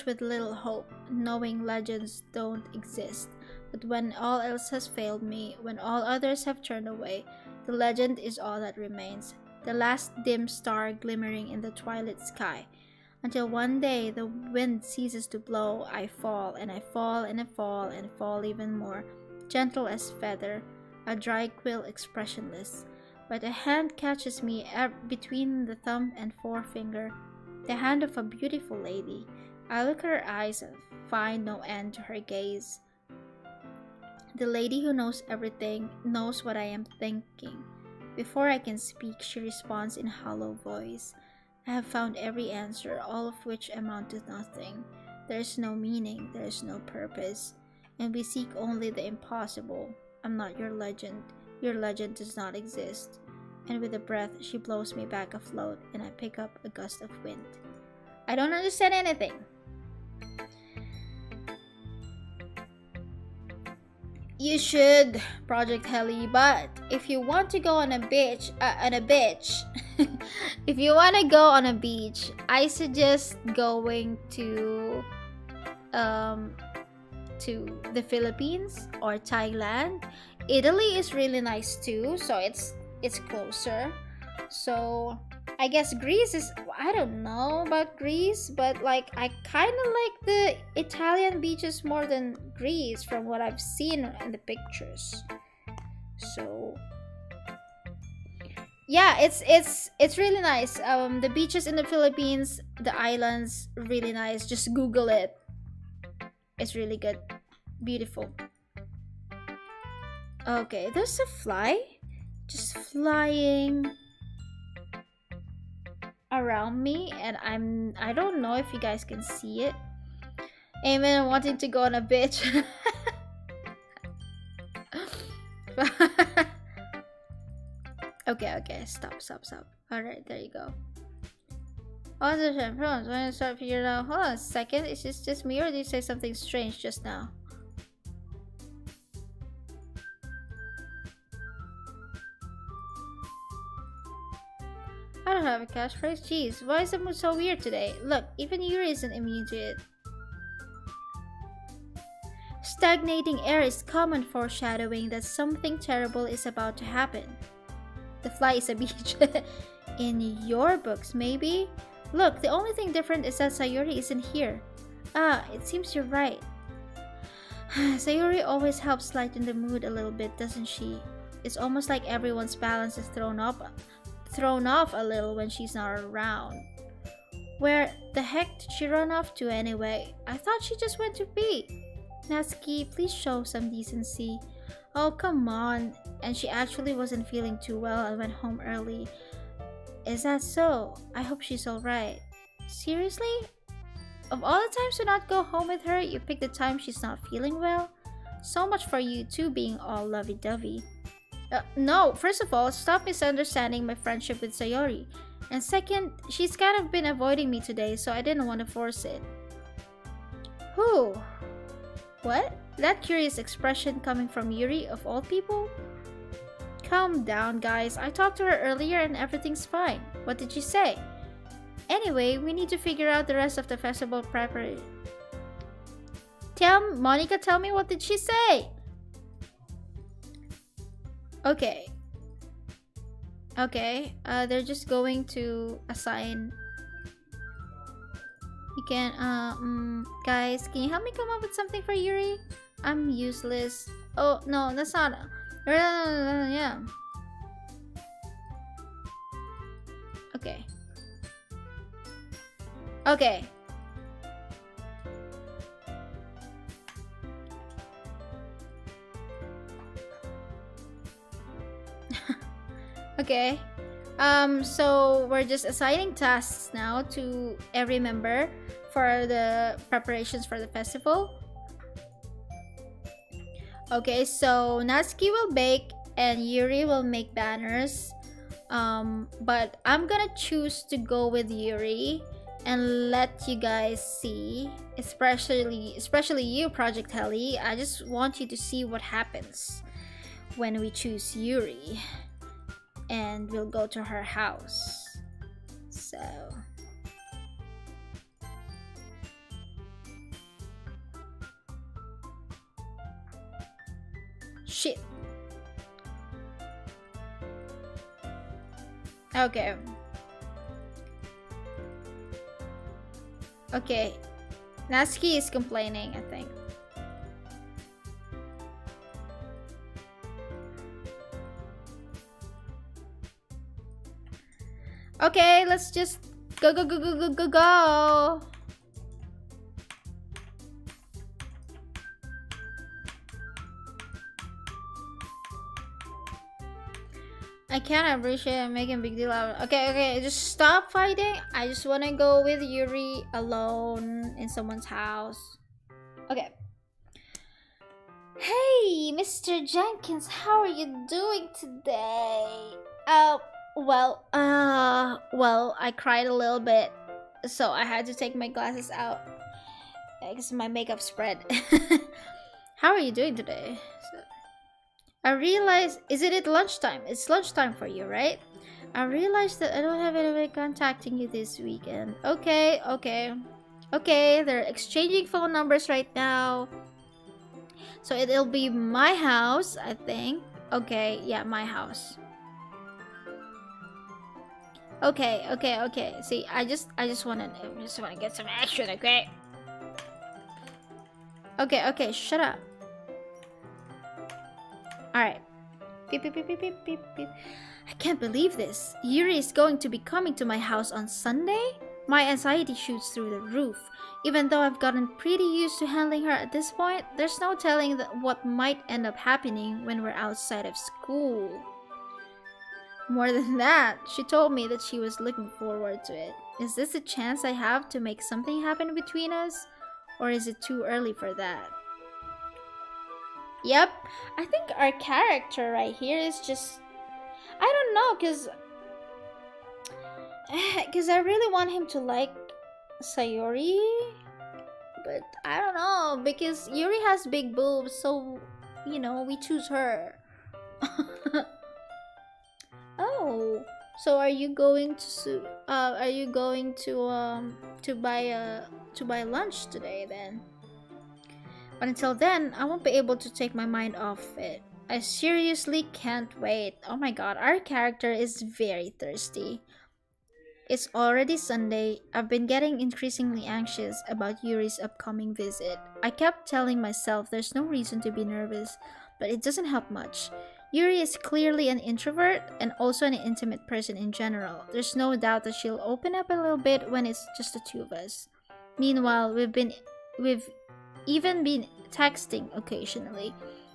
with little hope, knowing legends don't exist. But when all else has failed me, when all others have turned away, the legend is all that remains, the last dim star glimmering in the twilight sky. Until one day the wind ceases to blow, I fall, and I fall, and I fall, and fall even more, gentle as feather, a dry quill expressionless. But a hand catches me between the thumb and forefinger, the hand of a beautiful lady. I look at her eyes and find no end to her gaze. The lady who knows everything knows what I am thinking. Before I can speak, she responds in hollow voice. I have found every answer, all of which amount to nothing. There is no meaning, there is no purpose, and we seek only the impossible. I'm not your legend. Your legend does not exist. And with a breath, she blows me back afloat, and I pick up a gust of wind. I don't understand anything. You should, Project Heli, but if you want to go on a beach, if you want to go on a beach, I suggest going to the Philippines or Thailand. Italy is really nice too, so it's closer. So I guess Greece is, I don't know about Greece, but like I kind of like the Italian beaches more than Greece from what I've seen in the pictures. So yeah, it's really nice. The beaches in the Philippines, the islands, really nice. Just Google it. It's really good. Beautiful. Okay, there's a fly just flying around me, and I don't know if you guys can see it. Amen wanting to go on a bitch. Okay, stop. Alright, there you go. On the problems when I start figuring out, hold on a second, is this just me or did you say something strange just now? I don't have a catchphrase. Jeez, why is the mood so weird today? Look, even Yuri isn't immune to it. Stagnating air is common foreshadowing that something terrible is about to happen. The fly is a beach. In your books, maybe? Look, the only thing different is that Sayori isn't here. Ah, it seems you're right. Sayori always helps lighten the mood a little bit, doesn't she? It's almost like everyone's balance is thrown off a little when she's not around. Where the heck did she run off to anyway? I thought she just went to pee. Natsuki, please show some decency. Oh, come on. And she actually wasn't feeling too well and went home early. Is that so? I hope she's alright. Seriously? Of all the times to not go home with her, you picked the time she's not feeling well? So much for you two being all lovey-dovey. No, first of all, stop misunderstanding my friendship with Sayori. And second, she's kind of been avoiding me today, so I didn't want to force it. Who? What? That curious expression coming from Yuri of all people? Calm down, guys. I talked to her earlier and everything's fine. What did she say? Anyway, we need to figure out the rest of the festival preparation. Monica, tell me, what did she say? Okay. They're just going to assign. You can, guys, can you help me come up with something for Yuri? I'm useless. Oh, no, that's not. Yeah. Okay. Okay. So we're just assigning tasks now to every member for the preparations for the festival. Okay, so Natsuki will bake and Yuri will make banners. But I'm gonna choose to go with Yuri and let you guys see, especially you, Project Heli. I just want you to see what happens when we choose Yuri. And we'll go to her house. So shit. Okay. Natsuki is complaining, I think. Okay, let's just go. I can't appreciate making a big deal out of it. Okay, just stop fighting. I just want to go with Yuri alone in someone's house. Okay. Hey, Mr. Jenkins, how are you doing today? Well, I cried a little bit, so I had to take my glasses out because my makeup spread. How are you doing today? I realized, is it at lunchtime? It's lunchtime for you, right? I realized that I don't have anybody contacting you this weekend. Okay, they're exchanging phone numbers right now. So it'll be my house, I think. Okay, yeah, my house. Okay. See, I just wanna get some action, okay? Okay, shut up. Alright. Beep. I can't believe this. Yuri is going to be coming to my house on Sunday? My anxiety shoots through the roof. Even though I've gotten pretty used to handling her at this point, there's no telling what might end up happening when we're outside of school. More than that, she told me that she was looking forward to it. Is this a chance I have to make something happen between us? Or is it too early for that? Yep, I think our character right here is just... I don't know, because I really want him to like Sayori, but I don't know, because Yuri has big boobs, so, you know, we choose her. Oh, so are you going to buy lunch today then? But until then, I won't be able to take my mind off it. I seriously can't wait. Oh my god, our character is very thirsty. It's already Sunday. I've been getting increasingly anxious about Yuri's upcoming visit. I kept telling myself there's no reason to be nervous, but it doesn't help much. Yuri is clearly an introvert and also an intimate person in general. There's no doubt that she'll open up a little bit when it's just the two of us. Meanwhile, we've even been texting occasionally.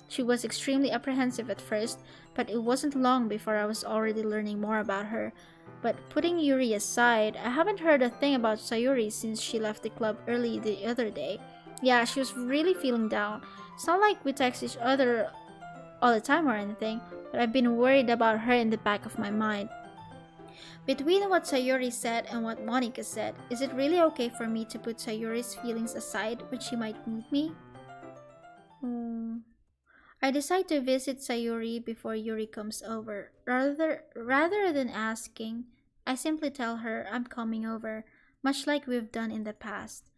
She was extremely apprehensive at first, but it wasn't long before I was already learning more about her. But putting Yuri aside, I haven't heard a thing about Sayuri since she left the club early the other day. Yeah, she was really feeling down. It's not like we text each other all the time or anything, but I've been worried about her in the back of my mind. Between what Sayuri said and what Monica said, is it really okay for me to put Sayuri's feelings aside when she might need me? I decide to visit Sayuri before Yuri comes over. Rather than asking, I simply tell her I'm coming over, much like we've done in the past.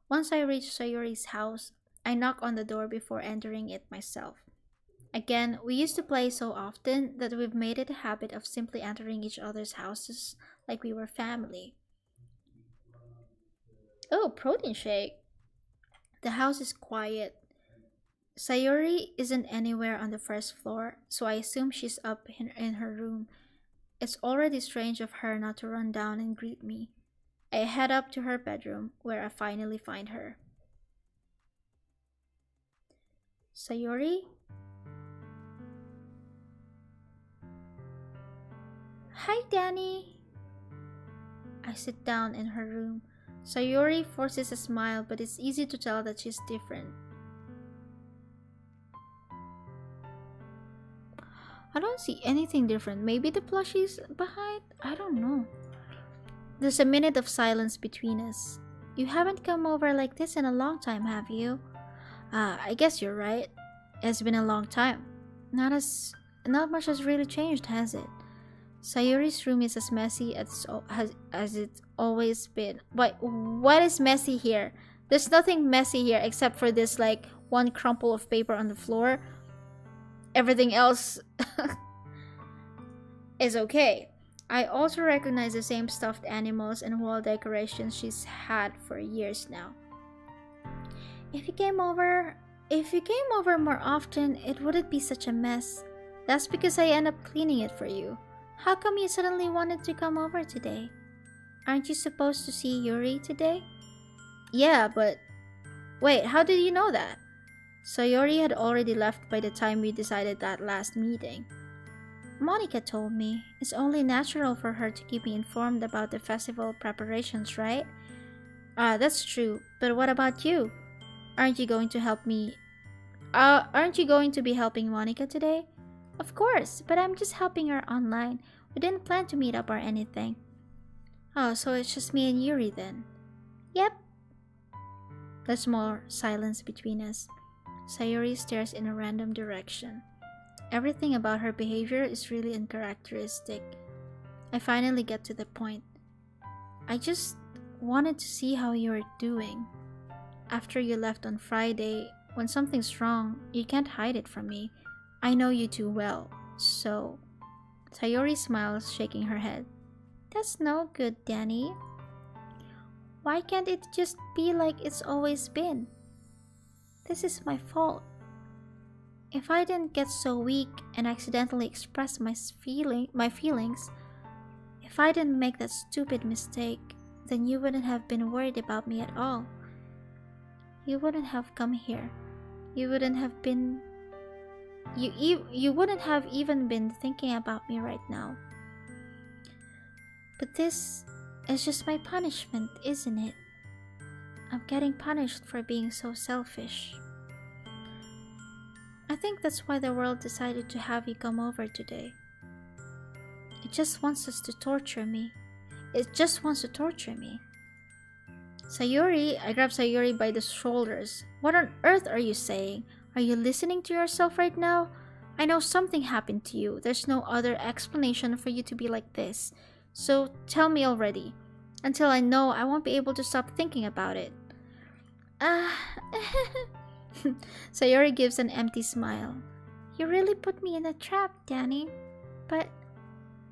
Once I reach Sayuri's house, I knock on the door before entering it myself. Again, we used to play so often that we've made it a habit of simply entering each other's houses like we were family. Oh, protein shake. The house is quiet. Sayuri isn't anywhere on the first floor, so I assume she's up in her room. It's already strange of her not to run down and greet me. I head up to her bedroom, where I finally find her. Sayuri? Hi, Danny. I sit down in her room. Sayuri forces a smile, but it's easy to tell that she's different. I don't see anything different. Maybe the plushies behind? I don't know. There's a minute of silence between us. You haven't come over like this in a long time, have you? I guess you're right. It's been a long time. Not much has really changed, has it? Sayuri's room is as messy as it's always been. What is messy here? There's nothing messy here except for this like one crumple of paper on the floor. Everything else is okay. I also recognize the same stuffed animals and wall decorations she's had for years now. If you came over more often, it wouldn't be such a mess. That's because I end up cleaning it for you. How come you suddenly wanted to come over today? Aren't you supposed to see Yuri today? Yeah, but... Wait, how did you know that? Sayori had already left by the time we decided that last meeting. Monica told me it's only natural for her to keep me informed about the festival preparations, right? That's true, but what about you? Aren't you going to help me? Aren't you going to be helping Monica today? Of course, but I'm just helping her online. We didn't plan to meet up or anything. Oh, so it's just me and Yuri then? Yep. There's more silence between us. Sayori stares in a random direction. Everything about her behavior is really uncharacteristic. I finally get to the point. I just wanted to see how you're doing. After you left on Friday, when something's wrong, you can't hide it from me. I know you too well, so... Sayori smiles, shaking her head. That's no good, Danny. Why can't it just be like it's always been? This is my fault. If I didn't get so weak and accidentally express my feelings, if I didn't make that stupid mistake, then you wouldn't have been worried about me at all. you wouldn't have come here. You wouldn't have been... You wouldn't have even been thinking about me right now. But this is just my punishment, isn't it? I'm getting punished for being so selfish. I think that's why the world decided to have you come over today. It just wants us to torture me. It just wants to torture me. Sayuri, I grabbed Sayuri by the shoulders. What on earth are you saying? Are you listening to yourself right now? I know something happened to you. There's no other explanation for you to be like this. So tell me already. Until I know, I won't be able to stop thinking about it. Sayuri gives an empty smile. You really put me in a trap, Danny. But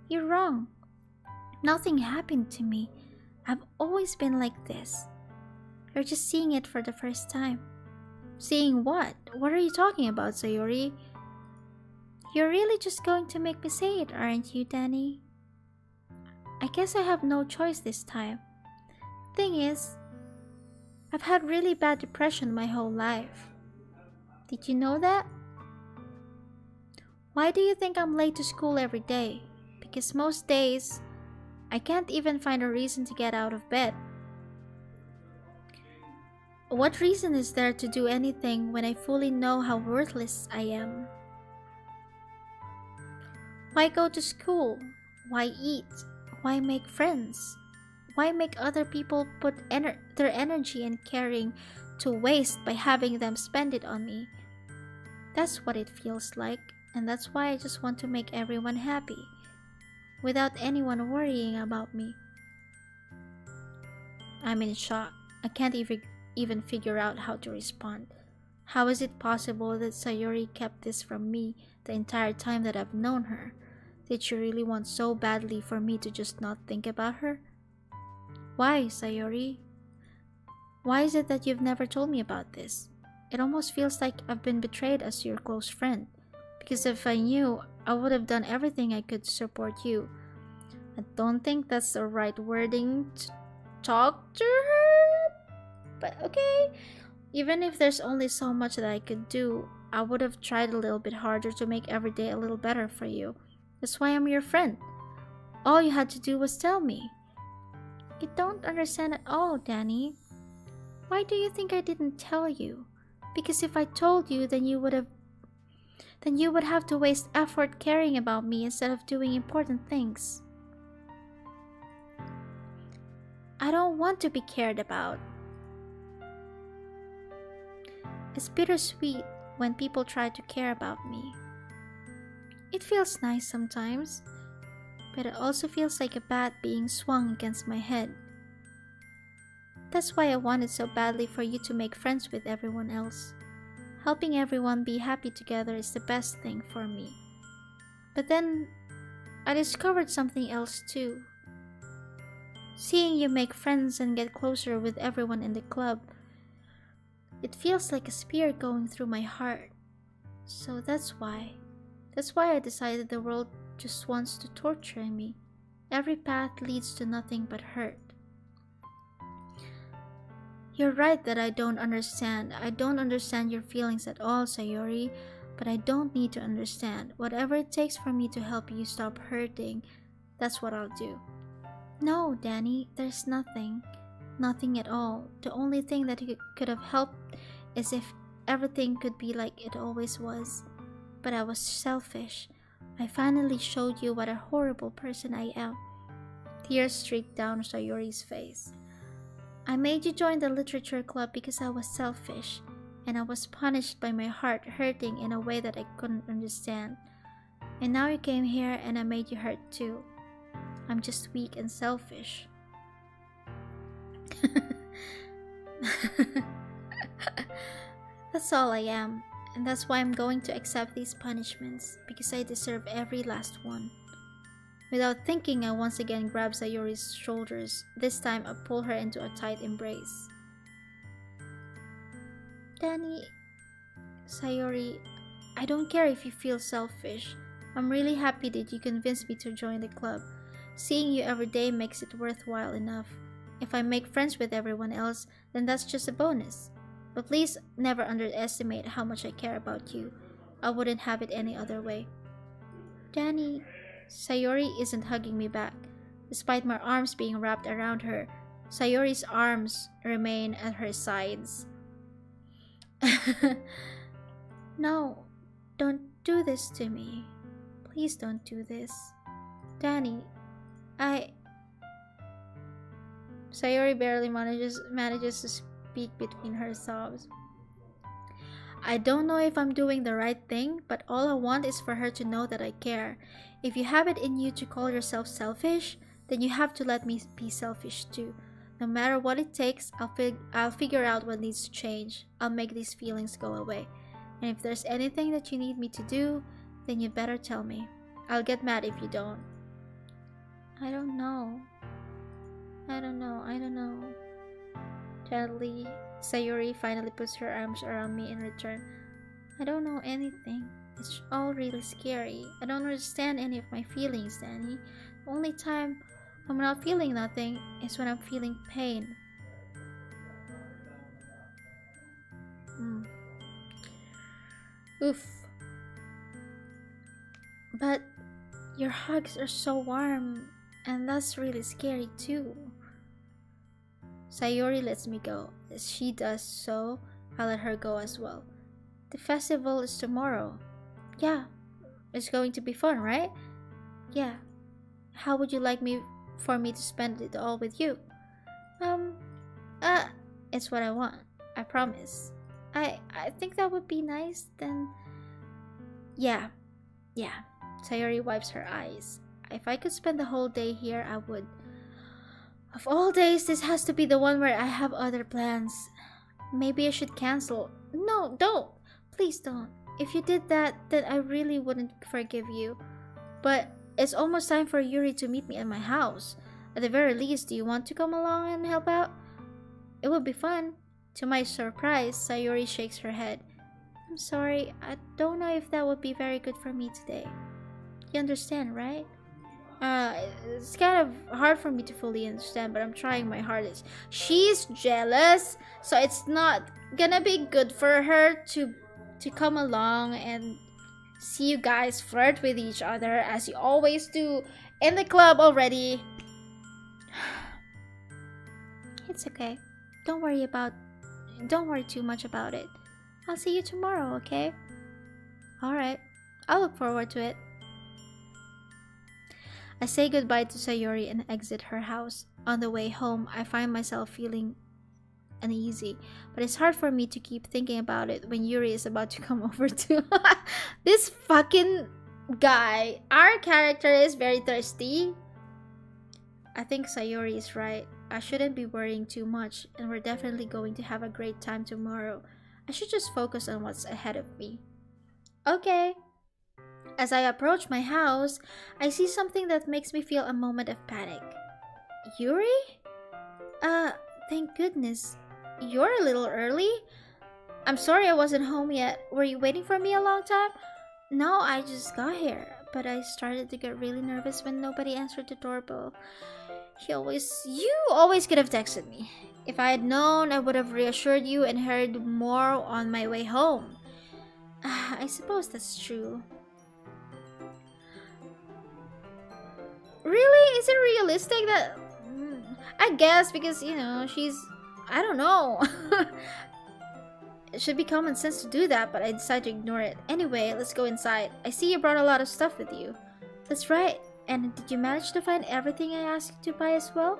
you're wrong. Nothing happened to me. I've always been like this. You're just seeing it for the first time. Seeing what? What are you talking about, Sayuri? You're really just going to make me say it, aren't you, Danny? I guess I have no choice this time. Thing is, I've had really bad depression my whole life. Did you know that? Why do you think I'm late to school every day? Because most days, I can't even find a reason to get out of bed. What reason is there to do anything when I fully know how worthless I am? Why go to school? Why eat? Why make friends? Why make other people put their energy and caring to waste by having them spend it on me? That's what it feels like, and that's why I just want to make everyone happy, without anyone worrying about me. I'm in shock. I can't even figure out how to respond. How is it possible that Sayuri kept this from me the entire time that I've known her? Did she really want so badly for me to just not think about her? Why, Sayuri? Why is it that you've never told me about this? It almost feels like I've been betrayed as your close friend. Because if I knew, I would have done everything I could to support you. I don't think that's the right wording to talk to her. But okay. Even if there's only so much that I could do, I would have tried a little bit harder to make every day a little better for you. That's why I'm your friend. All you had to do was tell me. You don't understand at all, Danny. Why do you think I didn't tell you? Because if I told you, then you would have to waste effort caring about me instead of doing important things. I don't want to be cared about. It's bittersweet when people try to care about me. It feels nice sometimes, but it also feels like a bat being swung against my head. That's why I wanted so badly for you to make friends with everyone else. Helping everyone be happy together is the best thing for me. But then, I discovered something else too. Seeing you make friends and get closer with everyone in the club, it feels like a spear going through my heart. So that's why I decided the world just wants to torture me. Every path leads to nothing but hurt. You're right that I don't understand. I don't understand your feelings at all, Sayuri. But I don't need to understand. Whatever it takes for me to help you stop hurting, that's what I'll do. No, Danny, there's nothing. Nothing at all. The only thing that could have helped is if everything could be like it always was. But I was selfish. I finally showed you what a horrible person I am. Tears streaked down Sayuri's face. I made you join the literature club because I was selfish, and I was punished by my heart hurting in a way that I couldn't understand. And now you came here and I made you hurt too. I'm just weak and selfish. That's all I am, and that's why I'm going to accept these punishments, because I deserve every last one. Without thinking, I once again grab Sayuri's shoulders. This time, I pull her into a tight embrace. Danny, Sayuri, I don't care if you feel selfish. I'm really happy that you convinced me to join the club. Seeing you every day makes it worthwhile enough. If I make friends with everyone else, then that's just a bonus. But please never underestimate how much I care about you. I wouldn't have it any other way. Danny, Sayori isn't hugging me back. Despite my arms being wrapped around her, Sayori's arms remain at her sides. No, don't do this to me. Please don't do this. Danny, Sayori barely manages to speak between her sobs. I don't know if I'm doing the right thing, but all I want is for her to know that I care. If you have it in you to call yourself selfish, then you have to let me be selfish too. No matter what it takes, I'll figure out what needs to change. I'll make these feelings go away. And if there's anything that you need me to do, then you better tell me. I'll get mad if you don't. I don't know. Gently, Sayori finally puts her arms around me in return. I don't know anything. It's all really scary. I don't understand any of my feelings, Danny. The only time I'm not feeling nothing is when I'm feeling pain. Oof. But your hugs are so warm, and that's really scary too. Sayori lets me go. As she does so, I let her go as well. The festival is tomorrow. Yeah, it's going to be fun, right? Yeah. How would you like for me to spend it all with you? It's what I want. I promise. I think that would be nice, then. Yeah. Sayori wipes her eyes. If I could spend the whole day here, I would. Of all days, this has to be the one where I have other plans. Maybe I should cancel. No, don't. Please don't. If you did that, then I really wouldn't forgive you. But it's almost time for Yuri to meet me at my house. At the very least, do you want to come along and help out? It would be fun. To my surprise, Sayori shakes her head. I'm sorry, I don't know if that would be very good for me today. You understand, right? It's kind of hard for me to fully understand, but I'm trying my hardest. She's jealous, so it's not gonna be good for her to come along and see you guys flirt with each other as you always do in the club already. It's okay. Don't worry too much about it. I'll see you tomorrow, okay? Alright. I'll look forward to it. I say goodbye to Sayori and exit her house. On the way home, I find myself feeling uneasy, but it's hard for me to keep thinking about it when Yuri is about to come over too. This fucking guy. Our character is very thirsty. I think Sayori is right. I shouldn't be worrying too much, and we're definitely going to have a great time tomorrow. I should just focus on what's ahead of me. Okay. As I approach my house, I see something that makes me feel a moment of panic. Yuri? Thank goodness. You're a little early? I'm sorry I wasn't home yet. Were you waiting for me a long time? No, I just got here, but I started to get really nervous when nobody answered the doorbell. You always could have texted me. If I had known, I would have reassured you and heard more on my way home. I suppose that's true. Really? Is it realistic that... I guess because, she's... I don't know. It should be common sense to do that, but I decided to ignore it. Anyway, let's go inside. I see you brought a lot of stuff with you. That's right. And did you manage to find everything I asked you to buy as well?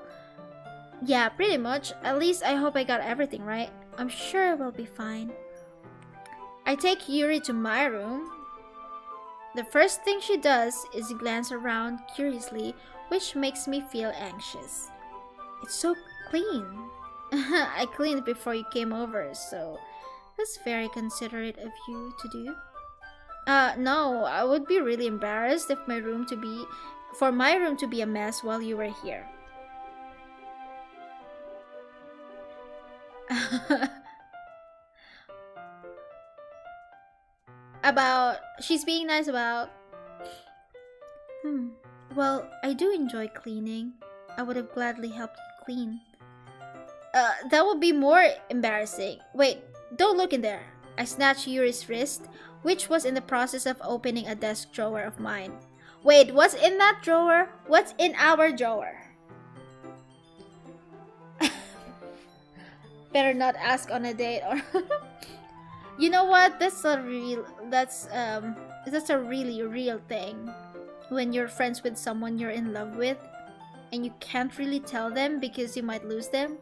Yeah, pretty much. At least I hope I got everything right. I'm sure it will be fine. I take Yuri to my room. The first thing she does is glance around curiously, which makes me feel anxious. It's so clean. I cleaned before you came over, so that's very considerate of you to do. No, I would be really embarrassed if for my room to be a mess while you were here. She's being nice about... Well, I do enjoy cleaning. I would have gladly helped you clean. That would be more embarrassing. Wait, Don't look in there. I snatched Yuri's wrist, which was in the process of opening a desk drawer of mine. Wait, what's in that drawer? What's in our drawer? Better not ask on a date or you know what? That's a really real thing. When you're friends with someone you're in love with and you can't really tell them because you might lose them.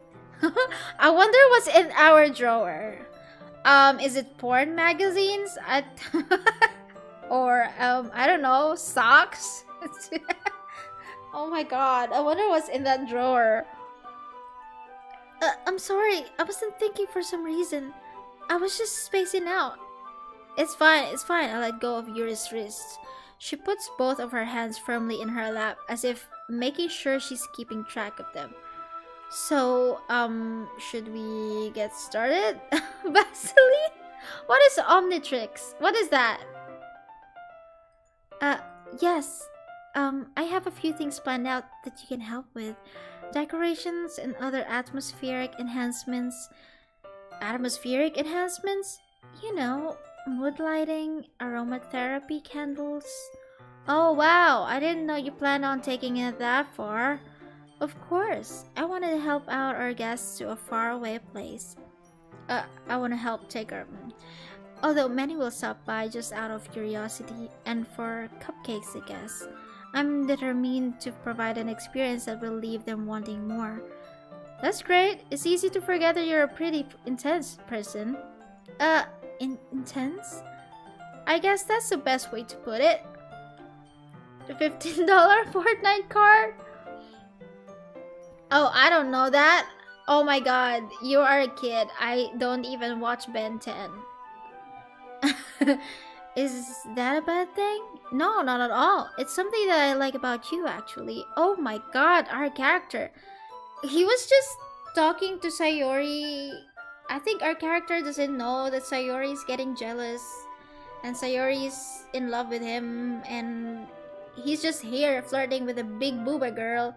I wonder what's in our drawer. Is it porn magazines? Or I don't know, socks? Oh my god, I wonder what's in that drawer. I'm sorry, I wasn't thinking for some reason. I was just spacing out. It's fine, I let go of Yuri's wrist. She puts both of her hands firmly in her lap as if making sure she's keeping track of them. So, should we get started? Vaseline? What is Omnitrix? What is that? Yes. I have a few things planned out that you can help with. Decorations and other atmospheric enhancements. Atmospheric enhancements? You know, mood lighting, aromatherapy candles. Oh wow, I didn't know you planned on taking it that far. Of course, I wanted to help out our guests to a faraway place. I want to help take our... Although many will stop by just out of curiosity and for cupcakes, I guess. I'm determined to provide an experience that will leave them wanting more. That's great. It's easy to forget that you're a pretty intense person. Intense? I guess that's the best way to put it. The $15 Fortnite card? Oh, I don't know that. Oh my god, you are a kid. I don't even watch Ben 10. Is that a bad thing? No, not at all. It's something that I like about you, actually. Oh my god, our character. He was just talking to Sayori. I think our character doesn't know that Sayori is getting jealous. And Sayori is in love with him. And he's just here flirting with a big booba girl.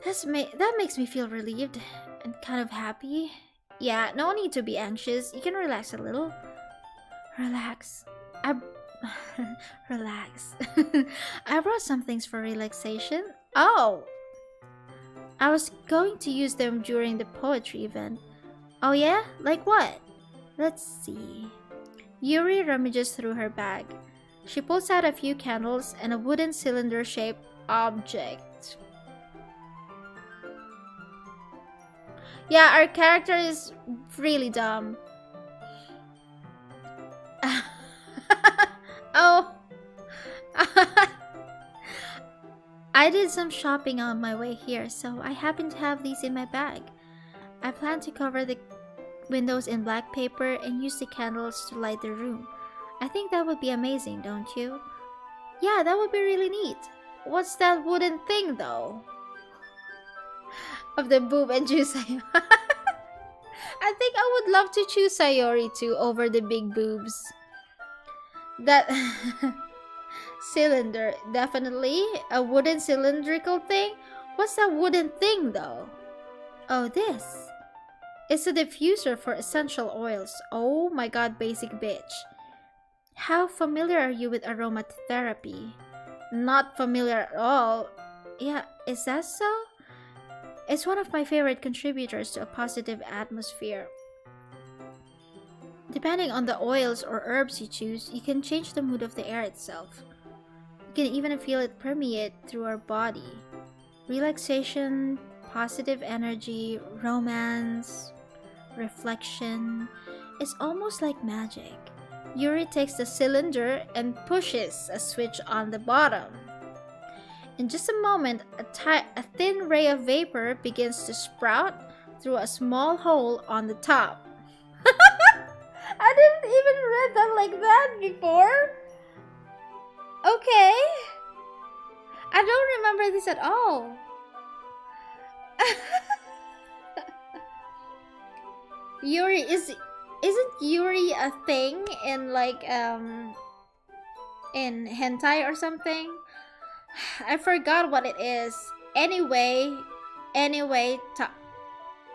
That makes me feel relieved and kind of happy. Yeah, no need to be anxious. You can relax a little. Relax. Relax. I brought some things for relaxation. Oh! I was going to use them during the poetry event. Oh yeah? Like what? Let's see. Yuri rummages through her bag. She pulls out a few candles and a wooden cylinder-shaped object. Yeah, our character is really dumb. Oh. I did some shopping on my way here, so I happen to have these in my bag. I plan to cover the windows in black paper and use the candles to light the room. I think that would be amazing, don't you? Yeah, that would be really neat. What's that wooden thing, though? Of the boob and juice. I think I would love to choose Sayori too over the big boobs. That cylinder, definitely. A wooden cylindrical thing? What's that wooden thing though? Oh, this. It's a diffuser for essential oils. Oh my god, basic bitch. How familiar are you with aromatherapy? Not familiar at all. Yeah, is that so? It's one of my favorite contributors to a positive atmosphere. Depending on the oils or herbs you choose, you can change the mood of the air itself. You can even feel it permeate through our body. Relaxation, positive energy, romance, reflection. It's almost like magic. Yuri takes the cylinder and pushes a switch on the bottom. In just a moment, a thin ray of vapor begins to sprout through a small hole on the top. I didn't even read that like that before. Okay. I don't remember this at all. Yuri isn't Yuri a thing in like in hentai or something? I forgot what it is. Anyway,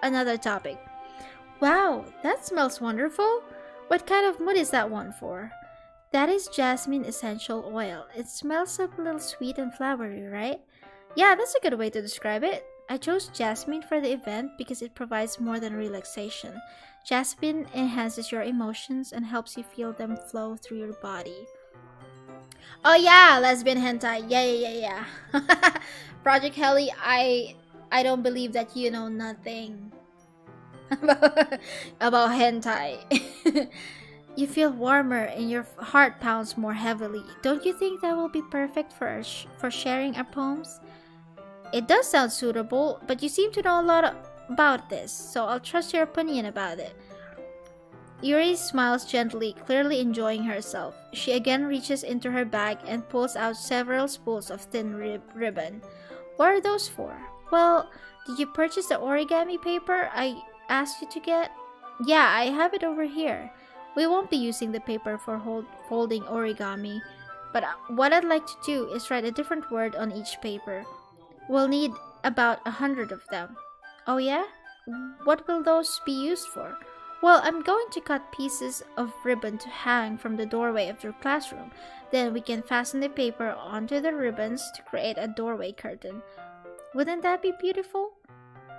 another topic. Wow, that smells wonderful. What kind of mood is that one for? That is jasmine essential oil. It smells a little sweet and flowery, right? Yeah, that's a good way to describe it. I chose jasmine for the event because it provides more than relaxation. Jasmine enhances your emotions and helps you feel them flow through your body. Oh yeah, lesbian hentai. Yeah. Project Heli, I don't believe that you know nothing about hentai. You feel warmer and your heart pounds more heavily. Don't you think that will be perfect for for sharing our poems? It does sound suitable, but you seem to know a lot about this, so I'll trust your opinion about it. Yuri smiles gently, clearly enjoying herself. She again reaches into her bag and pulls out several spools of thin ribbon. What are those for? Well, did you purchase the origami paper I asked you to get? Yeah, I have it over here. We won't be using the paper for folding origami, but what I'd like to do is write a different word on each paper. We'll need about 100 of them. Oh yeah? What will those be used for? Well, I'm going to cut pieces of ribbon to hang from the doorway of your classroom. Then we can fasten the paper onto the ribbons to create a doorway curtain. Wouldn't that be beautiful?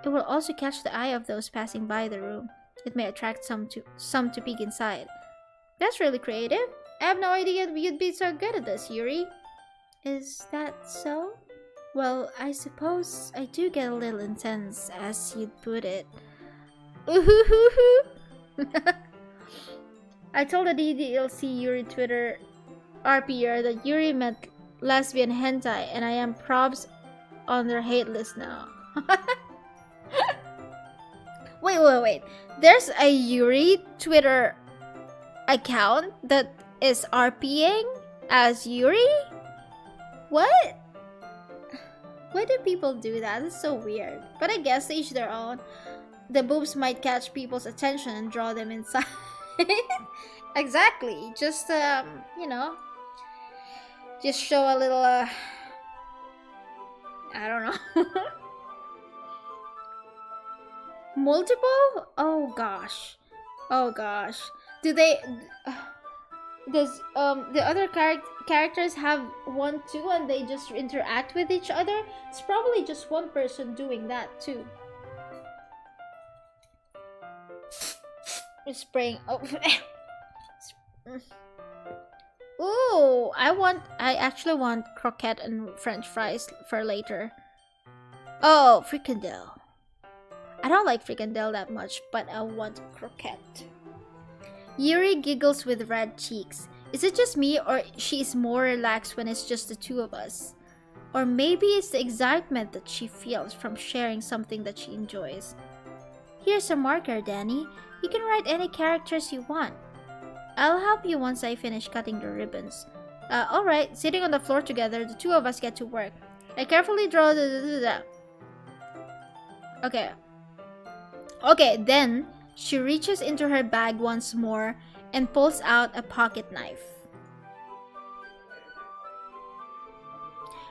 It will also catch the eye of those passing by the room. It may attract some to peek inside. That's really creative. I have no idea you'd be so good at this, Yuri. Is that so? Well, I suppose I do get a little intense, as you'd put it. Ooh-hoo-hoo-hoo! I told the DDLC Yuri Twitter RPR that Yuri meant lesbian hentai, and I am probs on their hate list now. Wait. There's a Yuri Twitter account that is RPing as Yuri? What? Why do people do that? It's so weird. But I guess to each their own. The boobs might catch people's attention and draw them inside. Exactly. Just, you know, just show a little, I don't know. Multiple? Oh gosh. Do they, does, the other characters have one too and they just interact with each other? It's probably just one person doing that too. Spraying. Oh. Ooh, I actually want croquette and french fries for later. Oh, frikandel. I don't like frikandel that much, but I want croquette. Yuri giggles with red cheeks. Is it just me, or she is more relaxed when it's just the two of us? Or maybe it's the excitement that she feels from sharing something that she enjoys. Here's a marker, Danny. You can write any characters you want. I'll help you once I finish cutting the ribbons. Alright, sitting on the floor together, the two of us get to work. I carefully draw the... Okay, then she reaches into her bag once more and pulls out a pocket knife.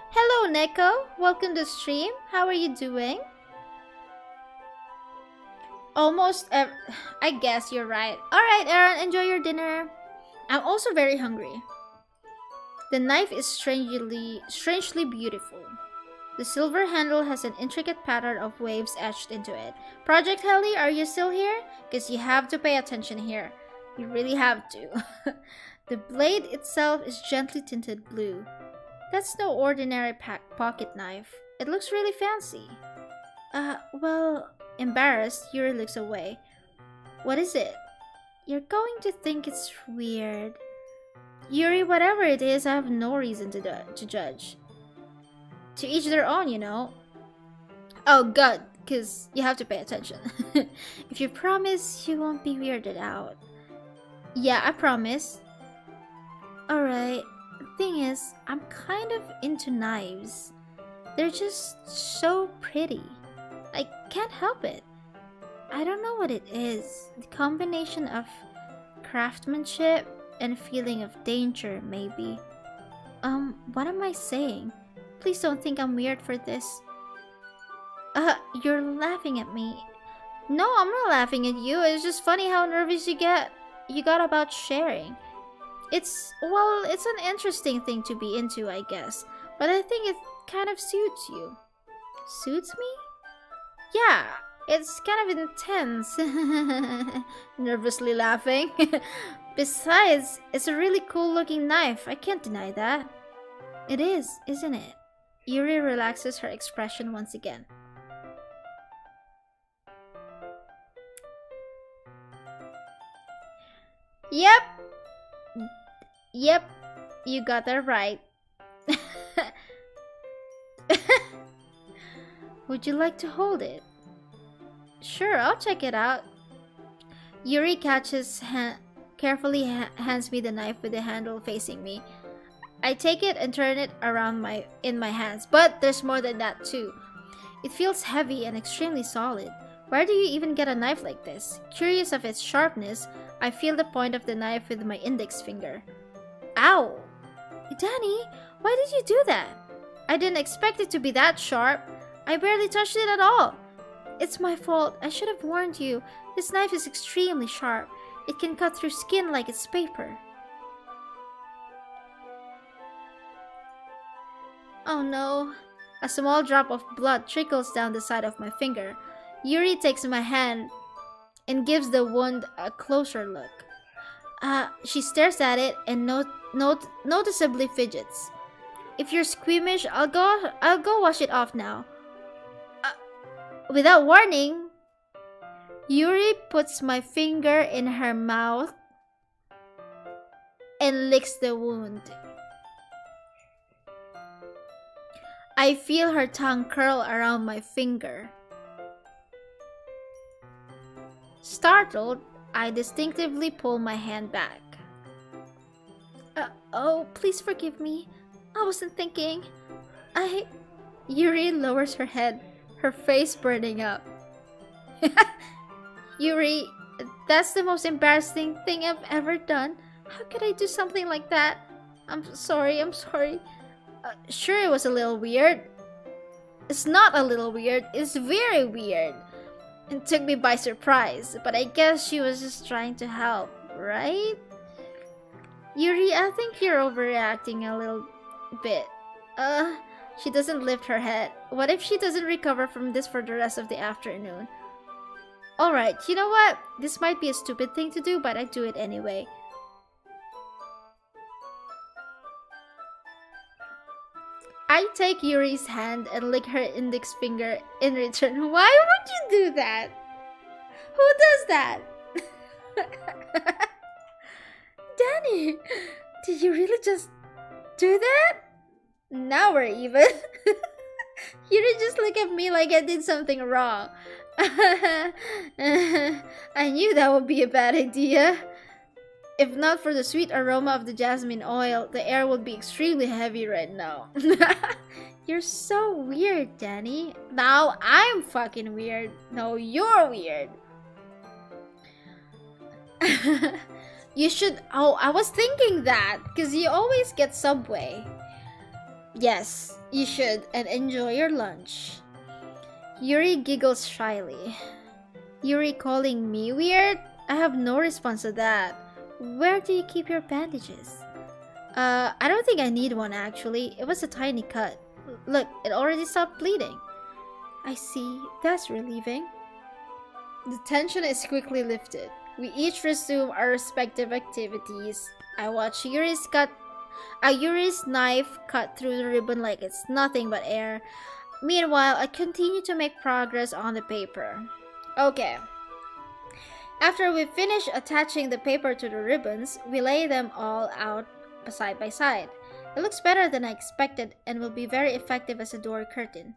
Hello, Neko. Welcome to stream. How are you doing? I guess you're right. Alright, Aaron, enjoy your dinner. I'm also very hungry. The knife is strangely beautiful. The silver handle has an intricate pattern of waves etched into it. Project Heli, are you still here? Because you have to pay attention here. You really have to. The blade itself is gently tinted blue. That's no ordinary pocket knife. It looks really fancy. Well... Embarrassed, Yuri looks away. What is it? You're going to think it's weird. Yuri, whatever it is, I have no reason to judge. To each their own, you know. Oh, good, because you have to pay attention. If you promise, you won't be weirded out. Yeah, I promise. Alright, the thing is, I'm kind of into knives. They're just so pretty. I can't help it. I don't know what it is. The combination of craftsmanship and feeling of danger, maybe. What am I saying? Please don't think I'm weird for this. You're laughing at me. No, I'm not laughing at you. It's just funny how nervous you got about sharing. It's an interesting thing to be into, I guess. But I think it kind of suits you. Suits me? Yeah, it's kind of intense. Nervously laughing. Besides, it's a really cool looking knife. I can't deny that. It is, isn't it? Yuri relaxes her expression once again. Yep. Yep. You got that right. Would you like to hold it? Sure, I'll check it out. Yuri carefully hands me the knife with the handle facing me. I take it and turn it around in my hands, but there's more than that too. It feels heavy and extremely solid. Where do you even get a knife like this? Curious of its sharpness, I feel the point of the knife with my index finger. Ow! Danny, why did you do that? I didn't expect it to be that sharp. I barely touched it at all. It's my fault. I should have warned you. This knife is extremely sharp. It can cut through skin like it's paper. Oh no. A small drop of blood trickles down the side of my finger. Yuri takes my hand and gives the wound a closer look. She stares at it and noticeably fidgets. If you're squeamish, I'll go wash it off now. Without warning, Yuri puts my finger in her mouth and licks the wound. I feel her tongue curl around my finger. Startled, I distinctively pull my hand back. Oh, please forgive me. I wasn't thinking. Yuri lowers her head, her face burning up. Yuri, that's the most embarrassing thing I've ever done. How could I do something like that? I'm sorry. Sure, it was a little weird. It's not a little weird, it's very weird. It took me by surprise, but I guess she was just trying to help, right? Yuri, I think you're overreacting a little bit. She doesn't lift her head. What if she doesn't recover from this for the rest of the afternoon? Alright, you know what? This might be a stupid thing to do, but I do it anyway. I take Yuri's hand and lick her index finger in return. Why would you do that? Who does that? Danny, did you really just do that? Now we're even. Yuri just look at me like I did something wrong. I knew that would be a bad idea. If not for the sweet aroma of the jasmine oil, the air would be extremely heavy right now. You're so weird, Danny. Now I'm fucking weird. No, you're weird. You should... Oh, I was thinking that. Because you always get Subway. Yes, you should. And enjoy your lunch. Yuri giggles shyly. Yuri calling me weird? I have no response to that. Where do you keep your bandages? I don't think I need one actually. It was a tiny cut. Look, it already stopped bleeding. I see. That's relieving. The tension is quickly lifted. We each resume our respective activities. I watch Yuri's knife cut through the ribbon like it's nothing but air. Meanwhile, I continue to make progress on the paper. Okay. After we finish attaching the paper to the ribbons, we lay them all out side by side. It looks better than I expected and will be very effective as a door curtain.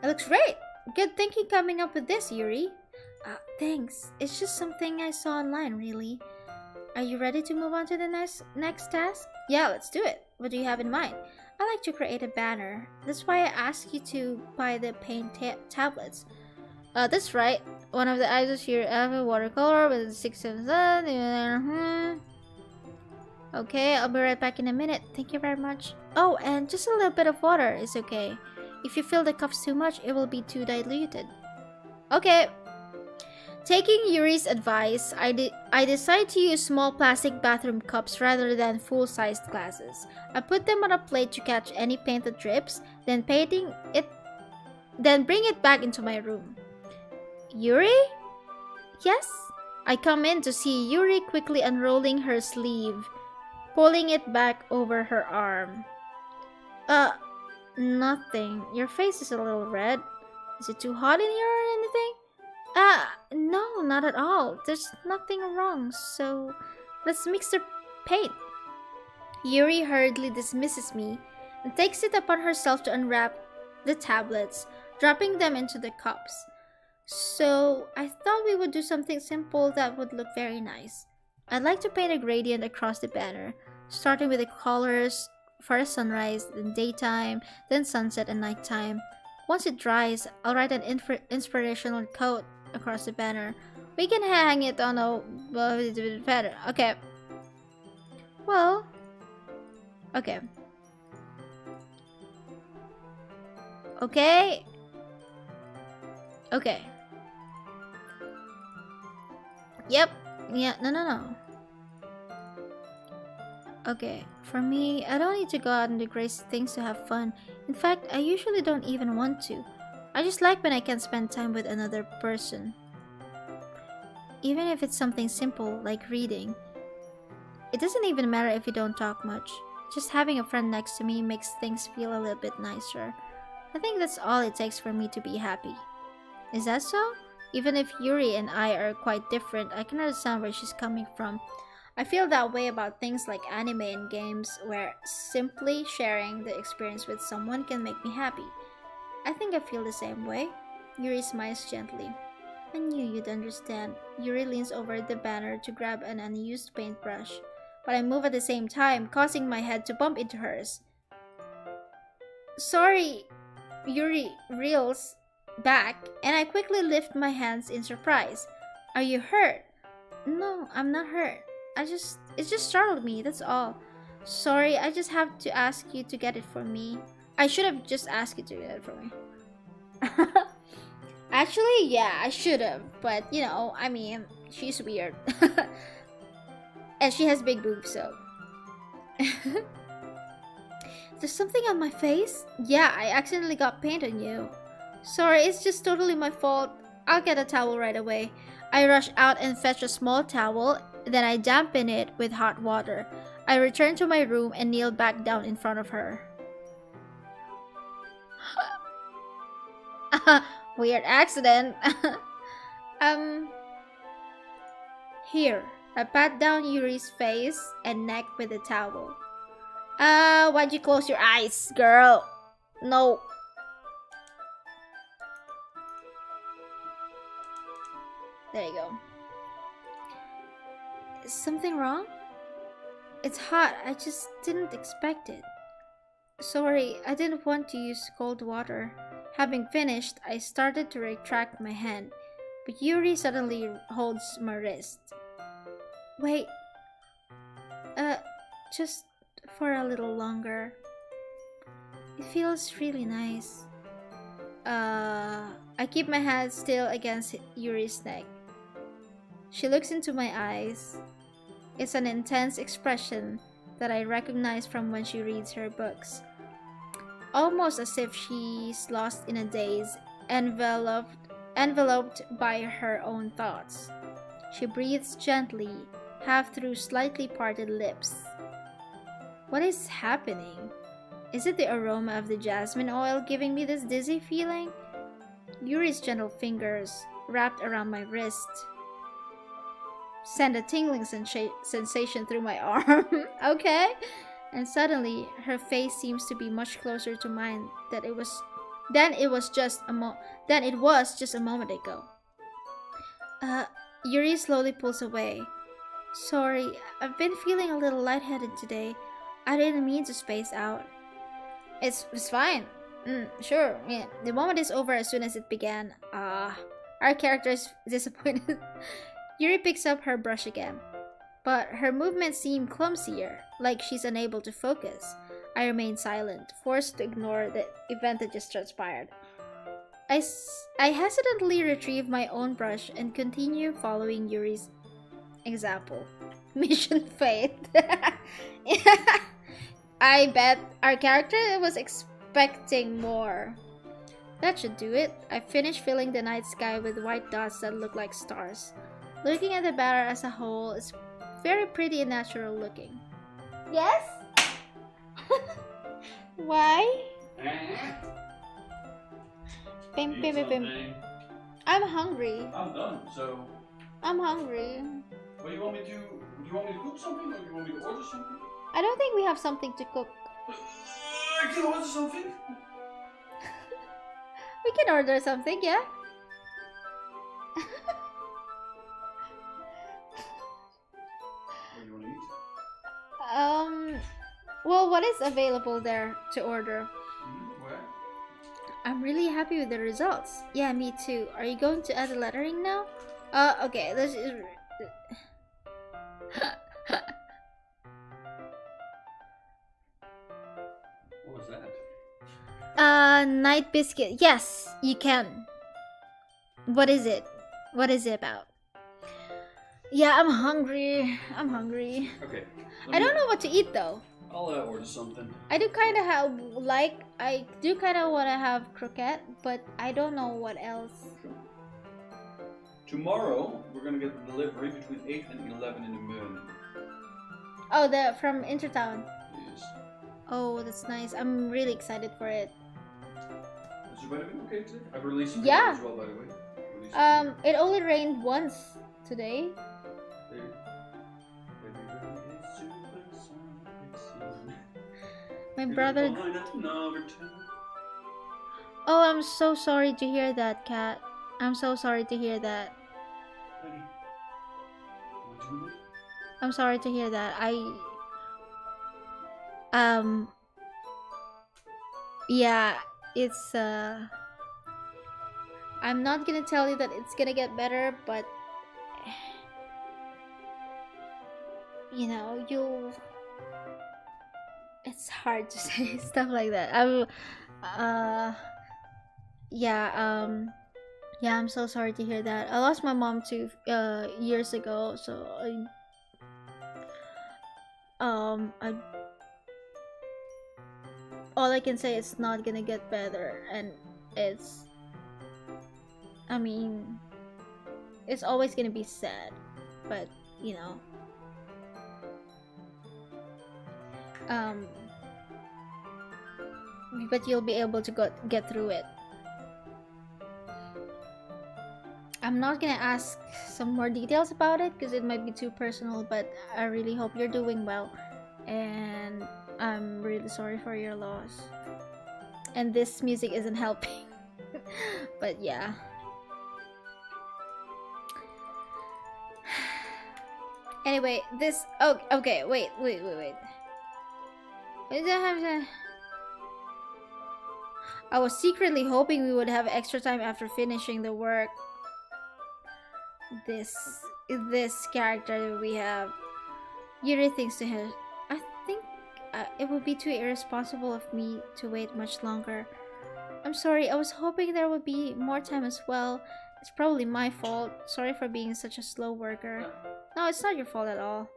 It looks great! Good thinking coming up with this, Yuri. Thanks. It's just something I saw online, really. Are you ready to move on to the next task? Yeah, let's do it. What do you have in mind? I like to create a banner. That's why I asked you to buy the paint tablets. That's right. One of the items here, I have a watercolor with 6 of that. Okay, I'll be right back in a minute. Thank you very much. Oh, and just a little bit of water is okay. If you fill the cups too much, it will be too diluted. Okay. Taking Yuri's advice, I decided to use small plastic bathroom cups rather than full-sized glasses. I put them on a plate to catch any paint that drips, then bring it back into my room. Yuri? Yes? I come in to see Yuri quickly unrolling her sleeve, pulling it back over her arm. Nothing. Your face is a little red. Is it too hot in here or anything? No, not at all. There's nothing wrong, so let's mix the paint. Yuri hurriedly dismisses me and takes it upon herself to unwrap the tablets, dropping them into the cups. So I thought we would do something simple that would look very nice. I'd like to paint a gradient across the banner, starting with the colors for a sunrise, then daytime, then sunset and nighttime. Once it dries, I'll write an inspirational quote across the banner. We can hang it on a banner. Okay. Well, okay. Okay. Okay. Yep. Yeah, no. Okay, for me, I don't need to go out and do crazy things to have fun. In fact, I usually don't even want to. I just like when I can spend time with another person. Even if it's something simple, like reading. It doesn't even matter if we don't talk much. Just having a friend next to me makes things feel a little bit nicer. I think that's all it takes for me to be happy. Is that so? Even if Yuri and I are quite different, I can understand where she's coming from. I feel that way about things like anime and games, where simply sharing the experience with someone can make me happy. I think I feel the same way. Yuri smiles gently. I knew you'd understand. Yuri leans over the banner to grab an unused paintbrush, but I move at the same time, causing my head to bump into hers. Sorry, Yuri reels back, and I quickly lift my hands in surprise. Are you hurt? No, I'm not hurt. It just startled me, that's all. Sorry, I just have to ask you to get it for me. I should have just asked you to get it for me. Actually, yeah, I should have. But, you know, I mean, she's weird. And she has big boobs, so. There's something on my face? Yeah, I accidentally got paint on you. Sorry, it's just totally my fault. I'll get a towel right away. I rush out and fetch a small towel, then I dampen it with hot water. I return to my room and kneel back down in front of her. Weird accident. Here. I pat down Yuri's face and neck with the towel. Why'd you close your eyes, girl? No. There you go. Is something wrong? It's hot. I just didn't expect it. Sorry, I didn't want to use cold water. Having finished, I started to retract my hand, but Yuri suddenly holds my wrist. Wait. Just for a little longer. It feels really nice. I keep my hand still against Yuri's neck. She looks into my eyes. It's an intense expression that I recognize from when she reads her books. Almost as if she's lost in a daze, enveloped by her own thoughts. She breathes gently, half through slightly parted lips. What is happening? Is it the aroma of the jasmine oil giving me this dizzy feeling? Yuri's gentle fingers, wrapped around my wrist, send a tingling sensation through my arm. Okay? And suddenly, her face seems to be much closer to mine than it was just a moment ago. Yuri slowly pulls away. Sorry, I've been feeling a little lightheaded today. I didn't mean to space out. It's fine. Sure, yeah. The moment is over as soon as it began. Our character is disappointed. Yuri picks up her brush again, but her movements seem clumsier, like she's unable to focus. I remain silent, forced to ignore the event that just transpired. I hesitantly retrieve my own brush and continue following Yuri's example. Mission failed. I bet our character was expecting more. That should do it. I finished filling the night sky with white dots that look like stars. Looking at the batter as a whole, it's very pretty and natural looking. Yes? Why? Pim, pim, pim, pim. I'm hungry. I'm done, so... I'm hungry. Well, do you want me to cook something, or do you want me to order something? I don't think we have something to cook. I can order something. We can order something, yeah? What do you want to eat? Well, what is available there to order? Where? I'm really happy with the results. Yeah, me too. Are you going to add the lettering now? Okay, let's just... What was that? Night biscuit. Yes, you can. What is it? What is it about? Yeah, I'm hungry. I'm hungry. Okay. I don't know what to eat though. I'll order something. I do kind of have I do kind of want to have croquette, but I don't know what else. Tomorrow we're gonna get the delivery between 8 and 11 in the morning. Oh, the from Intertown. Yes. Oh, that's nice. I'm really excited for it. Is your vitamin okay today? I've released it Yeah. as well, by the way. It only rained once today. My brother. Oh, I'm so sorry to hear that, Kat. I'm so sorry to hear that. I'm sorry to hear that. Yeah, it's I'm not gonna tell you that it's gonna get better, but you know, it's hard to say stuff like that. Yeah, I'm so sorry to hear that. I lost my mom too years ago, so all I can say is not gonna get better, and I mean, it's always gonna be sad, but you know, but you'll be able to get through it. I'm not gonna ask some more details about it because it might be too personal, but I really hope you're doing well, and I'm really sorry for your loss. And this music isn't helping. But yeah. Anyway, this... Oh, okay, wait. I was secretly hoping we would have extra time after finishing the work. This character that we have, Yuri thinks to him, I think it would be too irresponsible of me to wait much longer. I'm sorry, I was hoping there would be more time as well. It's probably my fault. Sorry for being such a slow worker. No, it's not your fault at all.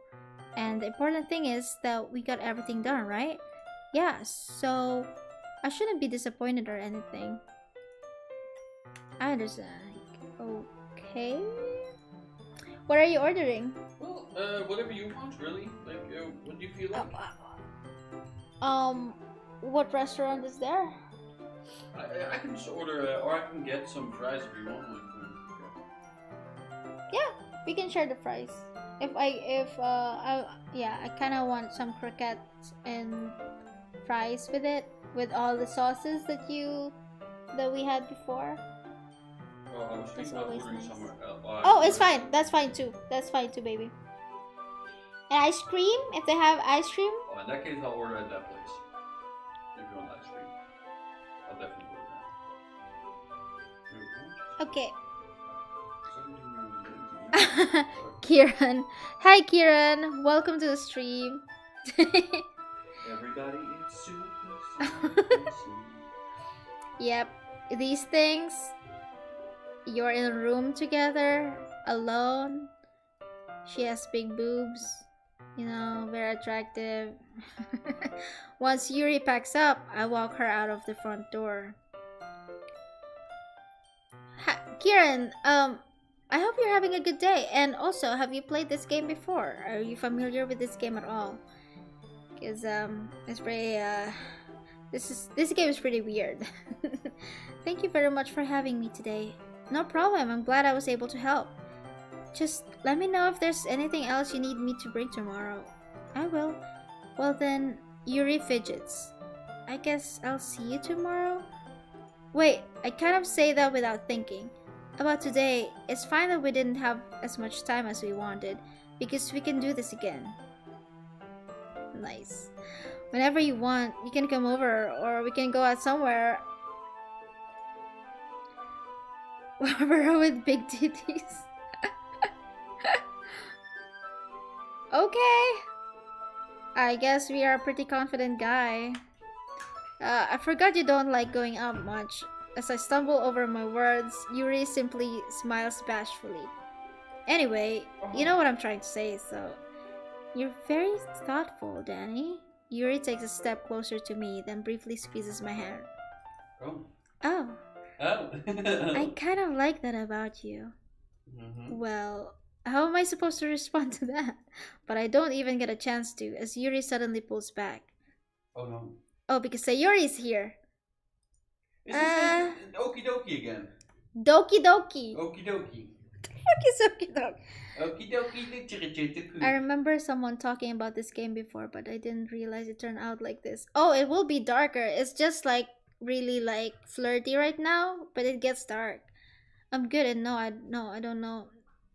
And the important thing is that we got everything done, right? Yeah, so I shouldn't be disappointed or anything. I understand. Okay. What are you ordering? Well, whatever you want, really. Like, what do you feel like? What restaurant is there? I can just order, or I can get some fries if you want. Yeah, we can share the fries. I kind of want some croquettes and fries with it, with all the sauces that we had before. Oh, I was thinking about ordering nice. somewhere else. Oh, it's fine. That's fine too. That's fine too, baby. And ice cream, if they have ice cream. Oh, in that case, I'll order at that place. If you want ice cream, I'll definitely order that. Okay. Kieran. Hi, Kieran. Welcome to the stream. Everybody is super. Yep. these things, you're in a room together, alone. She has big boobs, you know, very attractive. Once Yuri packs up, I walk her out of the front door. Kieran, I hope you're having a good day. And also, have you played this game before? Are you familiar with this game at all? Because it's pretty this game is pretty weird. Thank you very much for having me today. No problem. I'm glad I was able to help. Just let me know if there's anything else you need me to bring tomorrow. I will. Well then, Yuri fidgets. I guess I'll see you tomorrow? Wait, I kind of say that without thinking. About today, it's fine that we didn't have as much time as we wanted, because we can do this again. Nice. Whenever you want, you can come over, or we can go out somewhere. We're with big titties. Okay. I guess we are a pretty confident guy. I forgot you don't like going out much. As I stumble over my words, Yuri simply smiles bashfully. Anyway, you know what I'm trying to say, so... You're very thoughtful, Danny. Yuri takes a step closer to me, then briefly squeezes my hand. Oh. Oh. Oh. I kind of like that about you. Well, how am I supposed to respond to that? But I don't even get a chance to, as Yuri suddenly pulls back. Oh no. Oh, because Sayori is here. Is this Doki Doki again? Doki Doki. Okie dokie. Fuck is Doki Doki? Okie dokie. I remember someone talking about this game before, but I didn't realize it turned out like this. Oh, it will be darker. It's just like really like flirty right now, but it gets dark. I'm good and no, I don't know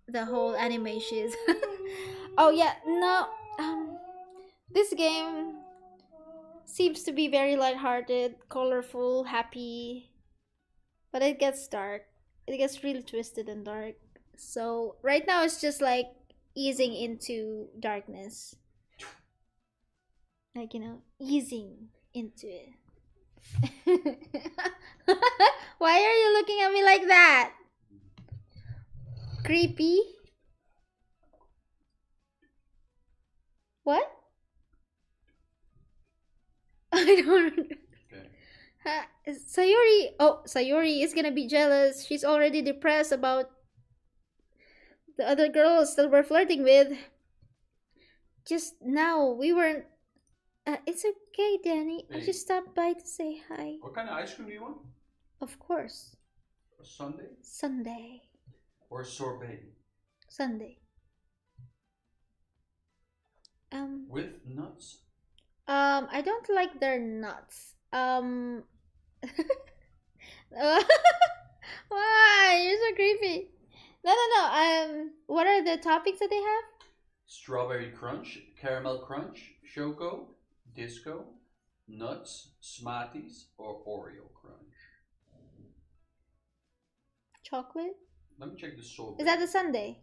the whole anime shiz. Oh yeah, no. This game seems to be very lighthearted, colorful, happy, but it gets dark. It gets really twisted and dark. So right now it's just like easing into darkness. Like, you know, easing into it. Why are you looking at me like that? Creepy? What? I don't know. Sayori is gonna be jealous. She's already depressed about the other girls that we're flirting with. Just now, we weren't... it's okay, Danny. I just stopped by to say hi. What kind of ice cream do you want? Of course. A sundae? Sunday. Or a sorbet? Sunday. With nuts? I don't like their nuts. Why? You're so creepy. No. What are the toppings that they have? Strawberry crunch, caramel crunch, choco, disco, nuts, Smarties, or Oreo crunch. Chocolate? Let me check the sorbet. Is that the sundae?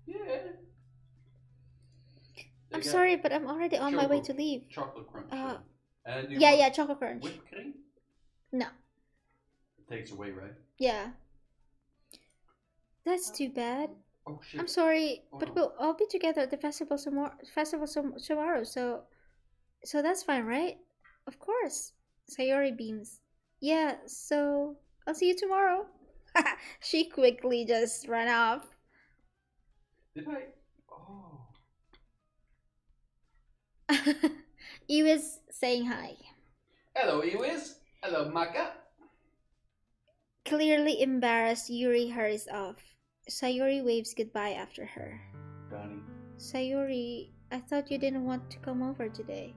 Yeah. I'm sorry, but I'm already on my way to leave. Chocolate crunch. Yeah, chocolate crunch. Whipped cream? No. It takes away, right? Yeah. That's too bad. Oh shit. I'm sorry, Oh, but no. we'll all be together at the festival tomorrow. So that's fine, right? Of course. Sayori beams. Yeah. So I'll see you tomorrow. She quickly just ran off. Did I? Oh. Iwis saying hi. Hello, Iwis. Hello, Maka. Clearly embarrassed, Yuri hurries off. Sayori waves goodbye after her. Donnie. Sayori, I thought you didn't want to come over today.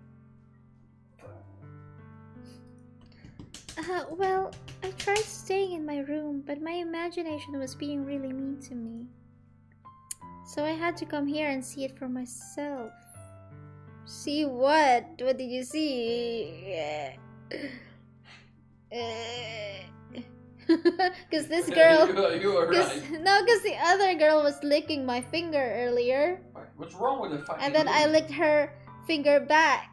Well, I tried staying in my room, but my imagination was being really mean to me. So I had to come here and see it for myself. See what? What did you see? Because this girl... you are right. No, because the other girl was licking my finger earlier. What's wrong with the fucking... And then I licked her finger back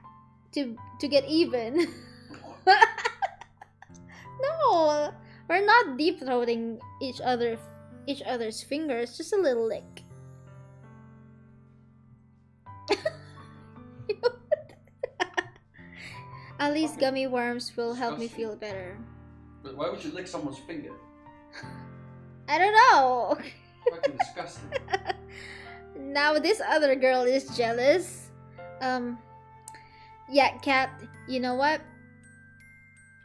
to get even. No, we're not deep throating each other's fingers. Just a little lick. At least Okay. gummy worms will help me Disgusting. feel better. But why would you lick someone's finger? I don't know. Fucking disgusting. Now this other girl is jealous. Yeah, Kat, you know what?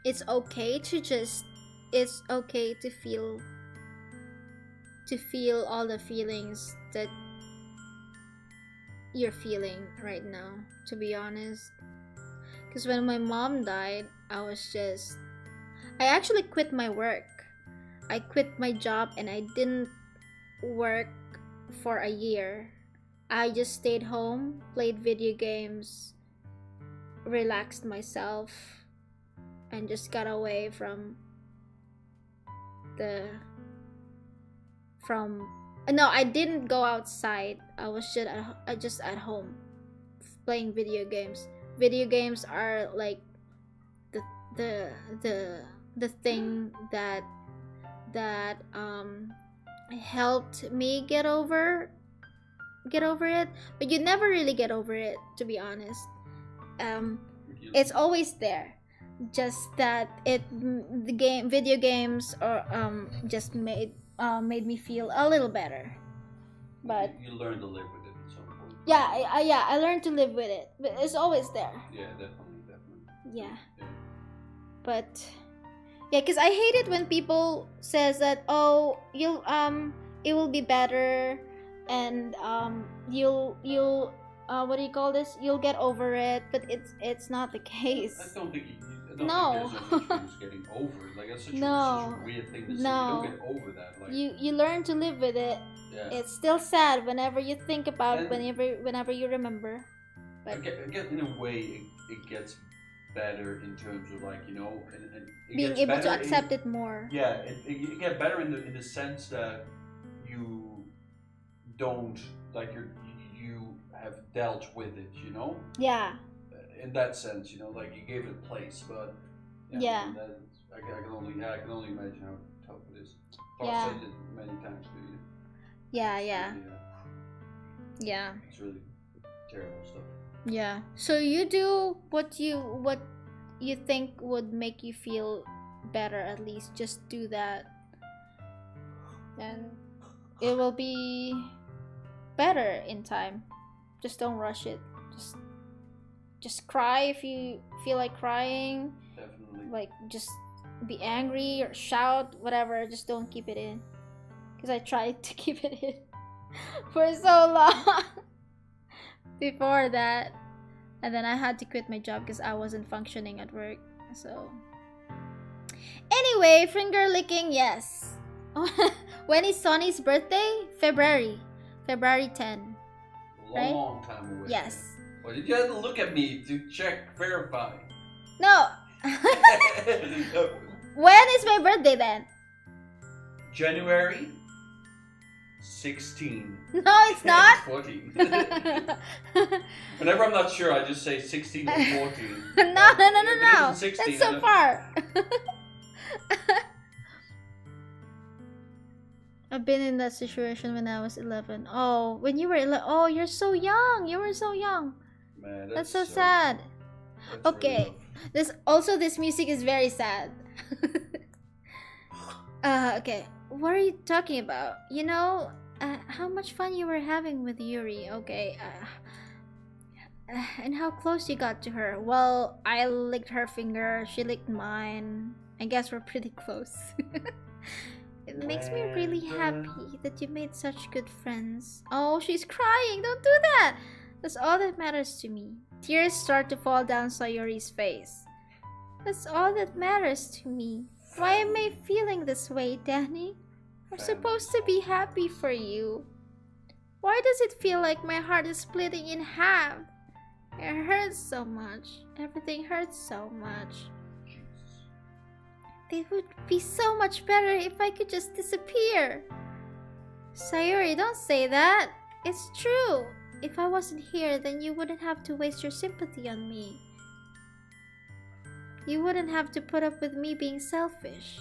It's okay to feel all the feelings that you're feeling right now, to be honest. Because when my mom died, I actually quit my work. I quit my job and I didn't work for a year. I just stayed home, played video games, relaxed myself, and just got away from no, I didn't go outside. I was just at home playing video games. Video games are like the the thing that helped me get over it, but you never really get over it, to be honest. It's always there, just that video games or just made me feel a little better. But you learn to live with it at some point. yeah, I learned to live with it, but it's always there. Yeah, definitely. Yeah. But yeah, because I hate it when people says that, oh, you'll it will be better, and you'll what do you call this, you'll get over it, but it's not the case. I don't think No. there's no such thing as getting over it. Like, that's such No. a weird thing to say. No. You don't get over that. Like, You learn to live with it. yeah. It's still sad whenever you think about it, And- whenever you remember. I get in a way it gets better in terms of, like, you know, and it Being gets able to better accept it more. Yeah, it get better in the sense that you don't, like, you have dealt with it, you know. Yeah. In that sense, you know, like, you gave it a place, but Yeah. I can only imagine how tough it is. I've Yeah. said it many times to you. Yeah, It's yeah. really, Yeah. it's really terrible stuff. Yeah. So you do what you think would make you feel better, at least just do that. And it will be better in time. Just don't rush it. Just cry if you feel like crying. Definitely. Like, just be angry or shout, whatever. Just don't keep it in. Because I tried to keep it in for so long before that. And then I had to quit my job because I wasn't functioning at work. So anyway, finger licking, yes. When is Sonny's birthday? February 10. Right? Long time away. Yes. Well, did you have to look at me to check, verify? No. When is my birthday then? January 16. No, it's not. 14. Whenever I'm not sure, I just say 16 or 14. No. If it isn't 16, That's so far. I've been in that situation when I was 11. Oh, when you were 11. Oh, you're so young. You were so young. Man, That's so sad. That's Okay. really This music is very sad. Okay. What are you talking about? You know, how much fun you were having with Yuri. Okay. And how close you got to her. Well, I licked her finger. She licked mine. I guess we're pretty close. It makes me really happy that you made such good friends. Oh, she's crying. Don't do that. That's all that matters to me. Tears start to fall down Sayori's face. That's all that matters to me. Why am I feeling this way, Danny? I'm supposed to be happy for you. Why does it feel like my heart is splitting in half? It hurts so much. Everything hurts so much. Jesus. It would be so much better if I could just disappear. Sayori, don't say that. It's true. If I wasn't here, then you wouldn't have to waste your sympathy on me. You wouldn't have to put up with me being selfish.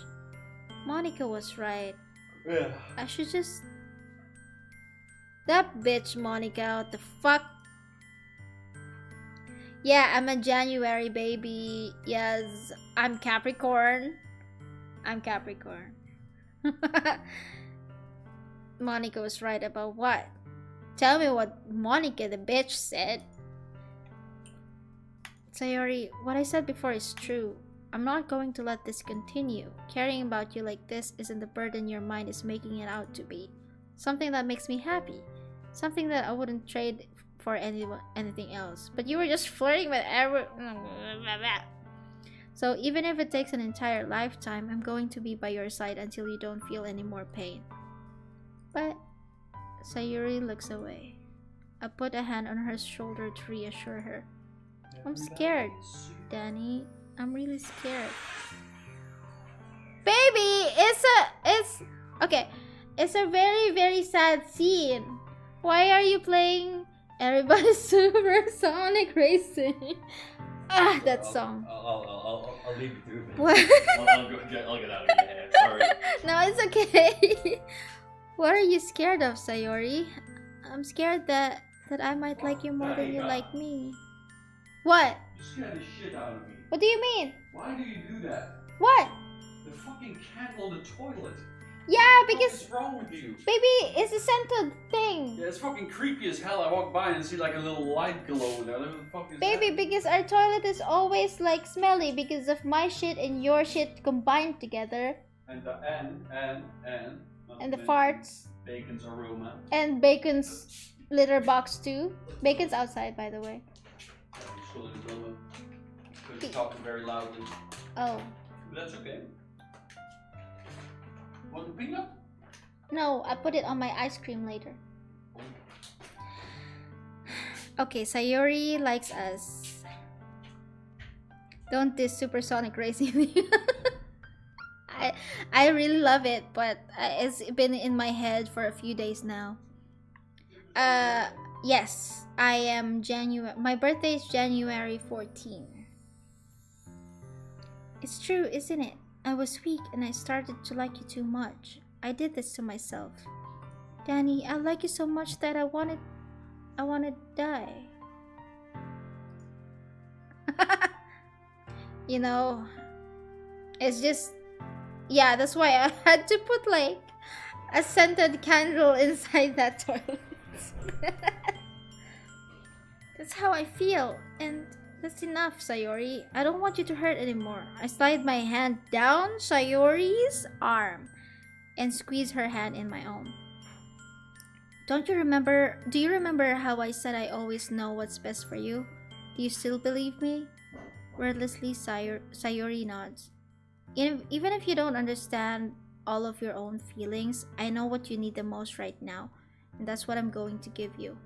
Monica was right. Yeah. I should just... That bitch, Monica, what the fuck? Yeah, I'm a January baby. Yes, I'm Capricorn. I'm Capricorn. Monica was right about what? Tell me what Monica the bitch said. Sayori, what I said before is true. I'm not going to let this continue. Caring about you like this isn't the burden your mind is making it out to be. Something that makes me happy. Something that I wouldn't trade for anything else. But you were just flirting with So even if it takes an entire lifetime, I'm going to be by your side until you don't feel any more pain. But Sayuri looks away. I put a hand on her shoulder to reassure her. I'm scared, Danny. I'm really scared. Baby, okay. It's a very, very sad scene. Why are you playing Everybody's Supersonic Racing? Ah, that song. I'll leave you to it. What? I'll get out of your head. Sorry. No, it's okay. What are you scared of, Sayori? I'm scared that I might like you more than you like me. What? You scared the shit out of me. What do you mean? Why do you do that? What? The fucking candle in the toilet. Yeah, because... What is wrong with you? Baby, it's a scented thing. Yeah, it's fucking creepy as hell. I walk by and see like a little light glow in there. What the fuck is Baby, that? because our toilet is always like smelly because of my shit and your shit combined together. And the farts. Bacon's aroma. And Bacon's litter box too. Bacon's outside, by the way. He's still in his room. Because he's talking very loudly. Oh. But that's okay. Want the peanut? No, I put it on my ice cream later. Okay, Sayori likes us. Don't diss Supersonic Racing. I really love it, but it's been in my head for a few days now. Yes, I am January. My birthday is January 14. It's true, isn't it? I was weak and I started to like you too much. I did this to myself. Danny, I like you so much that I wanna die. You know, it's just... Yeah, that's why I had to put like a scented candle inside that toilet. That's how I feel, and that's enough, Sayori. I don't want you to hurt anymore. I slide my hand down Sayori's arm and squeeze her hand in my own. Do you remember how I said I always know what's best for you? Do you still believe me? Wordlessly, Sayori nods. Even if you don't understand all of your own feelings, I know what you need the most right now, and that's what I'm going to give you.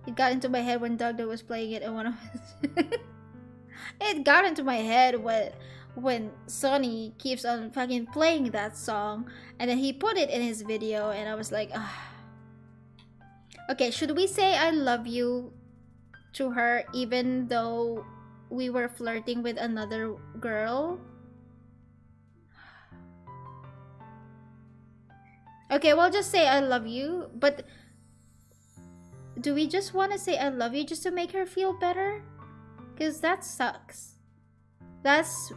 It got into my head when Dogda was playing it, and one of it got into my head when Sonny keeps on fucking playing that song, and then he put it in his video, and I was like, ah. Okay, should we say I love you to her even though we were flirting with another girl? Okay, we'll just say I love you, but do we just want to say I love you just to make her feel better? Because that sucks. That's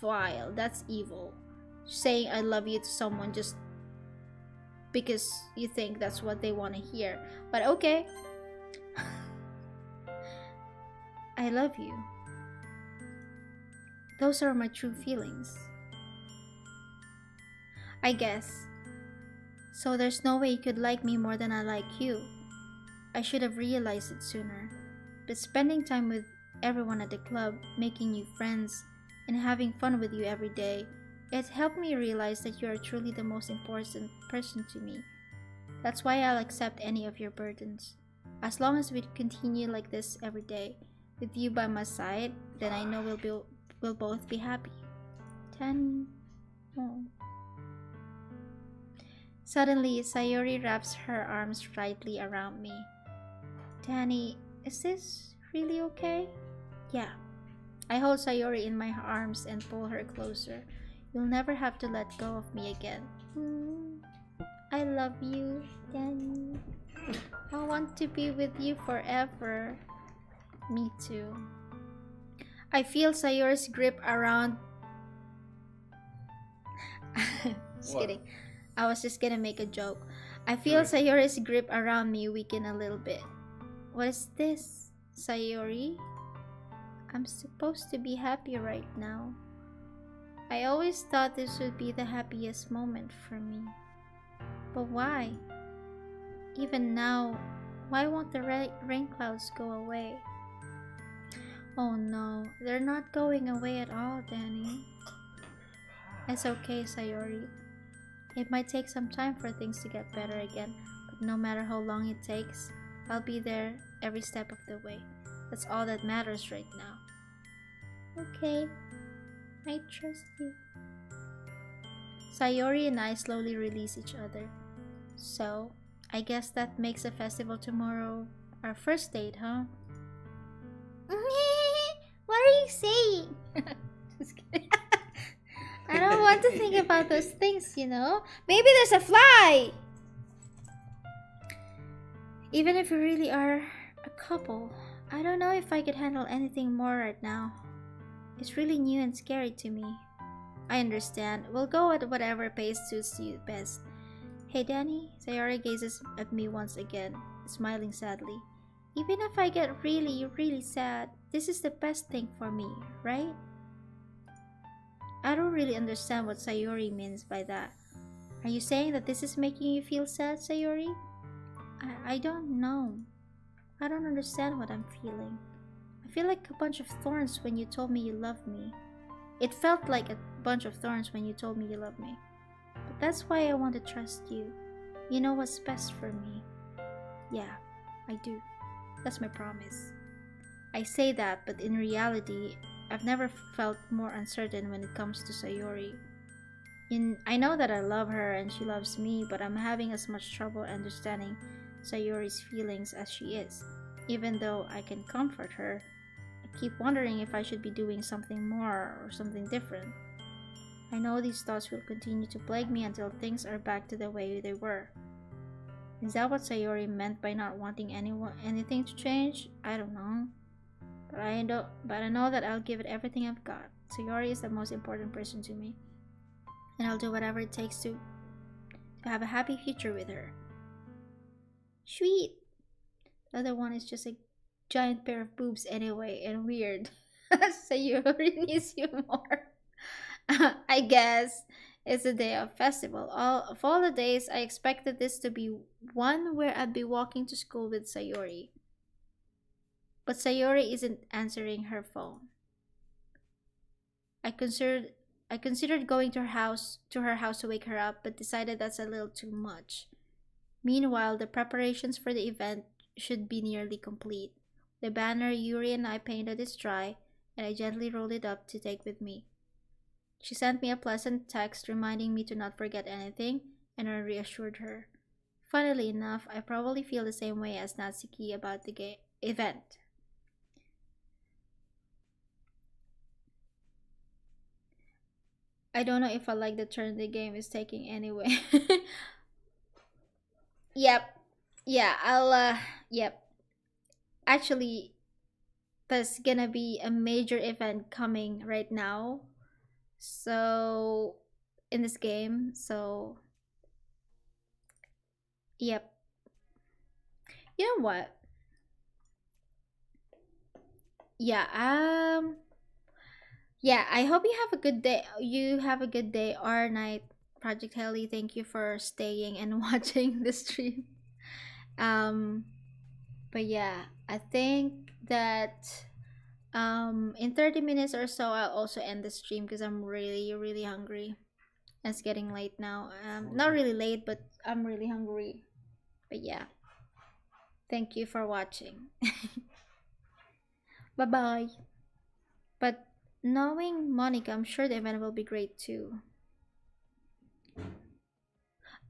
vile. That's evil. Saying I love you to someone just because you think that's what they want to hear. But okay. I love you. Those are my true feelings. I guess. So there's no way you could like me more than I like you. I should have realized it sooner. But spending time with everyone at the club, making new friends, and having fun with you every day, it helped me realize that you are truly the most important person to me. That's why I'll accept any of your burdens. As long as we continue like this every day, with you by my side, then I know we'll both be happy. 10. Oh. Suddenly, Sayori wraps her arms tightly around me. Danny, is this really okay? Yeah. I hold Sayori in my arms and pull her closer. You'll never have to let go of me again. Hmm. I love you, Danny. I want to be with you forever. Me too. I feel Sayori's grip around. Just What? kidding. I was just gonna make a joke. I Do feel it. Sayori's grip around me weaken a little bit. What is this, Sayori? I'm supposed to be happy right now. I always thought this would be the happiest moment for me. But why? Even now, why won't the rain clouds go away? Oh no, they're not going away at all, Danny. It's okay, Sayori. It might take some time for things to get better again, but no matter how long it takes, I'll be there every step of the way. That's all that matters right now. Okay, I trust you. Sayori and I slowly release each other. So, I guess that makes the festival tomorrow our first date, huh? What are you saying? Just kidding. I don't want to think about those things, you know? Maybe there's a fly! Even if we really are a couple, I don't know if I could handle anything more right now. It's really new and scary to me. I understand. We'll go at whatever pace suits you best. Hey Danny, Sayori gazes at me once again, smiling sadly. Even if I get really, really sad, this is the best thing for me, right? I don't really understand what Sayori means by that. Are you saying that this is making you feel sad, Sayori? I don't know. I don't understand what I'm feeling. I feel like a bunch of thorns when you told me you loved me. It felt like a bunch of thorns when you told me you loved me. But that's why I want to trust you. You know what's best for me. Yeah, I do. That's my promise. I say that, but in reality, I've never felt more uncertain when it comes to Sayori. I know that I love her and she loves me, but I'm having as much trouble understanding Sayori's feelings as she is. Even though I can comfort her, I keep wondering if I should be doing something more or something different. I know these thoughts will continue to plague me until things are back to the way they were. Is that what Sayori meant by not wanting anything to change? I don't know. But I know that I'll give it everything I've got. Sayori is the most important person to me. And I'll do whatever it takes to have a happy future with her. Sweet. The other one is just a giant pair of boobs anyway and weird. Sayori needs you more. I guess it's a day of festival. Of all the days, I expected this to be one where I'd be walking to school with Sayori. But Sayori isn't answering her phone. I considered I considered going to her house to wake her up, but decided that's a little too much. Meanwhile, the preparations for the event should be nearly complete. The banner Yuri and I painted is dry, and I gently rolled it up to take with me. She sent me a pleasant text reminding me to not forget anything, and I reassured her. Funnily enough, I probably feel the same way as Natsuki about the event. I don't know if I like the turn the game is taking anyway. Yep. Yeah, yep. Actually, there's gonna be a major event coming right now. So, in this game, so, yep. You know what? Yeah, yeah, I hope you have a good day. You have a good day or night, Project Helly. Thank you for staying and watching the stream. Um, but yeah, I think that in 30 minutes or so I'll also end the stream because I'm really really hungry. It's getting late now. Not really late, but I'm really hungry. But yeah, thank you for watching. Bye bye. But knowing Monica, I'm sure the event will be great too.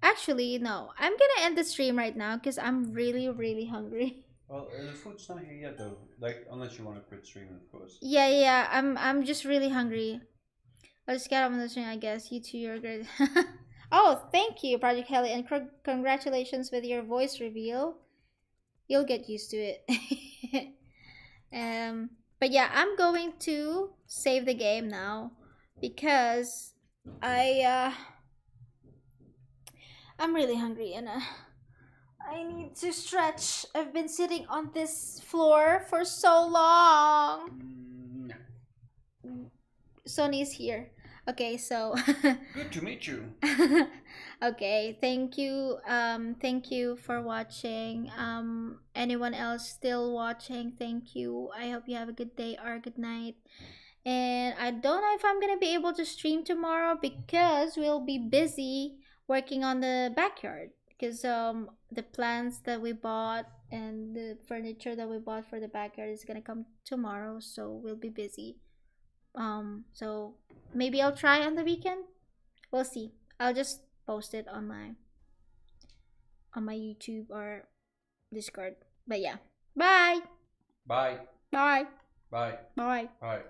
Actually, no. I'm gonna end the stream right now because I'm really, really hungry. Well, the food's not here yet, though. Like, unless you want to quit streaming, of course. Yeah, yeah. I'm just really hungry. I'll just get up on the stream, I guess. You two, you're good. Oh, thank you, Project Heli, and congratulations with your voice reveal. You'll get used to it. um, but yeah, I'm going to save the game now because I I'm really hungry and I need to stretch. I've been sitting on this floor for so long. Sony's here. Okay, so Good to meet you. okay, thank you for watching. Anyone else still watching, thank you. I hope you have a good day or a good night. And I don't know if I'm gonna be able to stream tomorrow because we'll be busy working on the backyard. Because the plants that we bought and the furniture that we bought for the backyard is gonna come tomorrow, so we'll be busy. So maybe I'll try on the weekend. We'll see. I'll just post it on my YouTube or Discord. But yeah. Bye. Bye. Bye. Bye. Bye. Bye.